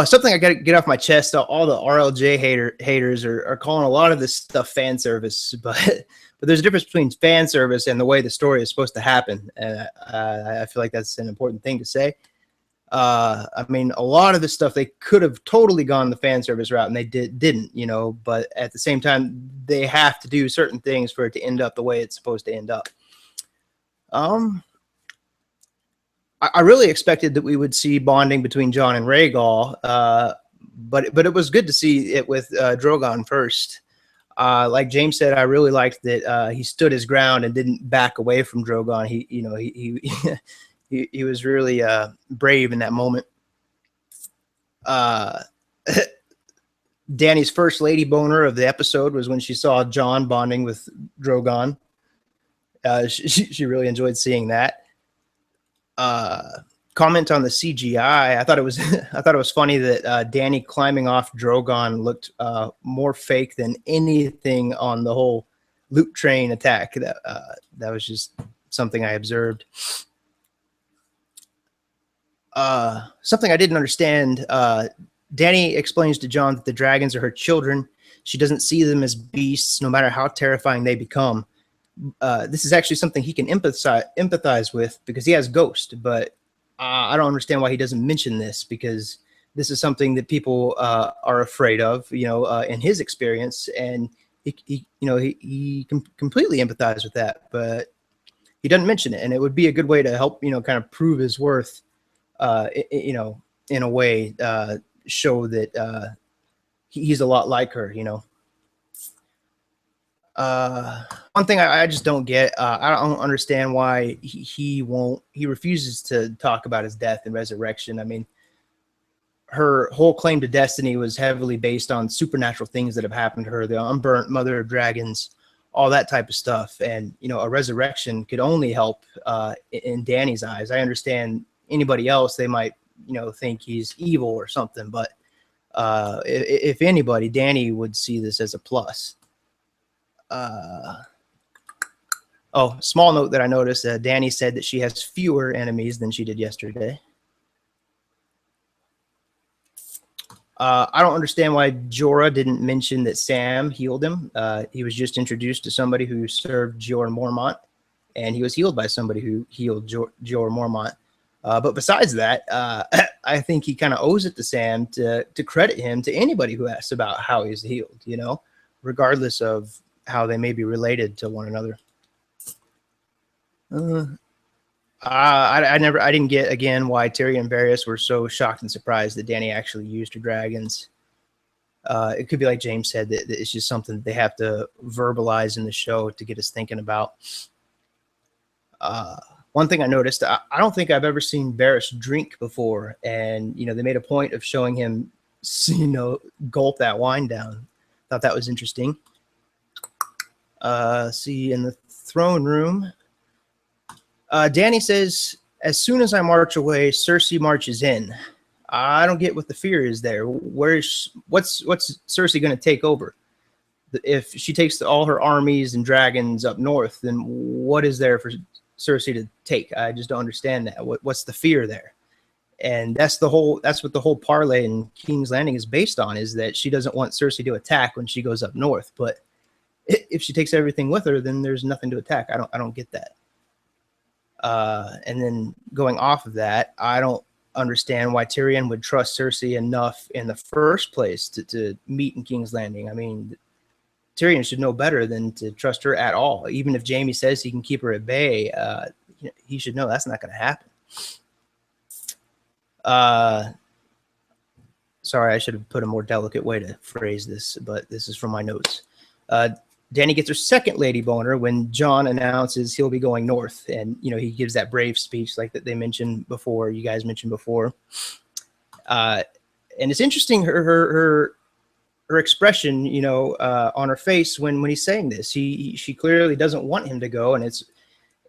Something I got to get off my chest. All the RLJ haters are calling a lot of this stuff fan service, but there's a difference between fan service and the way the story is supposed to happen. I feel like that's an important thing to say. I mean, a lot of this stuff they could have totally gone the fan service route, and they didn't, you know. But at the same time, they have to do certain things for it to end up the way it's supposed to end up. I really expected that we would see bonding between Jon and Rhaegar, but it was good to see it with Drogon first. Like James said, I really liked that he stood his ground and didn't back away from Drogon. He was really brave in that moment. Dany's first lady boner of the episode was when she saw Jon bonding with Drogon. She really enjoyed seeing that. Comment on the CGI. I thought it was funny that Dany climbing off Drogon looked more fake than anything on the whole loot train attack. That was just something I observed. Something I didn't understand. Dany explains to Jon that the dragons are her children. She doesn't see them as beasts, no matter how terrifying they become. This is actually something he can empathize with because he has Ghost, but I don't understand why he doesn't mention this, because this is something that people are afraid of, you know, in his experience, and he can completely empathize with that, but he doesn't mention it, and it would be a good way to help, you know, kind of prove his worth, you know, in a way, show that he's a lot like her, you know. One thing I just don't get, I don't understand why he refuses to talk about his death and resurrection. I mean, her whole claim to destiny was heavily based on supernatural things that have happened to her, the unburnt mother of dragons, all that type of stuff. And, you know, a resurrection could only help in Dany's eyes. I understand anybody else, they might, you know, think he's evil or something, but if anybody, Dany would see this as a plus. Oh, small note that I noticed, Dany said that she has fewer enemies than she did yesterday. I don't understand why Jorah didn't mention that Sam healed him. He was just introduced to somebody who served Jorah Mormont, and he was healed by somebody who healed Jorah Mormont. But besides that, I think he kind of owes it to Sam to credit him to anybody who asks about how he's healed, you know, regardless of how they may be related to one another. I didn't get, again, why Tyrion and Varys were so shocked and surprised that Dany actually used her dragons. It could be like James said, that it's just something that they have to verbalize in the show to get us thinking about. One thing I noticed, I don't think I've ever seen Varys drink before, and, you know, they made a point of showing him, you know, gulp that wine down. Thought that was interesting. See, in the throne room, Dany says, as soon as I march away, Cersei marches in. I don't get what the fear is there. What's Cersei going to take over? If she takes all her armies and dragons up north, then what is there for Cersei to take? I just don't understand that. What's the fear there? And that's what the whole parlay in King's Landing is based on, is that she doesn't want Cersei to attack when she goes up north. But if she takes everything with her, then there's nothing to attack. I don't get that. And then going off of that, I don't understand why Tyrion would trust Cersei enough in the first place to meet in King's Landing. I mean, Tyrion should know better than to trust her at all. Even if Jaime says he can keep her at bay, you know, he should know that's not going to happen. Sorry, I should have put a more delicate way to phrase this, but this is from my notes. Dany gets her second lady boner when Jon announces he'll be going north, and, you know, he gives that brave speech like that they mentioned before. You guys mentioned before, and it's interesting her expression, you know, on her face when he's saying this. She clearly doesn't want him to go, and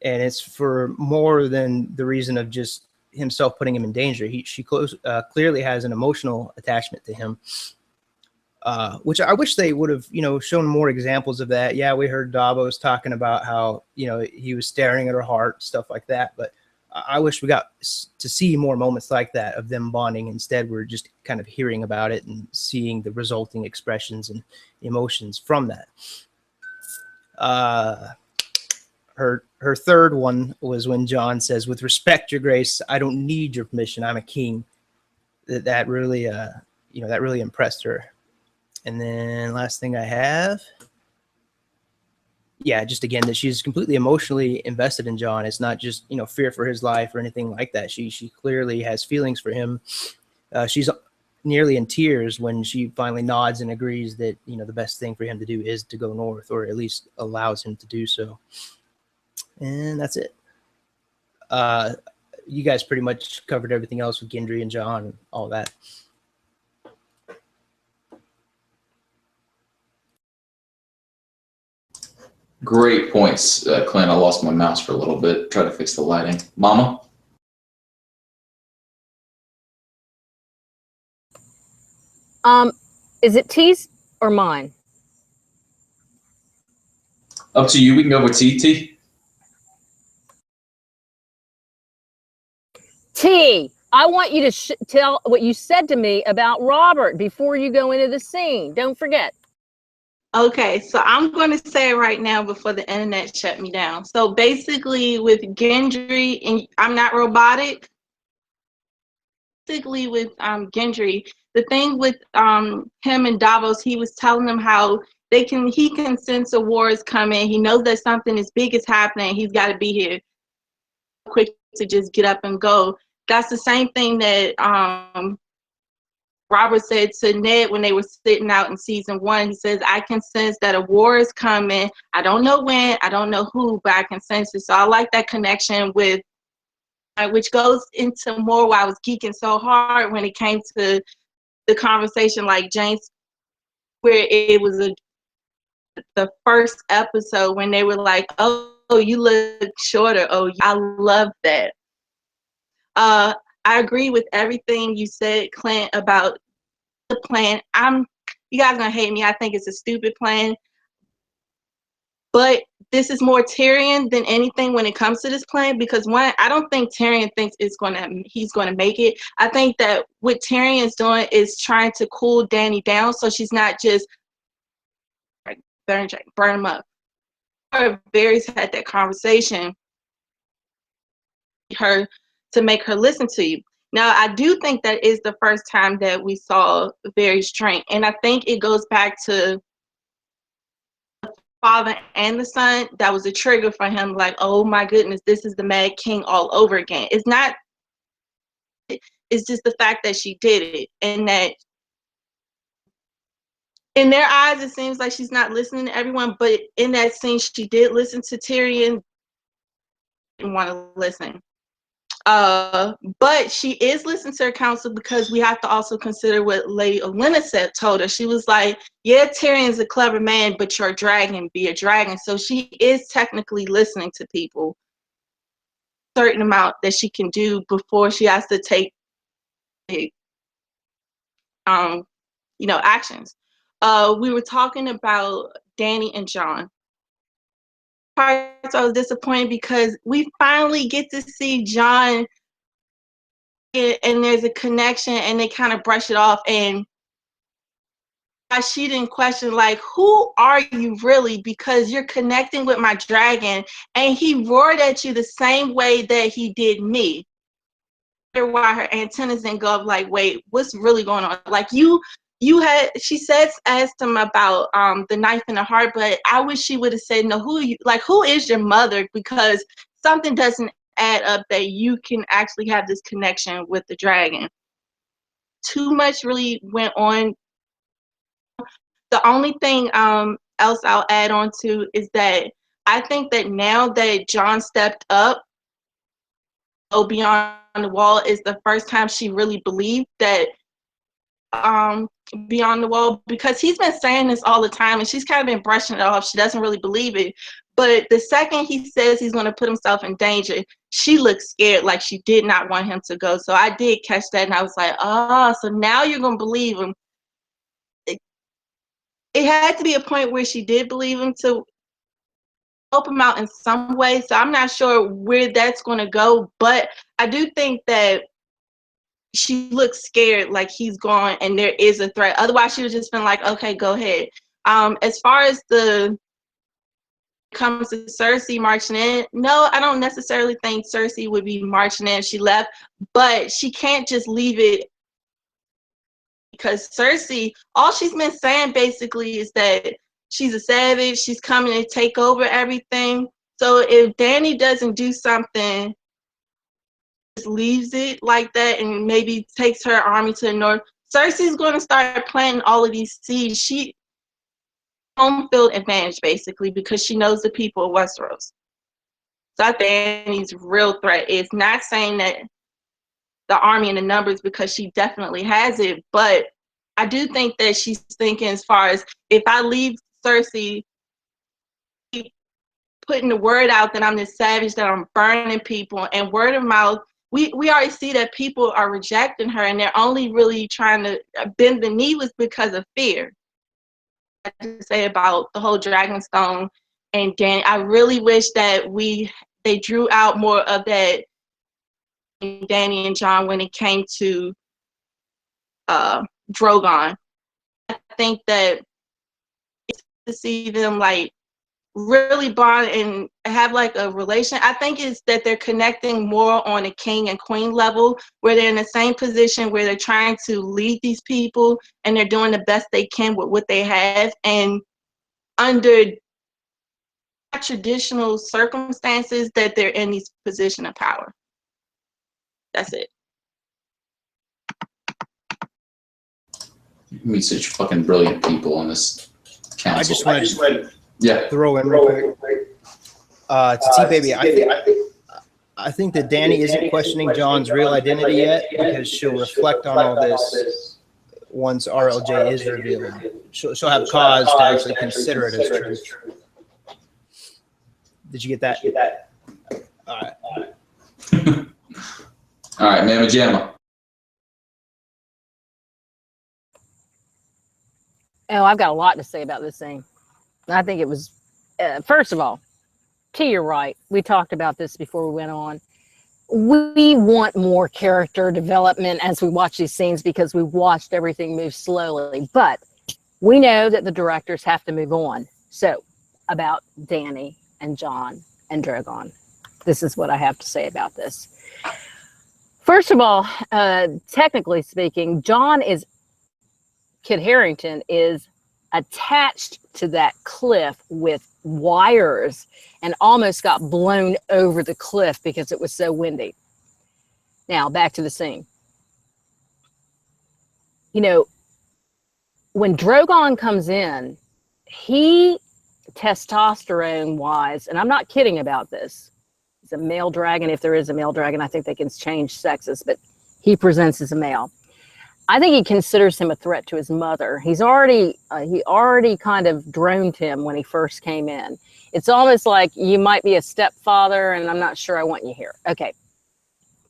it's for more than the reason of just himself putting him in danger. She clearly has an emotional attachment to him. Which I wish they would have, you know, shown more examples of that. Yeah, we heard Davos talking about how, you know, he was staring at her heart, stuff like that. But I wish we got to see more moments like that of them bonding. Instead, we're just kind of hearing about it and seeing the resulting expressions and emotions from that. her third one was when Jon says, "With respect, Your Grace, I don't need your permission. I'm a king." That really, that really impressed her. And then last thing I have, yeah, just again that she's completely emotionally invested in Jon. It's not just fear for his life or anything like that. She clearly has feelings for him. She's nearly in tears when she finally nods and agrees that the best thing for him to do is to go north, or at least allows him to do so. And that's it. You guys pretty much covered everything else with Gendry and Jon and all that. Great points, Clint. I lost my mouse for a little bit. Try to fix the lighting. Mama? Is it T's or mine? Up to you. We can go with TT. T, I want you to tell what you said to me about Robert before you go into the scene. Don't forget. Okay, so I'm going to say it right now before the internet shut me down. So basically with Gendry, and I'm not robotic, basically with Gendry, the thing with him and Davos, he was telling them how he can sense a war is coming. He knows that something as big is happening. He's got to be here quick to just get up and go. That's the same thing that Robert said to Ned when they were sitting out in season 1. He says, I can sense that a war is coming. I don't know when, I don't know who, but I can sense it. So I like that connection with, which goes into more why I was geeking so hard when it came to the conversation like James, where it was the first episode when they were like, oh, you look shorter. Oh, I love that. I agree with everything you said, Clint, about the plan. You guys gonna hate me. I think it's a stupid plan. But this is more Tyrion than anything when it comes to this plan, because one, I don't think Tyrion thinks he's gonna make it. I think that what Tyrion's doing is trying to cool Dany down so she's not just burn him up. Varys had that conversation her to make her listen to you. Now, I do think that is the first time that we saw Varys drink, and I think it goes back to the father and the son. That was a trigger for him, like, oh my goodness, this is the Mad King all over again. It's not, it's just the fact that she did it, and that in their eyes, it seems like she's not listening to everyone, but in that scene, she did listen to Tyrion, didn't want to listen. But she is listening to her counsel, because we have to also consider what Lady Olenna told her. She was like, yeah, Tyrion's a clever man, but you're a dragon, be a dragon. So she is technically listening to people a certain amount that she can do before she has to take actions. We were talking about Dany and Jon. Parts I was disappointed because we finally get to see Jon and there's a connection, and they kind of brush it off, and she didn't question, like, who are you really, because you're connecting with my dragon, and he roared at you the same way that he did me. Why her antennas didn't go up, like, wait, what's really going on? Like, she asked him about the knife in the heart, but I wish she would have said, no, who is your mother, because something doesn't add up that you can actually have this connection with the dragon. Too much really went on. The only thing else I'll add on to is that I think that now that Jon stepped up, beyond the wall is the first time she really believed that beyond the wall, because he's been saying this all the time and she's kind of been brushing it off. She doesn't really believe it. But the second he says he's going to put himself in danger, she looks scared, like she did not want him to go. So I did catch that, and I was like, so now you're going to believe him. It had to be a point where she did believe him to help him out in some way. So I'm not sure where that's going to go. But I do think that she looks scared, like he's gone and there is a threat. Otherwise, she would just been like, okay, go ahead. As far as the comes to Cersei marching in, no, I don't necessarily think Cersei would be marching in if she left, but she can't just leave it, because Cersei, all she's been saying basically is that she's a savage, she's coming to take over everything. So if Dany doesn't do something, just leaves it like that and maybe takes her army to the north, Cersei's going to start planting all of these seeds. She home field advantage basically, because she knows the people of Westeros. So I think Dany's real threat is not saying that the army and the numbers, because she definitely has it, but I do think that she's thinking as far as, if I leave Cersei putting the word out that I'm this savage, that I'm burning people, and word of mouth, we already see that people are rejecting her, and they're only really trying to bend the knee was because of fear. I have to say about the whole Dragonstone and Dany, I really wish that they drew out more of that in Dany and Jon when it came to Drogon. I think that to see them like really bond and have like a relation, I think it's that they're connecting more on a king and queen level, where they're in the same position, where they're trying to lead these people and they're doing the best they can with what they have, and under traditional circumstances that they're in these position of power. That's it. You meet such fucking brilliant people on this council. I just wanted to throw in real quick. To TeeBaby, I think that Dany isn't questioning Jon's real identity yet, because she'll reflect on all this once RLJ is revealed. She'll have cause to actually consider it as truth. Did you get that? All right. All right, Mama Jamma. Oh, I've got a lot to say about this thing. I think it was, first of all, to your right, we talked about this before we went on. We want more character development as we watch these scenes, because we watched everything move slowly. But we know that the directors have to move on. So, about Dany and Jon and Drogon, this is what I have to say about this. First of all, technically speaking, Kit Harington is attached to that cliff with wires and almost got blown over the cliff because it was so windy. Now, back to the scene. You know, when Drogon comes in, he, testosterone-wise, and I'm not kidding about this, he's a male dragon. If there is a male dragon, I think they can change sexes, but he presents as a male. I think he considers him a threat to his mother. He already kind of droned him when he first came in. It's almost like, you might be a stepfather and I'm not sure I want you here. Okay,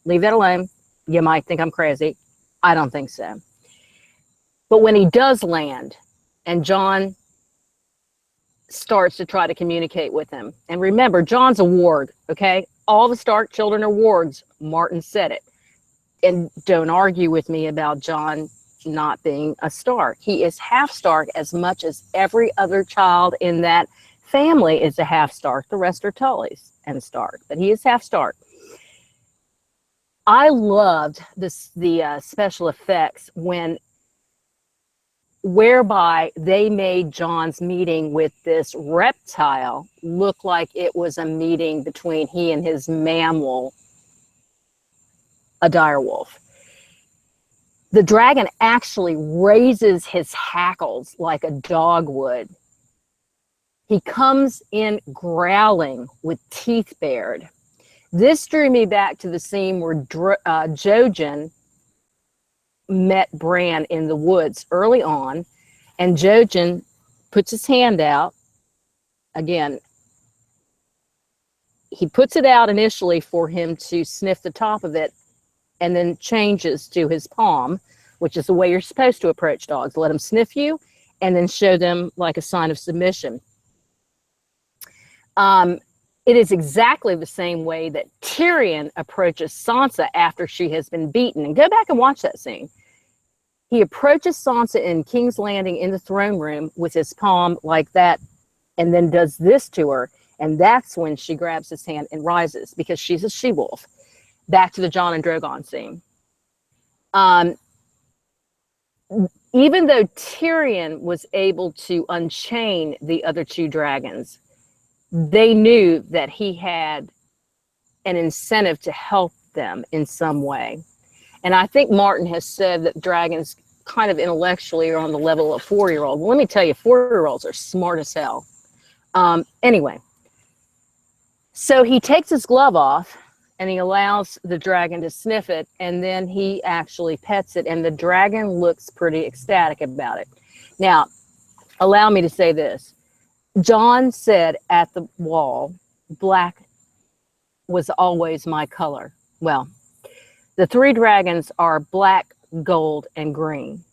leave that alone. You might think I'm crazy. I don't think so. But when he does land and Jon starts to try to communicate with him, and remember, Jon's a warg, okay? All the Stark children are wargs. Martin said it. And don't argue with me about Jon not being a Stark. He is half Stark, as much as every other child in that family is a half Stark. The rest are Tullys and Stark, but he is half Stark. I loved the special effects whereby they made Jon's meeting with this reptile look like it was a meeting between he and his mammal, a direwolf. The dragon actually raises his hackles like a dog would. He comes in growling with teeth bared. This drew me back to the scene where Jojen met Bran in the woods early on, and Jojen puts his hand out. Again, he puts it out initially for him to sniff the top of it, and then changes to his palm, which is the way you're supposed to approach dogs. Let them sniff you, and then show them like a sign of submission. It is exactly the same way that Tyrion approaches Sansa after she has been beaten. And go back and watch that scene. He approaches Sansa in King's Landing in the throne room with his palm like that, and then does this to her. And that's when she grabs his hand and rises, because she's a she-wolf. Back to the Jon and Drogon scene. Even though Tyrion was able to unchain the other two dragons, they knew that he had an incentive to help them in some way. And I think Martin has said that dragons kind of intellectually are on the level of 4-year-old. Well, let me tell you, 4-year-olds are smart as hell. Anyway, so he takes his glove off and he allows the dragon to sniff it, and then he actually pets it, and the dragon looks pretty ecstatic about it. Now, allow me to say this. Jon said at the wall, black was always my color. Well, the 3 dragons are black, gold, and green.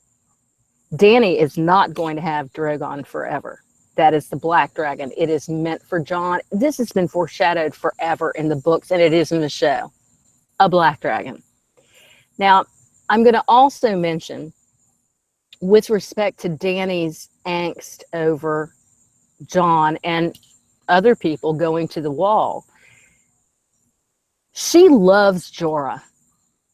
Dany is not going to have Drogon forever. That is the black dragon. It is meant for Jon. This has been foreshadowed forever in the books, and it is in the show. A black dragon. Now, I'm going to also mention, with respect to Dany's angst over Jon and other people going to the wall, she loves Jorah,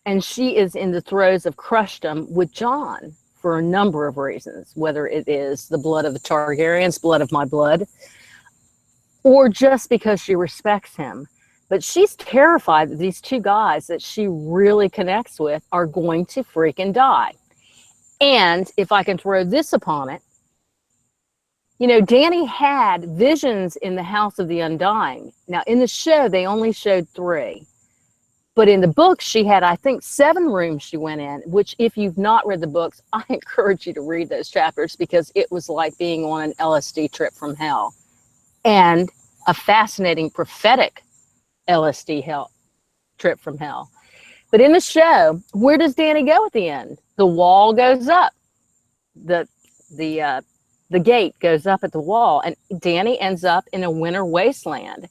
and she is in the throes of crushdom with Jon for a number of reasons, whether it is the blood of the Targaryens, blood of my blood, or just because she respects him. But she's terrified that these 2 guys that she really connects with are going to freaking die. And if I can throw this upon it, you know, Dany had visions in the House of the Undying. Now, in the show, they only showed 3. But in the book, she had, I think, 7 rooms she went in, which if you've not read the books, I encourage you to read those chapters, because it was like being on an LSD trip from hell, and a fascinating prophetic LSD trip from hell. But in the show, where does Dany go at the end? The wall goes up. The gate goes up at the wall, and Dany ends up in a winter wasteland.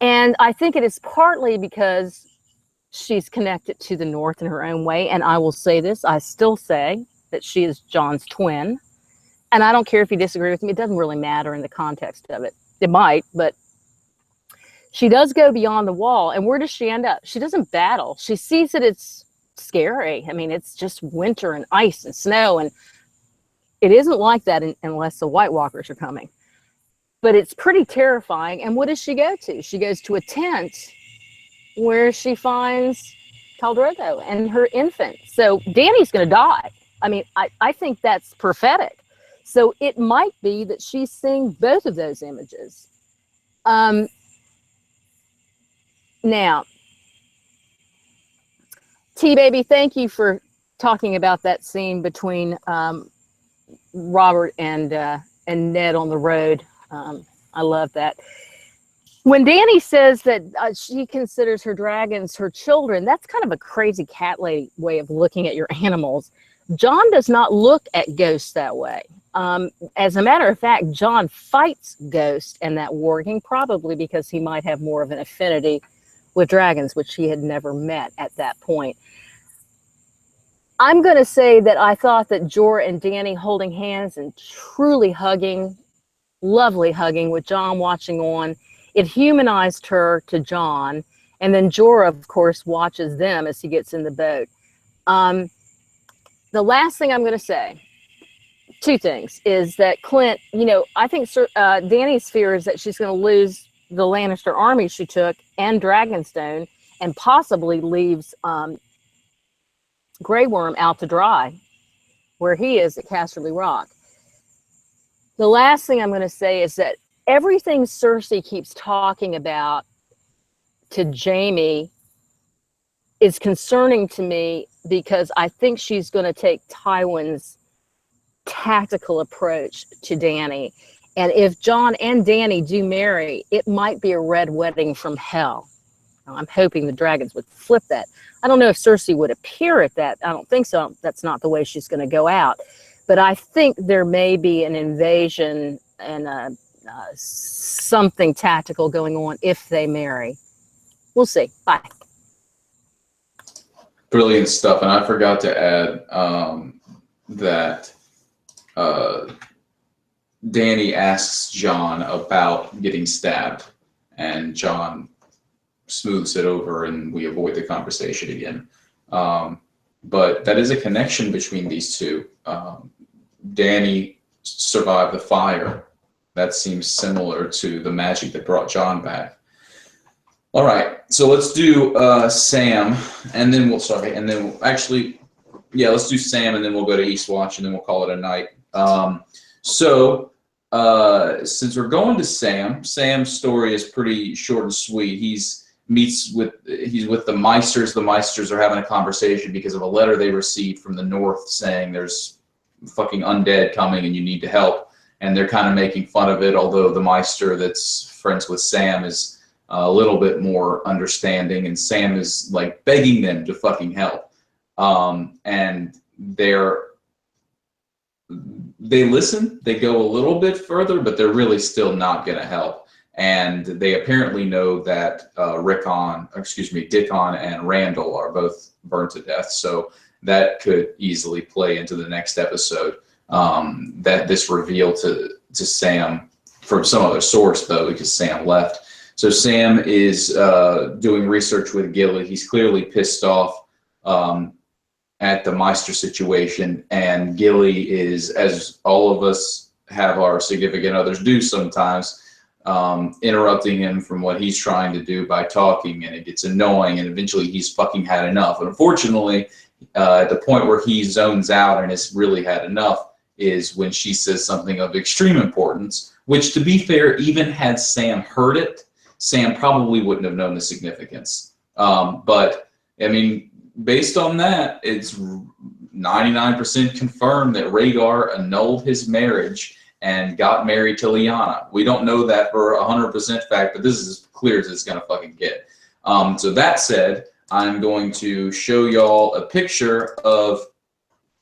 And I think it is partly because she's connected to the North in her own way. And I will say this, I still say that she is Jon's twin. And I don't care if you disagree with me. It doesn't really matter in the context of it. It might, but she does go beyond the wall. And where does she end up? She doesn't battle. She sees that it's scary. I mean, it's just winter and ice and snow. And it isn't like that unless the White Walkers are coming. But it's pretty terrifying. And what does she go to? She goes to a tent where she finds Khal Drogo and her infant. So Dany's going to die. I mean, I think that's prophetic. So it might be that she's seeing both of those images. Now, TeeBaby, thank you for talking about that scene between Robert and Ned on the road. I love that. When Dany says that she considers her dragons her children, that's kind of a crazy cat lady way of looking at your animals. Jon does not look at ghosts that way. As a matter of fact, Jon fights ghosts in that warging, probably because he might have more of an affinity with dragons, which he had never met at that point. I'm going to say that I thought that Jorah and Dany holding hands and truly hugging, lovely hugging with Jon watching on, it humanized her to Jon, and then Jorah, of course, watches them as he gets in the boat. The last thing I'm going to say, 2 things, is that Clint, you know, I think Dany's fear is that she's going to lose the Lannister army she took and Dragonstone, and possibly leaves Grey Worm out to dry, where he is at Casterly Rock. The last thing I'm going to say is that everything Cersei keeps talking about to Jaime is concerning to me, because I think she's going to take Tywin's tactical approach to Dany. And if Jon and Dany do marry, it might be a red wedding from hell. Now, I'm hoping the dragons would flip that. I don't know if Cersei would appear at that. I don't think so. That's not the way she's going to go out. But I think there may be an invasion and something tactical going on if they marry. We'll see. Bye. Brilliant stuff. And I forgot to add that Dany asks Jon about getting stabbed, and Jon smooths it over, and we avoid the conversation again. But that is a connection between these two. Dany survived the fire. That seems similar to the magic that brought Jon back. All right, so let's do Sam, and then let's do Sam, and then we'll go to Eastwatch, and then we'll call it a night. Since we're going to Sam, Sam's story is pretty short and sweet. He's with the Maesters. The Maesters are having a conversation because of a letter they received from the North saying there's fucking undead coming and you need to help. And they're kind of making fun of it, although the Maester that's friends with Sam is a little bit more understanding, and Sam is like begging them to fucking help. And they listen, they go a little bit further, but they're really still not going to help. And they apparently know that Dickon and Randall are both burned to death. So that could easily play into the next episode. That this reveal to Sam from some other source, though, because Sam left. So Sam is doing research with Gilly. He's clearly pissed off at the Maester situation, and Gilly is, as all of us have our significant others do sometimes, interrupting him from what he's trying to do by talking, and it gets annoying, and eventually he's fucking had enough. And unfortunately, at the point where he zones out and has really had enough is when she says something of extreme importance, which, to be fair, even had Sam heard it, Sam probably wouldn't have known the significance. But, I mean, based on that, it's 99% confirmed that Rhaegar annulled his marriage and got married to Lyanna. We don't know that for 100% fact, but this is as clear as it's gonna fucking get. So that said, I'm going to show y'all a picture of,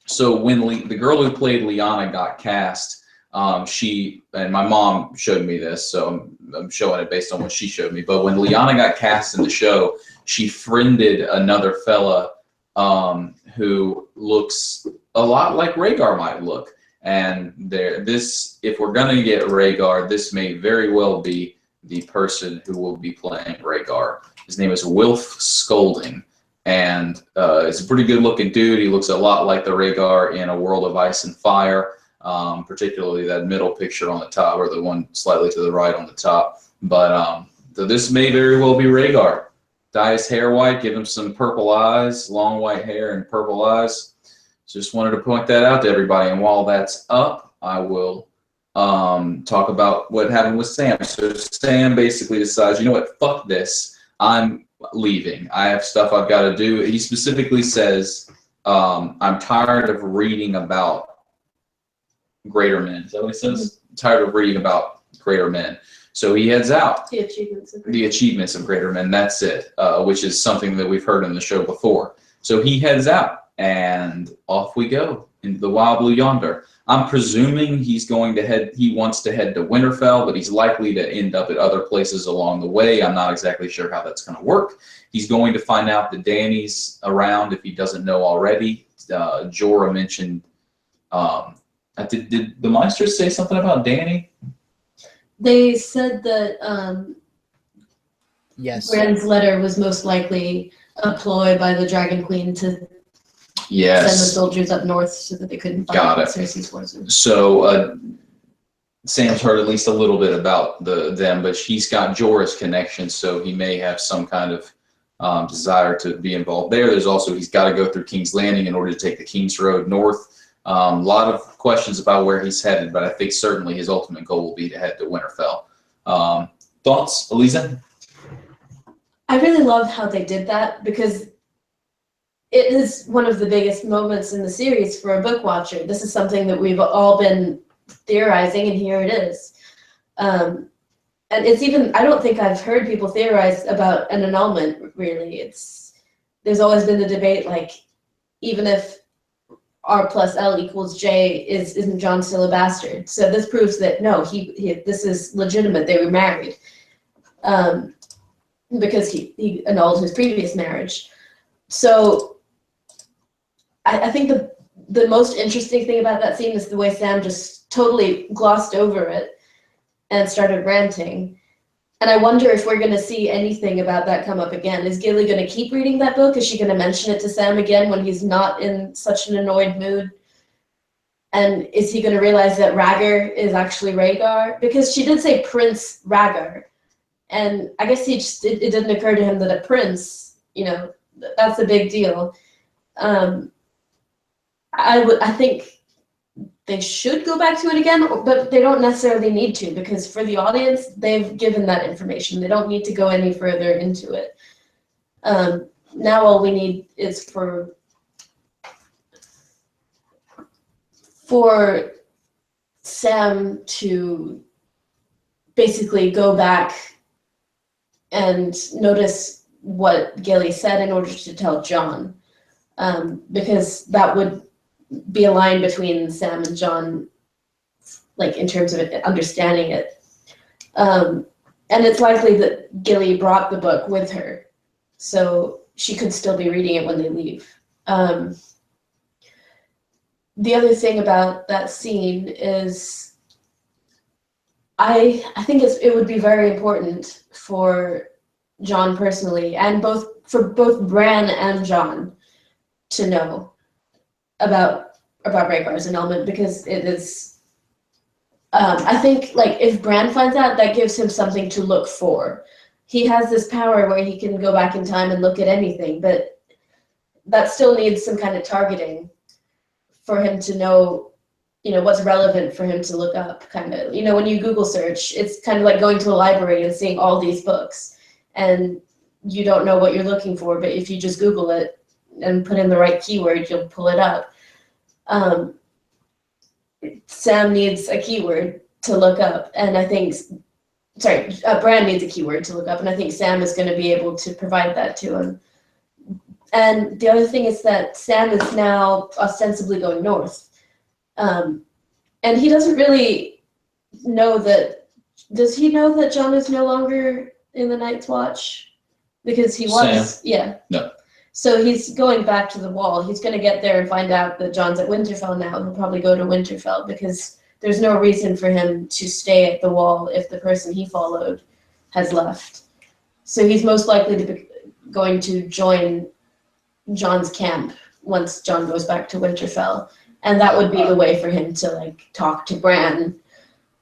so when the girl who played Lyanna got cast, she, and my mom showed me this, so I'm showing it based on what she showed me, but when Lyanna got cast in the show, she friended another fella who looks a lot like Rhaegar might look. And if we're gonna get Rhaegar, this may very well be the person who will be playing Rhaegar. His name is Wilf Scolding, and he's a pretty good looking dude. He looks a lot like the Rhaegar in A World of Ice and Fire, particularly that middle picture on the top, or the one slightly to the right on the top. But so this may very well be Rhaegar. Dye his hair white, give him some purple eyes, long white hair and purple eyes. Just wanted to point that out to everybody. And while that's up, I will talk about what happened with Sam. So Sam basically decides, you know what, fuck this. I'm leaving. I have stuff I've got to do. He specifically says, I'm tired of reading about greater men. Is that what he says? Mm-hmm. Tired of reading about greater men. So he heads out. The achievements of greater men, that's it, which is something that we've heard in the show before. So he heads out, and off we go into the wild blue yonder. I'm presuming he wants to head to Winterfell, but he's likely to end up at other places along the way. I'm not exactly sure how that's going to work. He's going to find out that Dany's around if he doesn't know already. Jorah mentioned, did the Maesters say something about Dany? They said that yes, Bran's letter was most likely a ploy by the Dragon Queen to send the soldiers up north so that they couldn't fight Cersei's forces. So Sam's heard at least a little bit about them, but he's got Jorah's connection, so he may have some kind of desire to be involved there. There's also, he's got to go through King's Landing in order to take the King's Road north. A lot of questions about where he's headed, but I think certainly his ultimate goal will be to head to Winterfell. Thoughts, Alizey? I really love how they did that, because it is one of the biggest moments in the series for a book watcher. This is something that we've all been theorizing, and here it is. And it's even, I don't think I've heard people theorize about an annulment, really. There's always been the debate, like, even if R plus L equals J, isn't Jon still a bastard? So this proves that no, this is legitimate. They were married, because he annulled his previous marriage. So I think the most interesting thing about that scene is the way Sam just totally glossed over it and started ranting. And I wonder if we're going to see anything about that come up again. Is Gilly going to keep reading that book? Is she going to mention it to Sam again when he's not in such an annoyed mood? And is he going to realize that Rhaegar is actually Rhaegar? Because she did say Prince Rhaegar. And I guess it didn't occur to him that a prince, you know, that's a big deal. I think they should go back to it again, but they don't necessarily need to, because for the audience, they've given that information. They don't need to go any further into it. Now all we need is for Sam to basically go back and notice what Gilly said in order to tell Jon, because that would be a line between Sam and Jon, like in terms of understanding it. And it's likely that Gilly brought the book with her, so she could still be reading it when they leave. The other thing about that scene is I think it would be very important for Jon personally, and for both Bran and Jon, to know about Rhaegar as an element, because it is. I think like if Bran finds out, that gives him something to look for. He has this power where he can go back in time and look at anything, but that still needs some kind of targeting for him to know, you know, what's relevant for him to look up, kind of. You know, when you Google search, it's kind of like going to a library and seeing all these books, and you don't know what you're looking for, but if you just Google it and put in the right keyword, you'll pull it up. Sam needs a keyword to look up, and I think, Bran needs a keyword to look up, and I think Sam is going to be able to provide that to him. And the other thing is that Sam is now ostensibly going north. And he doesn't really know that. Does he know that Jon is no longer in the Night's Watch? Because he was. Sam? Yeah. No. So he's going back to the Wall. He's going to get there and find out that Jon's at Winterfell now. He'll probably go to Winterfell, because there's no reason for him to stay at the Wall if the person he followed has left. So he's most likely to be going to join Jon's camp once Jon goes back to Winterfell, and that would be the way for him to like talk to Bran.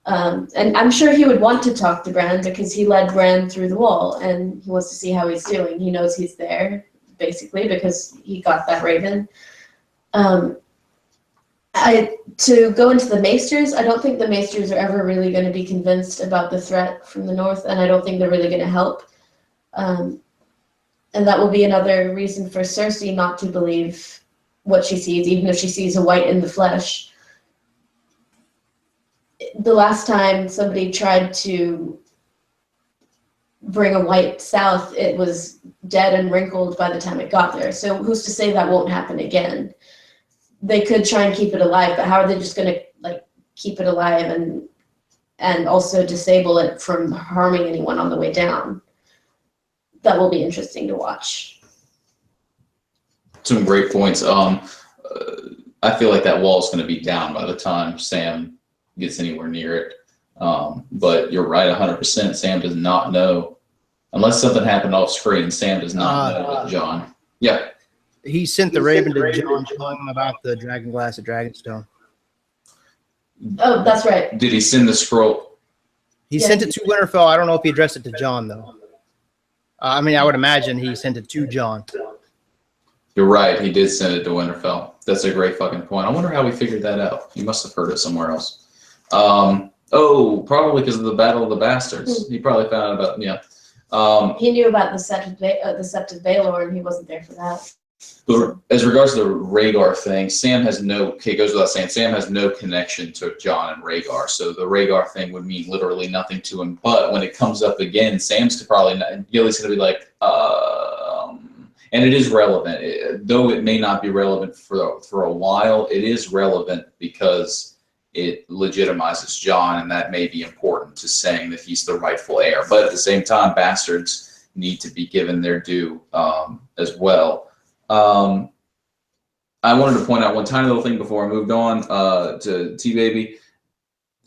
And I'm sure he would want to talk to Bran, because he led Bran through the Wall, and he wants to see how he's doing. He knows he's there, basically, because he got that raven. To go into the Maesters, I don't think the Maesters are ever really going to be convinced about the threat from the north, and I don't think they're really going to help. And that will be another reason for Cersei not to believe what she sees, even if she sees a white in the flesh. The last time somebody tried to bring a white south, it was dead and wrinkled by the time it got there. So who's to say that won't happen again? They could try and keep it alive, but how are they just going to like keep it alive and also disable it from harming anyone on the way down? That will be interesting to watch. Some great points. I feel like that wall is going to be down by the time Sam gets anywhere near it. But you're right, 100%. Sam does not know, unless something happened off screen. Sam does not know with Jon. Yeah. He sent the raven to Jon telling him about the dragon glass at Dragonstone. Oh, that's right. Did he send the scroll? He sent it to Winterfell. I don't know if he addressed it to Jon, though. I mean, I would imagine he sent it to Jon. You're right. He did send it to Winterfell. That's a great fucking point. I wonder how he figured that out. He must have heard it somewhere else. Probably because of the Battle of the Bastards. He probably found out about, he knew about the Sept of Baelor, and he wasn't there for that. But as regards to the Rhaegar thing, it goes without saying, Sam has no connection to Jon and Rhaegar. So the Rhaegar thing would mean literally nothing to him. But when it comes up again, Sam's could probably not, Gilly's going to be like, and it is relevant. Though it may not be relevant for a while, it is relevant because it legitimizes Jon, and that may be important to saying that he's the rightful heir. But at the same time, bastards need to be given their due as well. I wanted to point out one tiny little thing before I moved on to TeeBaby.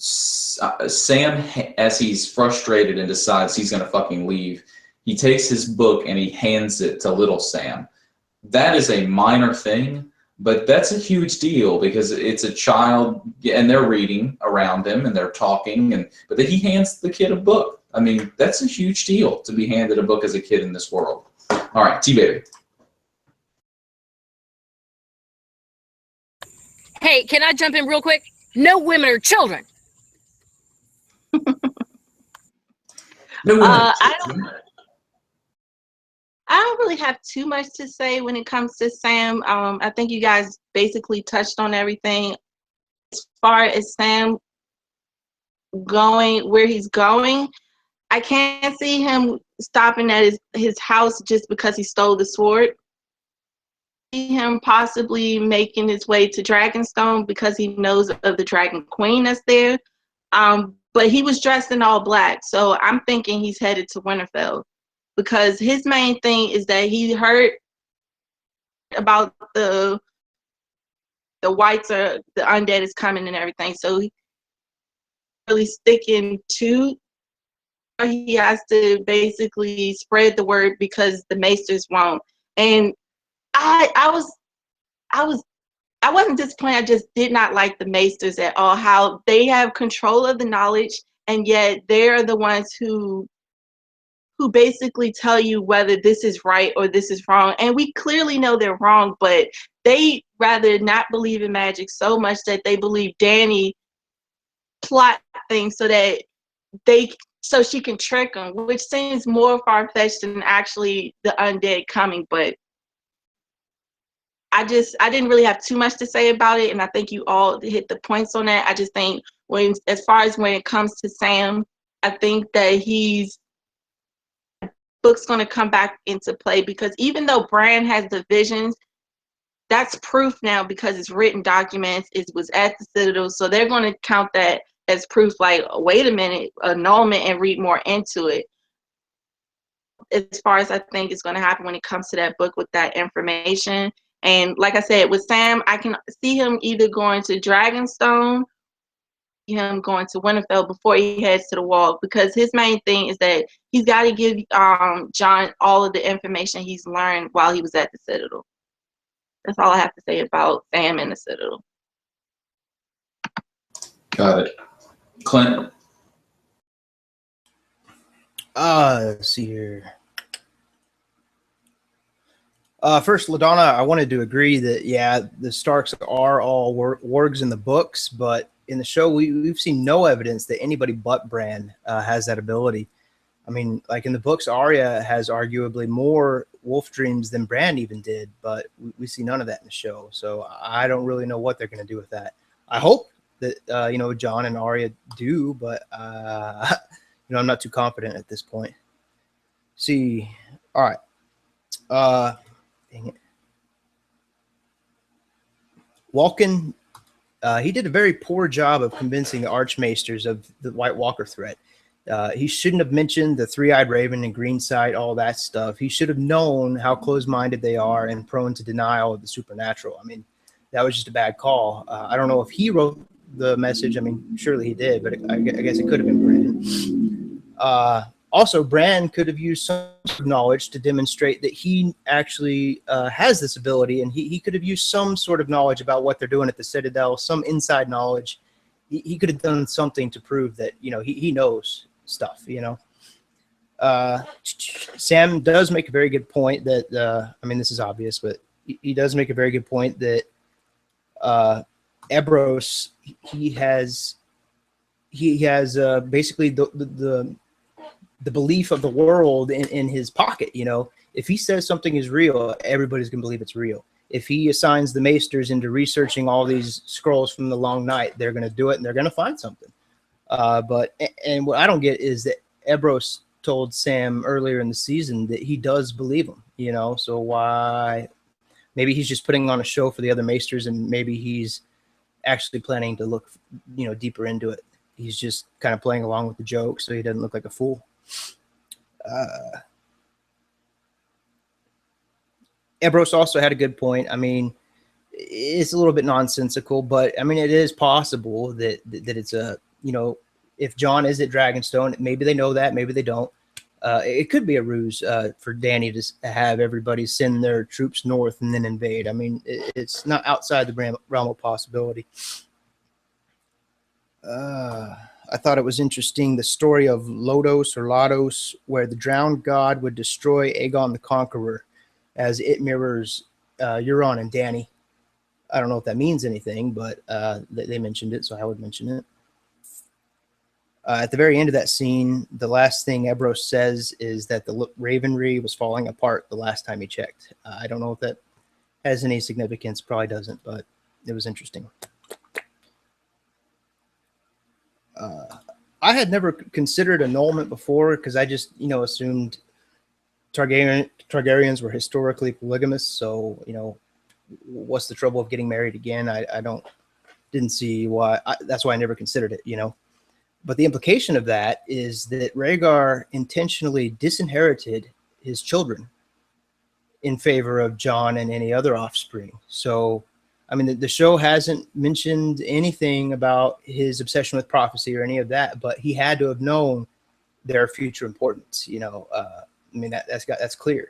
Sam, as he's frustrated and decides he's going to fucking leave, he takes his book and he hands it to little Sam. That is a minor thing, but that's a huge deal because it's a child and they're reading around him and they're talking, but then he hands the kid a book. I mean, that's a huge deal to be handed a book as a kid in this world. All right, TeeBaby. Hey, can I jump in real quick? No women or children. No women. I don't really have too much to say when it comes to Sam. I think you guys basically touched on everything. As far as Sam going where he's going, I can't see him stopping at his house just because he stole the sword. I see him possibly making his way to Dragonstone because he knows of the Dragon Queen that's there. But he was dressed in all black, so I'm thinking he's headed to Winterfell because his main thing is that he heard about the whites or the undead is coming and everything. So he really sticking to. He has to basically spread the word because the Maesters won't. And I wasn't disappointed. I just did not like the Maesters at all. How they have control of the knowledge, and yet they're the ones who basically tell you whether this is right or this is wrong. And we clearly know they're wrong, but they rather not believe in magic so much that they believe Dany plot things so she can trick them, which seems more far-fetched than actually the undead coming. But I didn't really have too much to say about it, and I think you all hit the points on that. I just think as far as when it comes to Sam, I think that book's going to come back into play because even though Bran has the visions, that's proof now because it's written documents. It was at the Citadel, so they're going to count that as proof. Like, wait a minute, annulment and read more into it. As far as I think is going to happen when it comes to that book with that information. And like I said, with Sam, I can see him either going to Dragonstone, him going to Winterfell before he heads to the Wall, because his main thing is that he's got to give Jon all of the information he's learned while he was at the Citadel. That's all I have to say about Sam and the Citadel. Got it. Clint? Let's see here. First, LaDonna, I wanted to agree that, yeah, the Starks are all wargs in the books, but in the show, we've seen no evidence that anybody but Bran has that ability. I mean, like in the books, Arya has arguably more wolf dreams than Bran even did, but we see none of that in the show. So I don't really know what they're going to do with that. I hope that, Jon and Arya do, but, I'm not too confident at this point. See, all right. Dang it. Walken, he did a very poor job of convincing the Archmaesters of the White Walker threat. He shouldn't have mentioned the three-eyed raven and green sight, all that stuff. He should have known how closed-minded they are and prone to denial of the supernatural. I mean, that was just a bad call. I don't know if he wrote the message. I mean, surely he did, but I guess it could have been Bran. Also, Bran could have used some knowledge to demonstrate that he actually has this ability, and he could have used some sort of knowledge about what they're doing at the Citadel, some inside knowledge. He could have done something to prove that, he knows stuff, Sam does make a very good point that, this is obvious, but he does make a very good point that Ebros, he has basically the belief of the world in his pocket. If he says something is real, everybody's gonna believe it's real. If he assigns the Maesters into researching all these scrolls from the Long Night, they're gonna do it and they're gonna find something. But what I don't get is that Ebros told Sam earlier in the season that he does believe him. So why? Maybe he's just putting on a show for the other Maesters, and maybe he's actually planning to look, deeper into it. He's just kind of playing along with the joke so he doesn't look like a fool. Ebros also had a good point. I mean, it's a little bit nonsensical, but I mean, it is possible that it's a if Jon is at Dragonstone, maybe they know that, maybe they don't. It could be a ruse for Dany to have everybody send their troops north and then invade. I mean, it's not outside the realm of possibility. I thought it was interesting, the story of Lodos, where the drowned god would destroy Aegon the Conqueror, as it mirrors Euron and Dany. I don't know if that means anything, but they mentioned it, so I would mention it. At the very end of that scene, the last thing Ebros says is that the Ravenry was falling apart the last time he checked. I don't know if that has any significance. Probably doesn't, but it was interesting. I had never considered annulment before because I just, assumed Targaryens were historically polygamous. So, what's the trouble of getting married again? I didn't see why. That's why I never considered it, But the implication of that is that Rhaegar intentionally disinherited his children in favor of Jon and any other offspring. So, I mean, the show hasn't mentioned anything about his obsession with prophecy or any of that, but he had to have known their future importance. I mean, that's clear.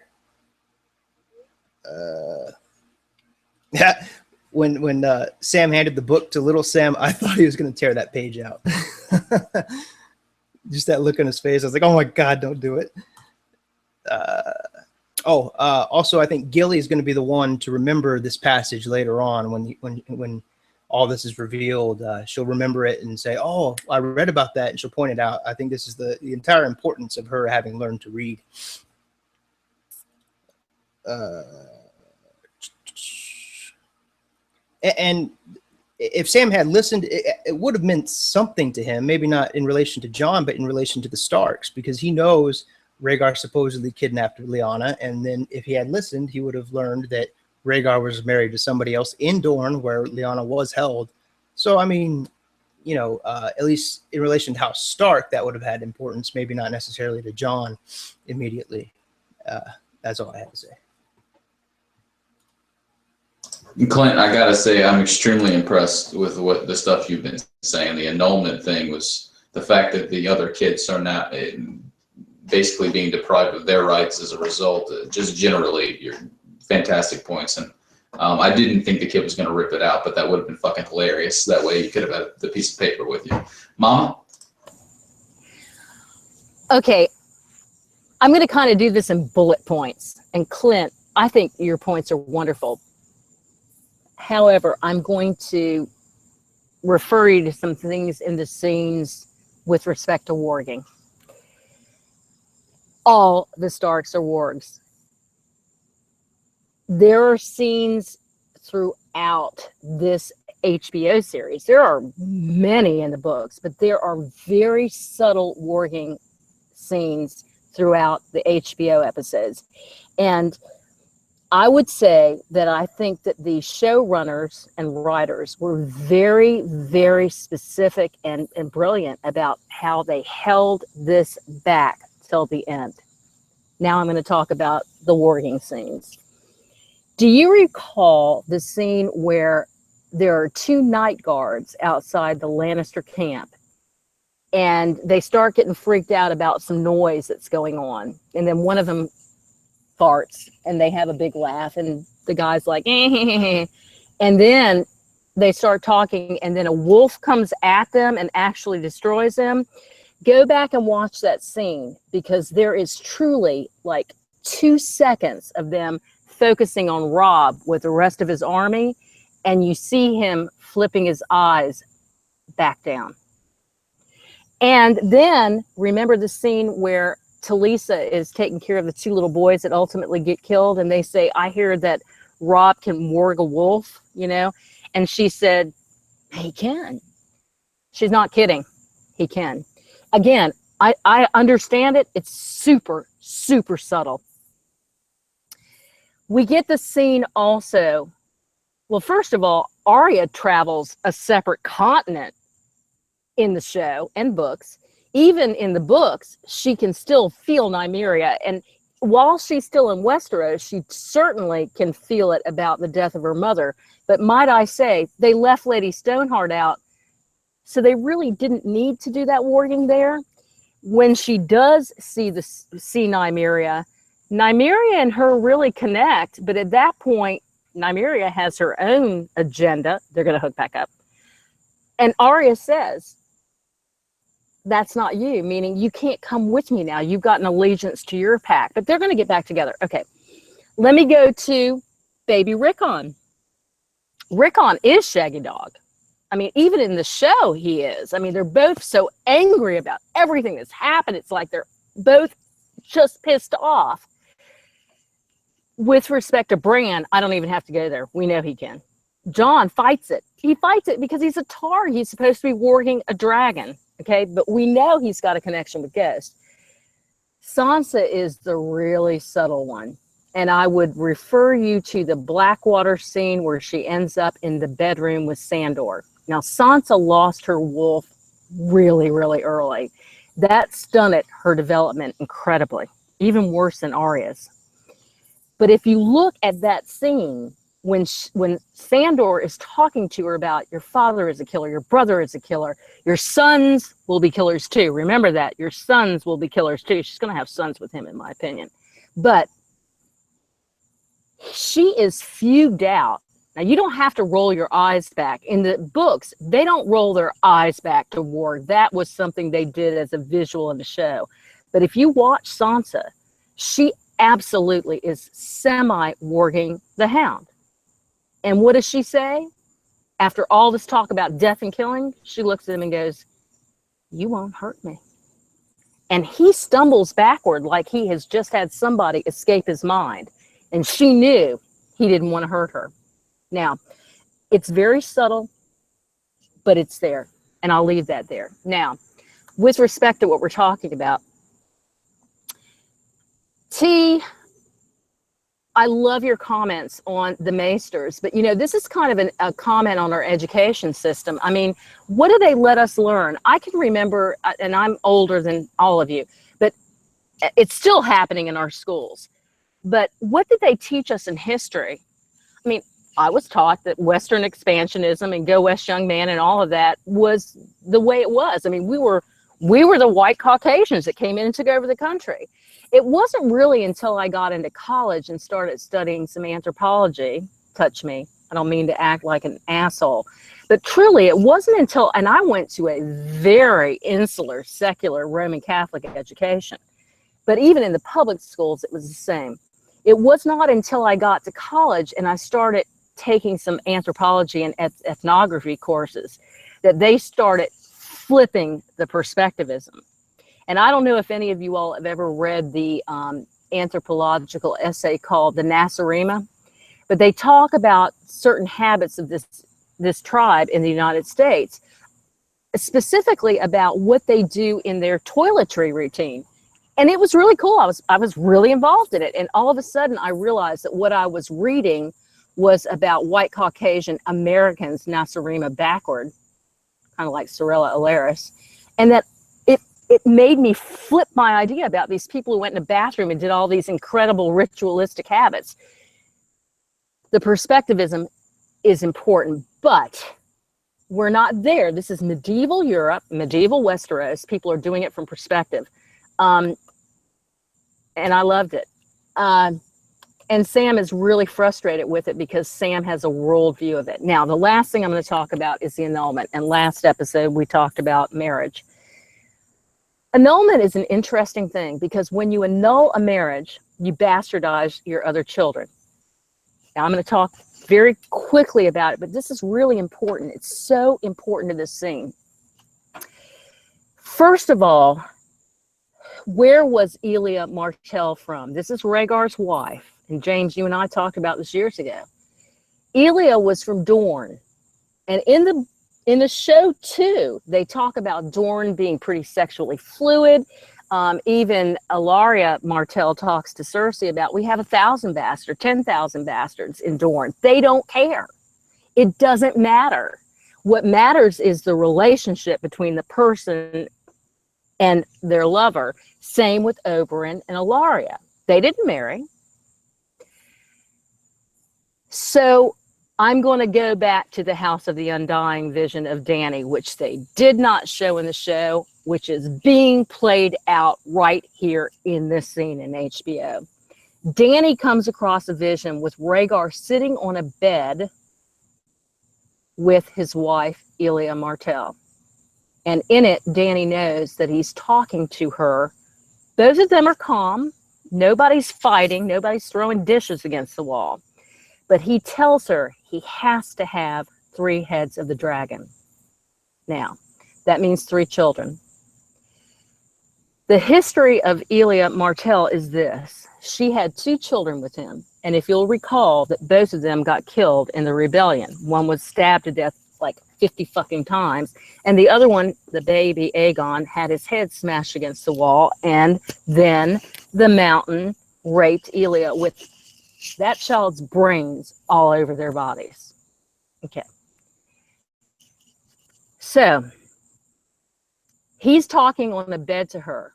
Yeah. When Sam handed the book to little Sam, I thought he was going to tear that page out. Just that look on his face. I was like, oh my God, don't do it. Also, I think Gilly is going to be the one to remember this passage later on when all this is revealed. She'll remember it and say, oh, I read about that. And she'll point it out. I think this is the entire importance of her having learned to read. And if Sam had listened, it would have meant something to him, maybe not in relation to Jon, but in relation to the Starks, because he knows Rhaegar supposedly kidnapped LaDonna. And then if he had listened, he would have learned that Rhaegar was married to somebody else in Dorne where LaDonna was held. So, I mean, at least in relation to House Stark, that would have had importance, maybe not necessarily to Jon immediately. That's all I had to say. Clint, I gotta say, I'm extremely impressed with what the stuff you've been saying. The annulment thing was the fact that the other kids are now basically being deprived of their rights as a result. Just generally, your fantastic points. And I didn't think the kid was going to rip it out, but that would have been fucking hilarious. That way you could have had the piece of paper with you. Mama? Okay. I'm going to kind of do this in bullet points. And Clint, I think your points are wonderful. However, I'm going to refer you to some things in the scenes with respect to warging. All the Starks are wargs. There are scenes throughout this HBO series. There are many in the books, but there are very subtle warging scenes throughout the HBO episodes. And I would say that I think that the showrunners and writers were very, very specific and brilliant about how they held this back till the end. Now I'm going to talk about the warging scenes. Do you recall the scene where there are two night guards outside the Lannister camp and they start getting freaked out about some noise that's going on? And then one of them farts and they have a big laugh and the guy's like, and then they start talking and then a wolf comes at them and actually destroys them. Go back and watch that scene because there is truly like 2 seconds of them focusing on Robb with the rest of his army and you see him flipping his eyes back down. And then remember the scene where Talisa is taking care of the two little boys that ultimately get killed. And they say, I hear that Robb can warg a wolf, and she said, he can. She's not kidding. He can. Again, I understand it. It's super, super subtle. We get the scene also. Well, first of all, Arya travels a separate continent in the show and books. Even in the books, she can still feel Nymeria. And while she's still in Westeros, she certainly can feel it about the death of her mother. But might I say, they left Lady Stoneheart out So they really didn't need to do that warging there. When she does see Nymeria, Nymeria and her really connect, but at that point, Nymeria has her own agenda. They're going to hook back up. And Arya says, that's not you, meaning you can't come with me now. You've got an allegiance to your pack, but they're going to get back together. Okay, let me go to baby Rickon. Rickon is Shaggy Dog. I mean, even in the show, he is. I mean, they're both so angry about everything that's happened. It's like they're both just pissed off. With respect to Bran, I don't even have to go there. We know he can. Jon fights it. He fights it because he's a tar. He's supposed to be warging a dragon, okay? But we know he's got a connection with Ghost. Sansa is the really subtle one. And I would refer you to the Blackwater scene where she ends up in the bedroom with Sandor. Now, Sansa lost her wolf really, really early. That stunted her development incredibly, even worse than Arya's. But if you look at that scene, when Sandor is talking to her about your father is a killer, your brother is a killer, your sons will be killers too. Remember that. Your sons will be killers too. She's going to have sons with him, in my opinion. But she is fugued out. Now, you don't have to roll your eyes back. In the books, they don't roll their eyes back to war. That was something they did as a visual in the show. But if you watch Sansa, she absolutely is semi-warging the Hound. And what does she say? After all this talk about death and killing, she looks at him and goes, you won't hurt me. And he stumbles backward like he has just had somebody escape his mind. And she knew he didn't want to hurt her. Now, it's very subtle, but it's there. And I'll leave that there. Now, with respect to what we're talking about, T, I love your comments on the Maesters, but this is kind of a comment on our education system. I mean, what do they let us learn? I can remember, and I'm older than all of you, but it's still happening in our schools. But what did they teach us in history? I mean, I was taught that Western expansionism and Go West Young Man and all of that was the way it was. I mean, we were the white Caucasians that came in and took over the country. It wasn't really until I got into college and started studying some anthropology, touch me, I don't mean to act like an asshole, but truly it wasn't until, and I went to a very insular, secular Roman Catholic education, but even in the public schools, it was the same. It was not until I got to college and I started taking some anthropology and ethnography courses that they started flipping the perspectivism. And I don't know if any of you all have ever read the anthropological essay called The Nasarima, but they talk about certain habits of this tribe in the United States, specifically about what they do in their toiletry routine. And it was really cool. I was really involved in it. And all of a sudden I realized that what I was reading was about white Caucasian Americans, Nasarima backward, kind of like Sorella Alaris, and that it made me flip my idea about these people who went in a bathroom and did all these incredible ritualistic habits. The perspectivism is important, but we're not there. This is medieval Europe, medieval Westeros. People are doing it from perspective. And I loved it. And Sam is really frustrated with it because Sam has a worldview of it. Now, the last thing I'm going to talk about is the annulment. And last episode, we talked about marriage. Annulment is an interesting thing because when you annul a marriage, you bastardize your other children. Now, I'm going to talk very quickly about it, but this is really important. It's so important to this scene. First of all, where was Elia Martell from? This is Rhaegar's wife. And James, you and I talked about this years ago. Elia was from Dorne. And in the show too, they talk about Dorne being pretty sexually fluid. Even Ilaria Martell talks to Cersei about, we have 1,000 bastards, 10,000 bastards in Dorne. They don't care. It doesn't matter. What matters is the relationship between the person and their lover. Same with Oberyn and Ilaria. They didn't marry. So I'm going to go back to the House of the Undying vision of Dany, which they did not show in the show, which is being played out right here in this scene in HBO. Dany comes across a vision with Rhaegar sitting on a bed with his wife, Elia Martell. And in it, Dany knows that he's talking to her. Both of them are calm. Nobody's fighting. Nobody's throwing dishes against the wall. But he tells her he has to have 3 heads of the dragon. Now, that means 3 children. The history of Elia Martell is this. She had 2 children with him. And if you'll recall that both of them got killed in the rebellion. One was stabbed to death like 50 fucking times. And the other one, the baby Aegon, had his head smashed against the wall. And then the mountain raped Elia with that child's brains all over their bodies. Okay. So he's talking on the bed to her.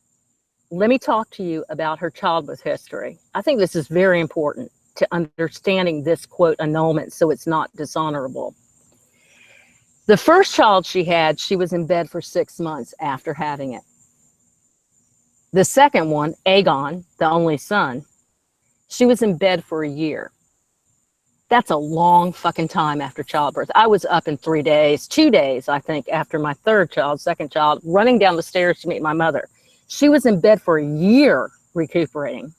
Let me talk to you about her childbirth history. I think this is very important to understanding this, quote, annulment, so it's not dishonorable. The first child she had, she was in bed for 6 months after having it. The second one, Aegon, the only son, she was in bed for a year. That's a long fucking time after childbirth. I was up in 3 days, 2 days, I think, after my second child, running down the stairs to meet my mother. She was in bed for a year recuperating.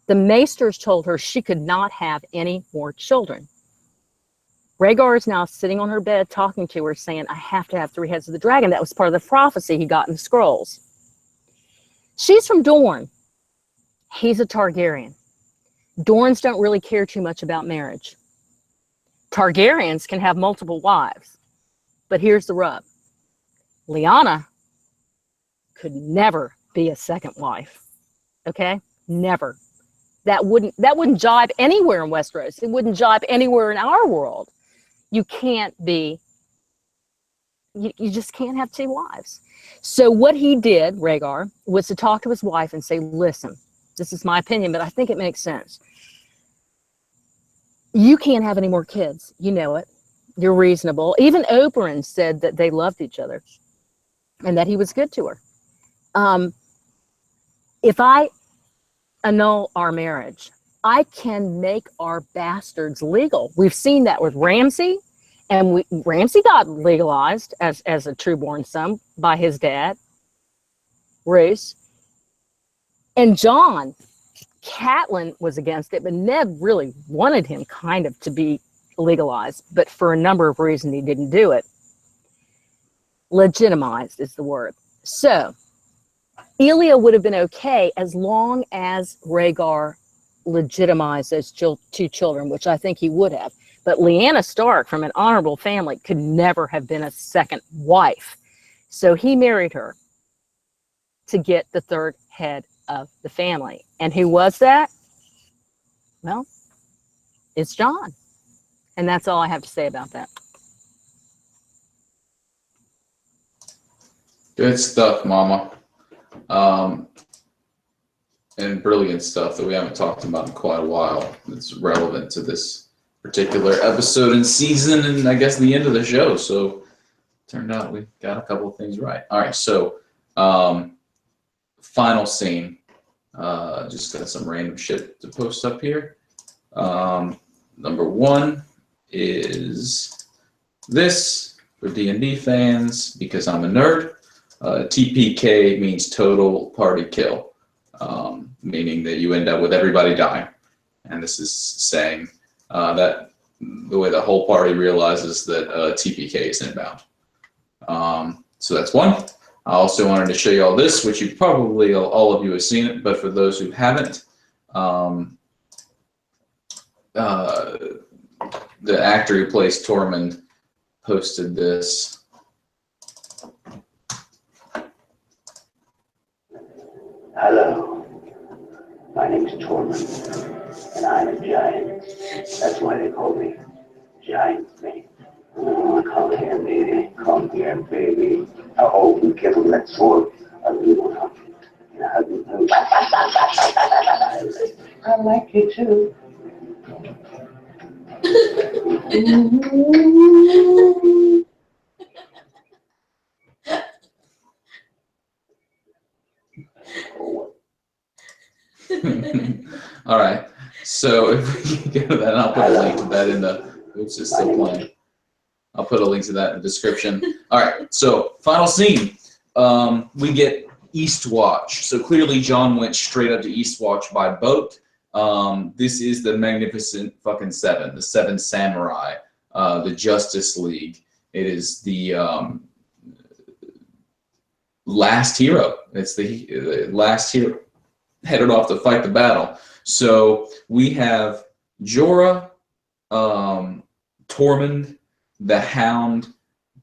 The Maesters told her she could not have any more children. Rhaegar is now sitting on her bed talking to her, saying, I have to have 3 heads of the dragon. That was part of the prophecy he got in the scrolls. She's from Dorne. He's a Targaryen. Dorns don't really care too much about marriage. Targaryens can have multiple wives. But here's the rub. Lyanna could never be a second wife. Okay? Never. That wouldn't jibe anywhere in Westeros. It wouldn't jibe anywhere in our world. You can't be, you just can't have 2 wives. So what he did, Rhaegar, was to talk to his wife and say, listen, this is my opinion, but I think it makes sense. You can't have any more kids. You know it. You're reasonable. Even Oberyn said that they loved each other and that he was good to her. If I annul our marriage, I can make our bastards legal. We've seen that with Ramsay, and Ramsay got legalized as a true-born son by his dad, Roose. And John, Catelyn was against it, but Ned really wanted him kind of to be legalized, but for a number of reasons he didn't do it. Legitimized is the word. So Elia would have been okay as long as Rhaegar legitimized those 2 children, which I think he would have. But Lyanna Stark, from an honorable family, could never have been a second wife. So he married her to get the 3rd head of the family. And who was that? Well, it's Jon. And that's all I have to say about that. Good stuff, Mama. And brilliant stuff that we haven't talked about in quite a while. It's relevant to this particular episode and season, and I guess the end of the show. So turned out we got a couple of things right. All right, so final scene. Just got some random shit to post up here. Number 1 is this for D&D fans, because I'm a nerd. TPK means total party kill, meaning that you end up with everybody dying. And this is saying that the way the whole party realizes that TPK is inbound. So that's 1. I also wanted to show you all this, which you probably, all of you have seen it, but for those who haven't, the actor who plays Tormund posted this. Hello, my name's Tormund, and I'm a giant. That's why they call me Giant Mate. Oh, come here, baby. Come here, baby. Oh, be careful with that sword. I like you too. All right. So if we can go to that, I'll put a link to that in the. Oops, it's still playing. I'll put a link to that in the description. All right. So final scene. We get Eastwatch. So clearly Jon went straight up to Eastwatch by boat. This is the Magnificent fucking Seven, the Seven Samurai, the Justice League. It is the last hero. It's the last hero headed off to fight the battle. So we have Jorah, Tormund, the Hound,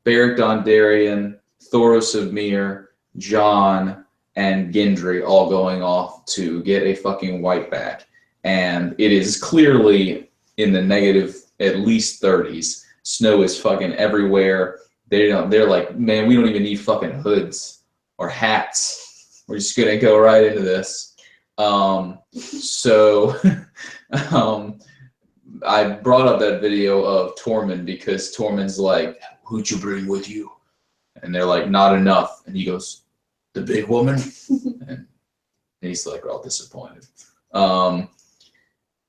Beric Dondarrion, Thoros of Myr, Jon, and Gendry all going off to get a fucking whiteback. And it is clearly in the negative at least 30s. Snow is fucking everywhere. They're like, man, we don't even need fucking hoods or hats. We're just gonna go right into this. I brought up that video of Tormund because Tormund's like, who'd you bring with you? And they're like, not enough. And he goes, the big woman? And he's like all disappointed.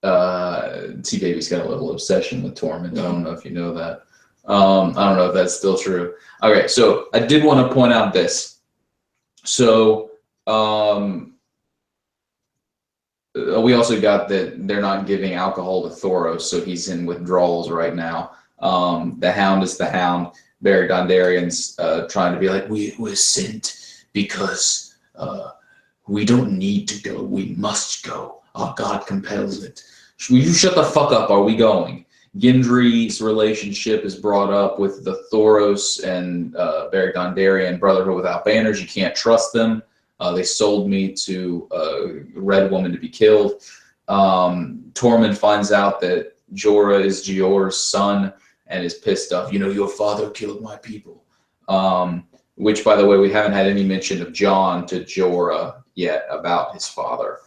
TeeBaby's got a little obsession with Tormund. I don't know if you know that. I don't know if that's still true. Okay, so I did want to point out this. So we also got that they're not giving alcohol to Thoros, so he's in withdrawals right now. The Hound is the Hound. Beric Dondarrion's trying to be like, we're sent because we don't need to go. We must go. Our God compels it. Will you shut the fuck up? Are we going? Gendry's relationship is brought up with the Thoros and Beric Dondarrion Brotherhood Without Banners. You can't trust them. They sold me to a red woman to be killed. Tormund finds out that Jorah is Jorah's son and is pissed off. You know, your father killed my people. Which, by the way, we haven't had any mention of Jon to Jorah yet about his father,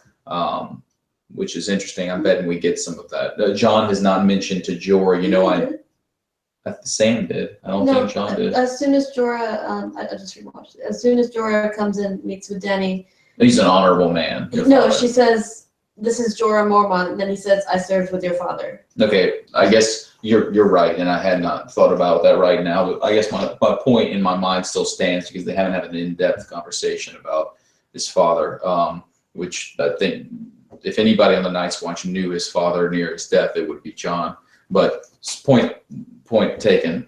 which is interesting. I'm betting we get some of that. Jon has not mentioned to Jorah. You know, Sam did. I don't think Jon did. As soon as Jorah, I just rewatched it. As soon as Jorah comes in, meets with Dany. He's an honorable man. No, she says, "This is Jorah Mormont." And then he says, "I served with your father." Okay, I guess you're right, and I had not thought about that right now. But I guess my point in my mind still stands because they haven't had an in-depth conversation about his father, which I think if anybody on the Night's Watch knew his father near his death, it would be Jon. But point taken.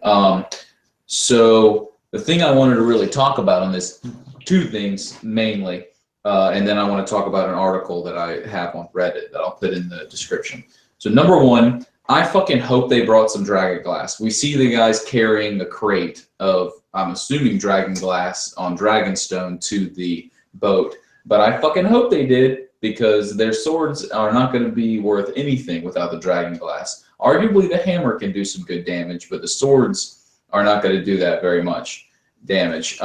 So the thing I wanted to really talk about on this, two things mainly, and then I want to talk about an article that I have on Reddit that I'll put in the description. So number one, I fucking hope they brought some dragon glass. We see the guys carrying the crate of, I'm assuming, dragon glass on Dragonstone to the boat, but I fucking hope they did because their swords are not going to be worth anything without the dragon glass. Arguably, the hammer can do some good damage, but the swords are not going to do that very much damage.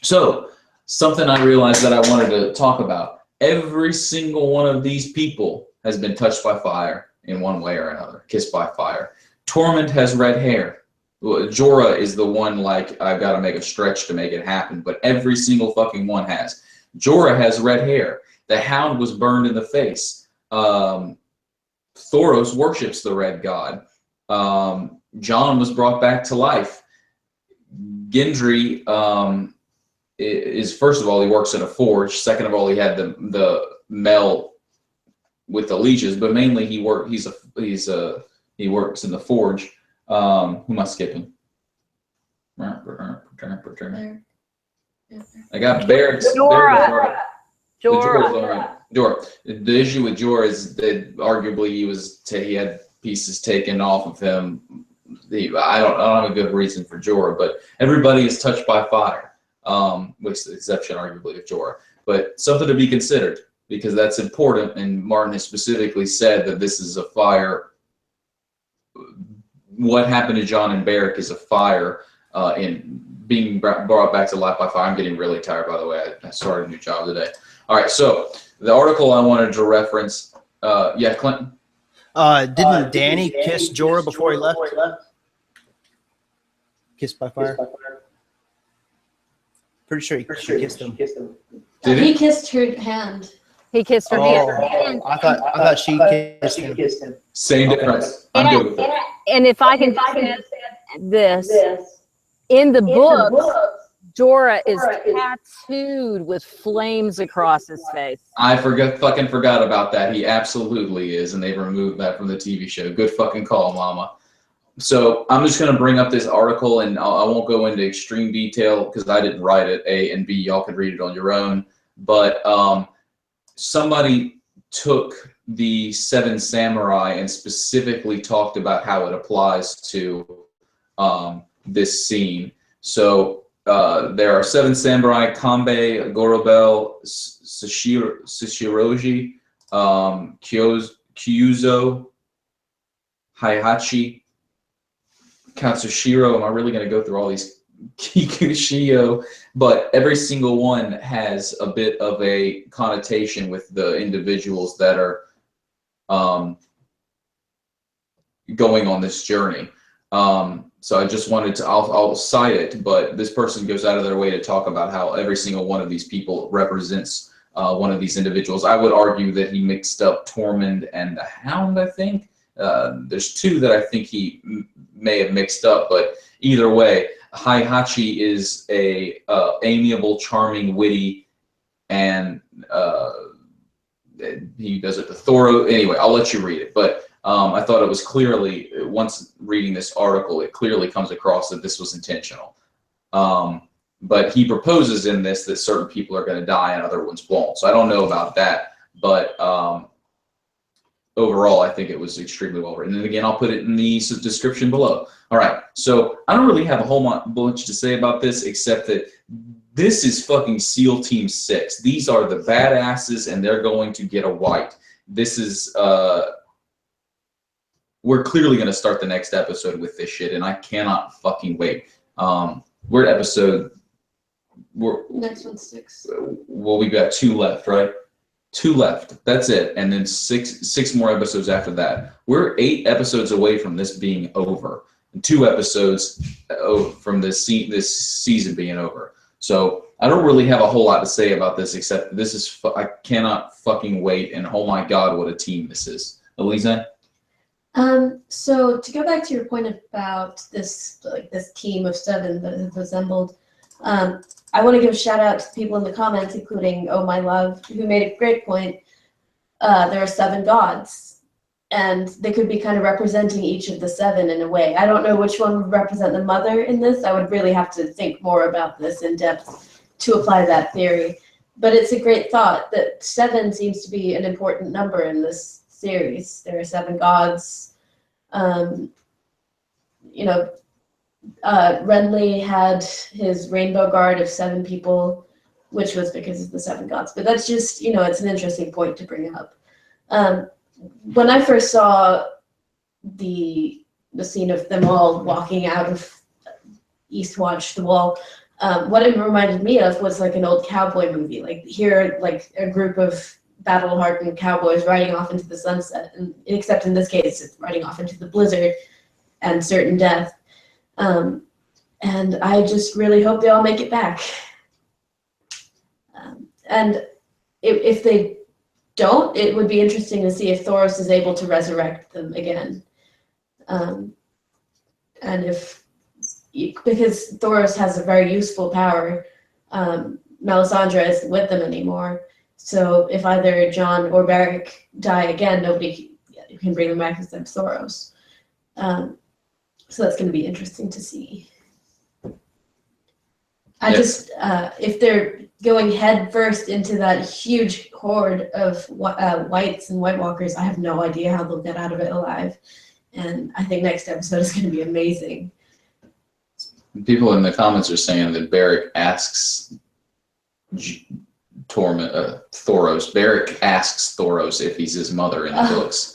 So, something I realized that I wanted to talk about. Every single one of these people has been touched by fire in one way or another, kissed by fire. Tormund has red hair. Jorah is the one, like, I've got to make a stretch to make it happen, but every single fucking one has. Jorah has red hair. The Hound was burned in the face. Thoros worships the Red God. Jon was brought back to life. Gendry is, first of all, he works in a forge. Second of all, he had the Mel with the leeches, but mainly he works in the forge. Who am I skipping? I got Barrett's. Jorah. Jorah. The issue with Jorah is that arguably he had pieces taken off of him. I don't have a good reason for Jorah, but everybody is touched by fire, with the exception arguably of Jorah. But something to be considered because that's important, and Martin has specifically said that this is a fire. What happened to Jon and Beric is a fire in being brought back to life by fire. I'm getting really tired, by the way. I started a new job today. All right, so the article I wanted to reference, Clinton. Didn't Danny kiss Jorah before he left? Kissed by fire. Pretty sure he kissed him. Did He it? kissed her hand. He kissed her hand. I thought she kissed him. Same difference. I'm good with it. And if I can just this, in the books, Jorah is tattooed with flames across his face. I fucking forgot about that. He absolutely is, and they removed that from the TV show. Good fucking call, Mama. So I'm just going to bring up this article, and I won't go into extreme detail because I didn't write it, A, and B, y'all could read it on your own. But somebody took the Seven Samurai and specifically talked about how it applies to this scene. So there are seven samurai: Kanbei, Gorobel, Shishiroji, Kyuzo, Heihachi, Katsushiro. Am I really going to go through all these? Kikushio, but every single one has a bit of a connotation with the individuals that are going on this journey. So I just wanted to, I'll cite it, but this person goes out of their way to talk about how every single one of these people represents one of these individuals. I would argue that he mixed up Tormund and the Hound, I think. There's two that I think he may have mixed up, but either way, Heihachi is a amiable, charming, witty, and he does it to Thoros. Anyway, I'll let you read it, but I thought it was clearly, once reading this article, it clearly comes across that this was intentional. But he proposes in this that certain people are going to die and other ones won't. So I don't know about that, but overall, I think it was extremely well written. And again, I'll put it in the description below. All right, so I don't really have a whole bunch to say about this, except that this is fucking SEAL Team 6. These are the badasses, and they're going to get a white. This is, we're clearly going to start the next episode with this shit, and I cannot fucking wait. We're at episode... Next one's 6. Well, we've got 2 left, right? 2 left. That's it. And then six more episodes after that. We're 8 episodes away from this being over. And 2 episodes from this season being over. So I don't really have a whole lot to say about this, except this is, I cannot fucking wait. And oh my God, what a team this is. Alizey? So to go back to your point about this team of 7 that have assembled, I want to give a shout out to people in the comments, including Oh My Love, who made a great point. There are 7 gods, and they could be kind of representing each of the 7 in a way. I don't know which one would represent the mother in this. I would really have to think more about this in depth to apply that theory. But it's a great thought that 7 seems to be an important number in this series. There are 7 gods. Renly had his rainbow guard of 7 people, which was because of the 7 gods. But that's just, it's an interesting point to bring up. When I first saw the scene of them all walking out of Eastwatch, the wall, what it reminded me of was like an old cowboy movie. Like here, like a group of battle-hardened cowboys riding off into the sunset, and except in this case, it's riding off into the blizzard and certain death. And I just really hope they all make it back. And if they don't, it would be interesting to see if Thoros is able to resurrect them again. And because Thoros has a very useful power, Melisandre isn't with them anymore. So if either Jon or Beric die again, nobody can bring them back except Thoros. So that's going to be interesting to see. If they're going head first into that huge horde of whites and White Walkers, I have no idea how they'll get out of it alive. And I think next episode is going to be amazing. People in the comments are saying that Beric asks Thoros. Beric asks Thoros if he's his mother in the books.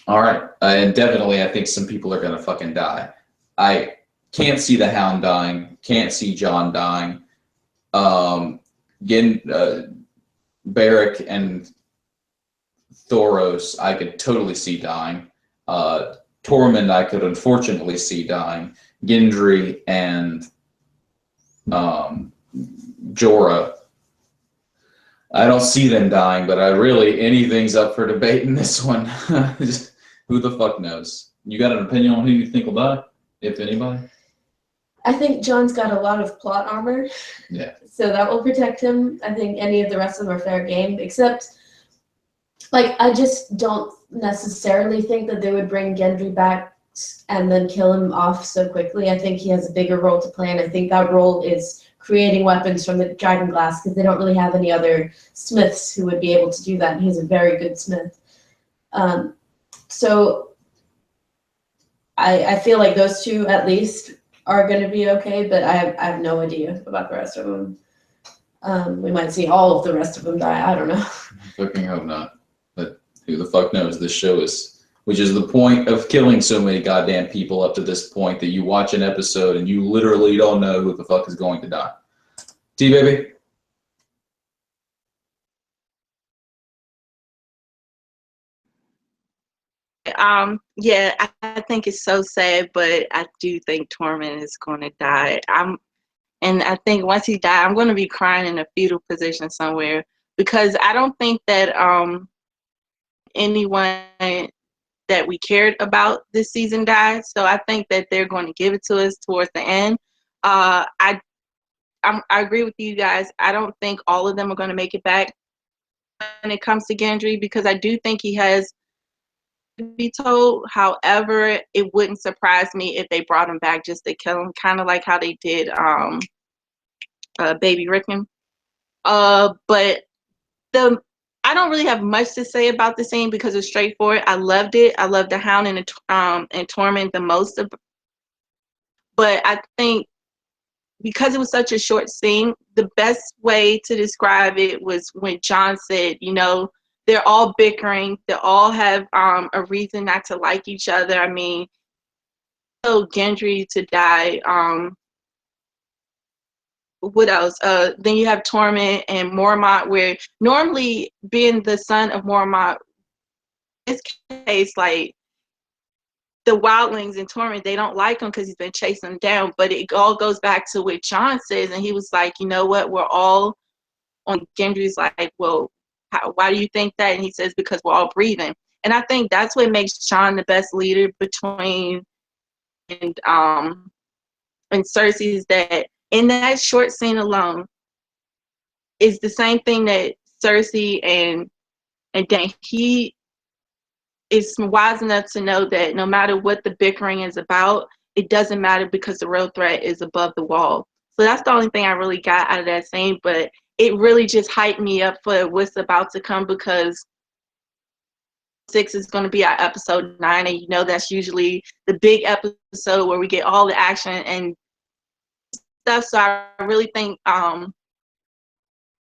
All right, and definitely I think some people are going to fucking die. I can't see the Hound dying, can't see Jon dying. Again, Beric and Thoros, I could totally see dying. Tormund, I could unfortunately see dying. Gendry and Jorah, I don't see them dying, but anything's up for debate in this one. Who the fuck knows? You got an opinion on who you think will die, if anybody? I think Jon's got a lot of plot armor. Yeah. So that will protect him. I think any of the rest of them are fair game, except, like, I just don't necessarily think that they would bring Gendry back and then kill him off so quickly. I think he has a bigger role to play, and I think that role is creating weapons from the dragon glass, because they don't really have any other smiths who would be able to do that, and he's a very good smith. So I feel like those two at least are going to be okay, but I have no idea about the rest of them. We might see all of the rest of them die. I don't know. Fucking hope not. But who the fuck knows? This show is, which is the point of killing so many goddamn people up to this point, that you watch an episode and you literally don't know who the fuck is going to die. TeeBaby? Yeah, I think it's so sad, but I do think Tormund is going to die. And I think once he dies, I'm going to be crying in a fetal position somewhere, because I don't think that anyone that we cared about this season died. So I think that they're going to give it to us towards the end. I agree with you guys. I don't think all of them are going to make it back when it comes to Gendry, because I do think he has to be told. However, it wouldn't surprise me if they brought him back just to kill him, kind of like how they did Baby Rickon. But I don't really have much to say about the scene because it's straightforward. I loved it. I loved the Hound and Tormund the most. But I think because it was such a short scene, the best way to describe it was when Jon said, you know, they're all bickering. They all have a reason not to like each other. I mean, so Gendry to die. What else? Then you have Tormund and Mormont, where normally being the son of Mormont, in this case, like the wildlings and Tormund, they don't like him because he's been chasing them down. But it all goes back to what Jon says, and he was like, you know what? We're all on. Gendry's like, well, why do you think that? And he says, because we're all breathing. And I think that's what makes Jon the best leader between and Cersei, is that in that short scene alone is the same thing that Cersei and Dan, he is wise enough to know that no matter what the bickering is about, it doesn't matter because the real threat is above the wall. So that's the only thing I really got out of that scene, but it really just hyped me up for what's about to come, because 6 is going to be our episode 9, and you know that's usually the big episode where we get all the action and stuff. So I really think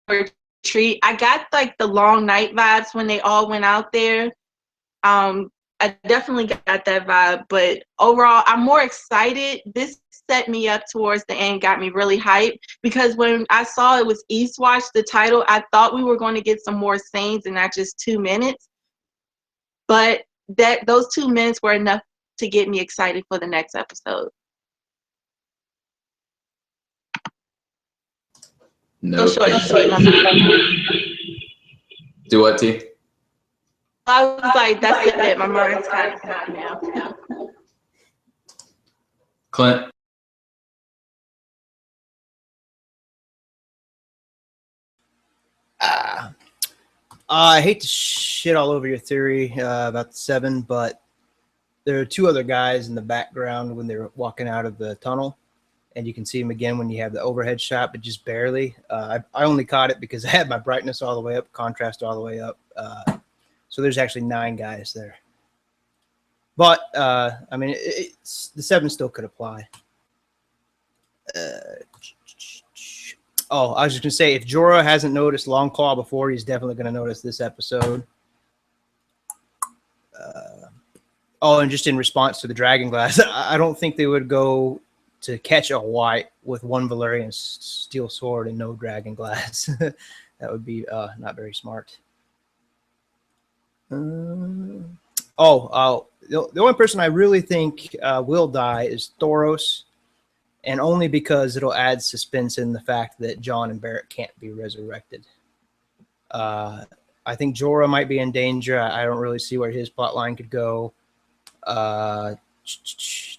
retreat. I got like the long night vibes when they all went out there. I definitely got that vibe, but overall, I'm more excited. This set me up towards the end, got me really hyped, because when I saw it was Eastwatch, the title, I thought we were going to get some more scenes and not just 2 minutes. But those 2 minutes were enough to get me excited for the next episode. No. So short. Do what, T? I was like, that's it. My mind's kind of cut now. Clint? I hate to shit all over your theory about the 7, but there are 2 other guys in the background when they're walking out of the tunnel, and you can see them again when you have the overhead shot, but just barely. I only caught it because I had my brightness all the way up, contrast all the way up. So there's actually 9 guys there. But, I mean, the 7 still could apply. I was just going to say, if Jorah hasn't noticed Longclaw before, he's definitely going to notice this episode. And just in response to the Dragon Glass, I don't think they would go to catch a white with 1 Valyrian steel sword and no Dragon Glass. That would be not very smart. The only person I really think will die is Thoros, and only because it'll add suspense in the fact that Jon and Barrett can't be resurrected. I think Jorah might be in danger. I don't really see where his plotline could go.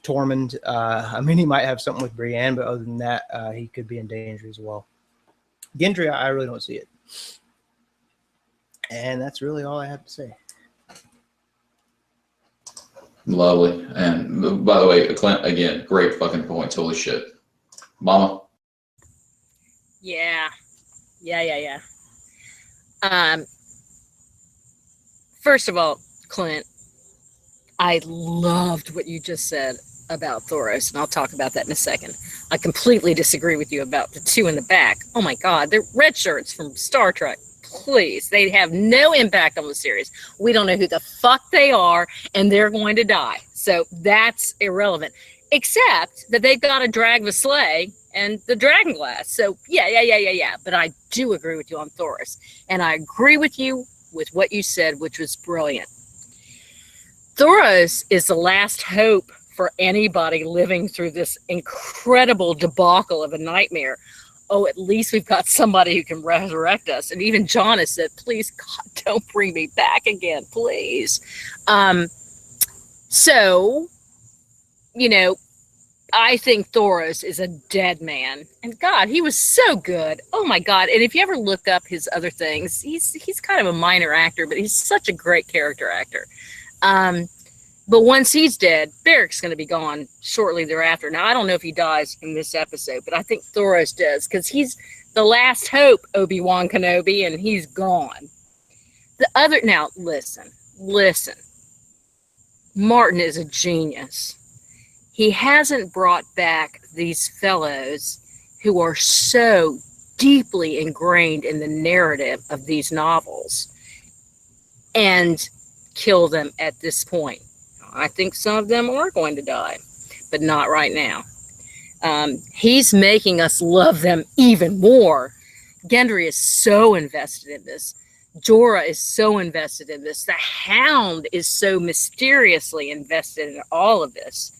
Tormund, I mean, he might have something with Brienne, but other than that, he could be in danger as well. Gendry, I really don't see it. And that's really all I have to say. Lovely. And by the way, Clint, again, great fucking points. Holy shit. Mama? Yeah. First of all, Clint, I loved what you just said about Thoros, and I'll talk about that in a second. I completely disagree with you about the two in the back. Oh my God, they're red shirts from Star Trek. Please, they have no impact on the series. We don't know who the fuck they are, and they're going to die. So that's irrelevant, except that they've got to drag the sleigh and the dragon glass. So yeah. But I do agree with you on Thoros, and I agree with you with what you said, which was brilliant. Thoros is the last hope for anybody living through this incredible debacle of a nightmare. Oh, at least we've got somebody who can resurrect us. And even Jon has said, please, God, don't bring me back again, please. So, you know, I think Thoros is a dead man. And God, he was so good. Oh my God. And if you ever look up his other things, he's kind of a minor actor, but he's such a great character actor. But once he's dead, Berick's going to be gone shortly thereafter. Now, I don't know if he dies in this episode, but I think Thoros does, because he's the last hope, Obi-Wan Kenobi, and he's gone. Now, listen. Martin is a genius. He hasn't brought back these fellows who are so deeply ingrained in the narrative of these novels and kill them at this point. I think some of them are going to die, but not right now. He's making us love them even more. Gendry is so invested in this. Jorah is so invested in this. The Hound is so mysteriously invested in all of this.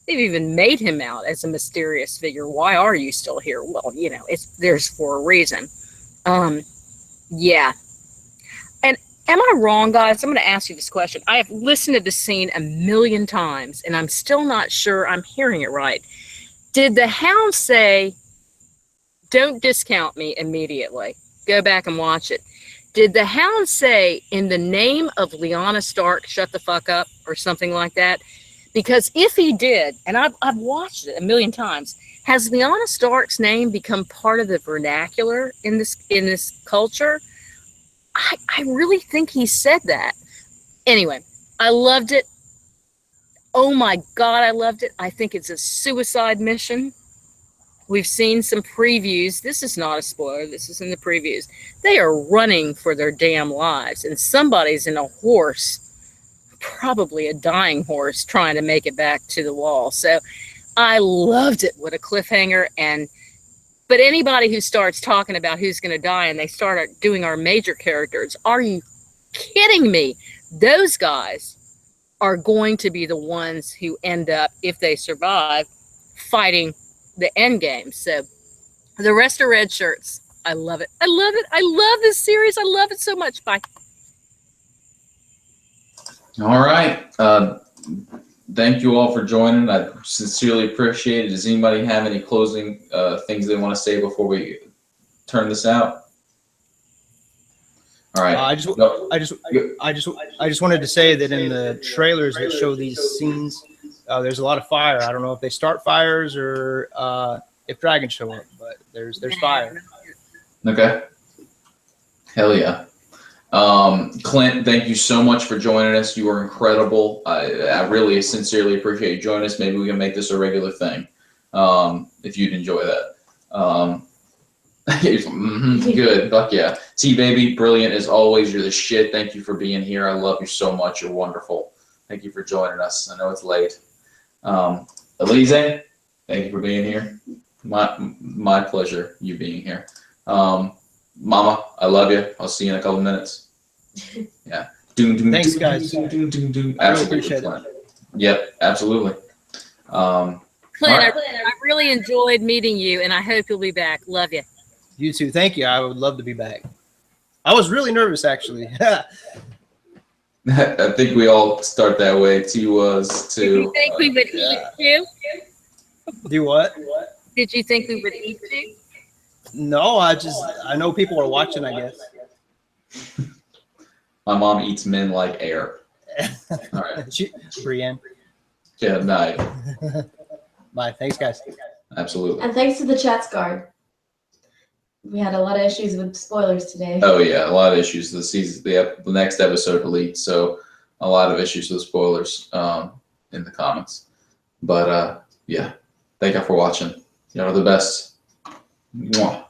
They've even made him out as a mysterious figure. Why are you still here? Well, you know, there's for a reason. Yeah. And am I wrong, guys? I'm going to ask you this question. I have listened to the scene 1,000,000 times, and I'm still not sure I'm hearing it right. Did the Hound say, don't discount me immediately? Go back and watch it. Did the Hound say, in the name of Lyanna Stark, shut the fuck up, or something like that? Because if he did, and I've watched it 1,000,000 times, has Lyanna Stark's name become part of the vernacular in this culture? I really think he said that. Anyway, I loved it. Oh my God, I loved it. I think it's a suicide mission. We've seen some previews. This is not a spoiler. This is in the previews. They are running for their damn lives, and somebody's in a horse, probably a dying horse, trying to make it back to the wall. So I loved it. What a cliffhanger. But anybody who starts talking about who's going to die and they start doing our major characters, are you kidding me? Those guys are going to be the ones who end up, if they survive, fighting the end game. So the rest are red shirts. I love it. I love it. I love this series. I love it so much. Bye. All right. Thank you all for joining. I sincerely appreciate it. Does anybody have any closing things they want to say before we turn this out? All right. I just wanted to say that in the trailers that show these scenes, there's a lot of fire. I don't know if they start fires or if dragons show up, but there's fire. Okay. Hell yeah. Clint, thank you so much for joining us. You were incredible. I really sincerely appreciate you joining us. Maybe we can make this a regular thing, if you'd enjoy that. Good. Fuck yeah. TeeBaby, brilliant as always. You're the shit. Thank you for being here. I love you so much. You're wonderful. Thank you for joining us. I know it's late. Alizey, thank you for being here. My pleasure, you being here. Mama, I love you. I'll see you in a couple minutes. Yeah. Thanks, guys. Absolutely. I really appreciate it. Yep, absolutely. Clint, Right. I really enjoyed meeting you, and I hope you'll be back. Love you. You too. Thank you. I would love to be back. I was really nervous, actually. I think we all start that way. T was too. Did you think we would eat you? Do what? Did you think we would eat you? No, I know people are watching, I guess. My mom eats men like air. All right. Brienne. Yeah, night. Bye. Thanks, guys. Absolutely. And thanks to the chat's guard. We had a lot of issues with spoilers today. Oh yeah, a lot of issues. The season, the next episode leaked, so a lot of issues with spoilers in the comments. But yeah, thank you for watching. Y'all are the best. Mwah.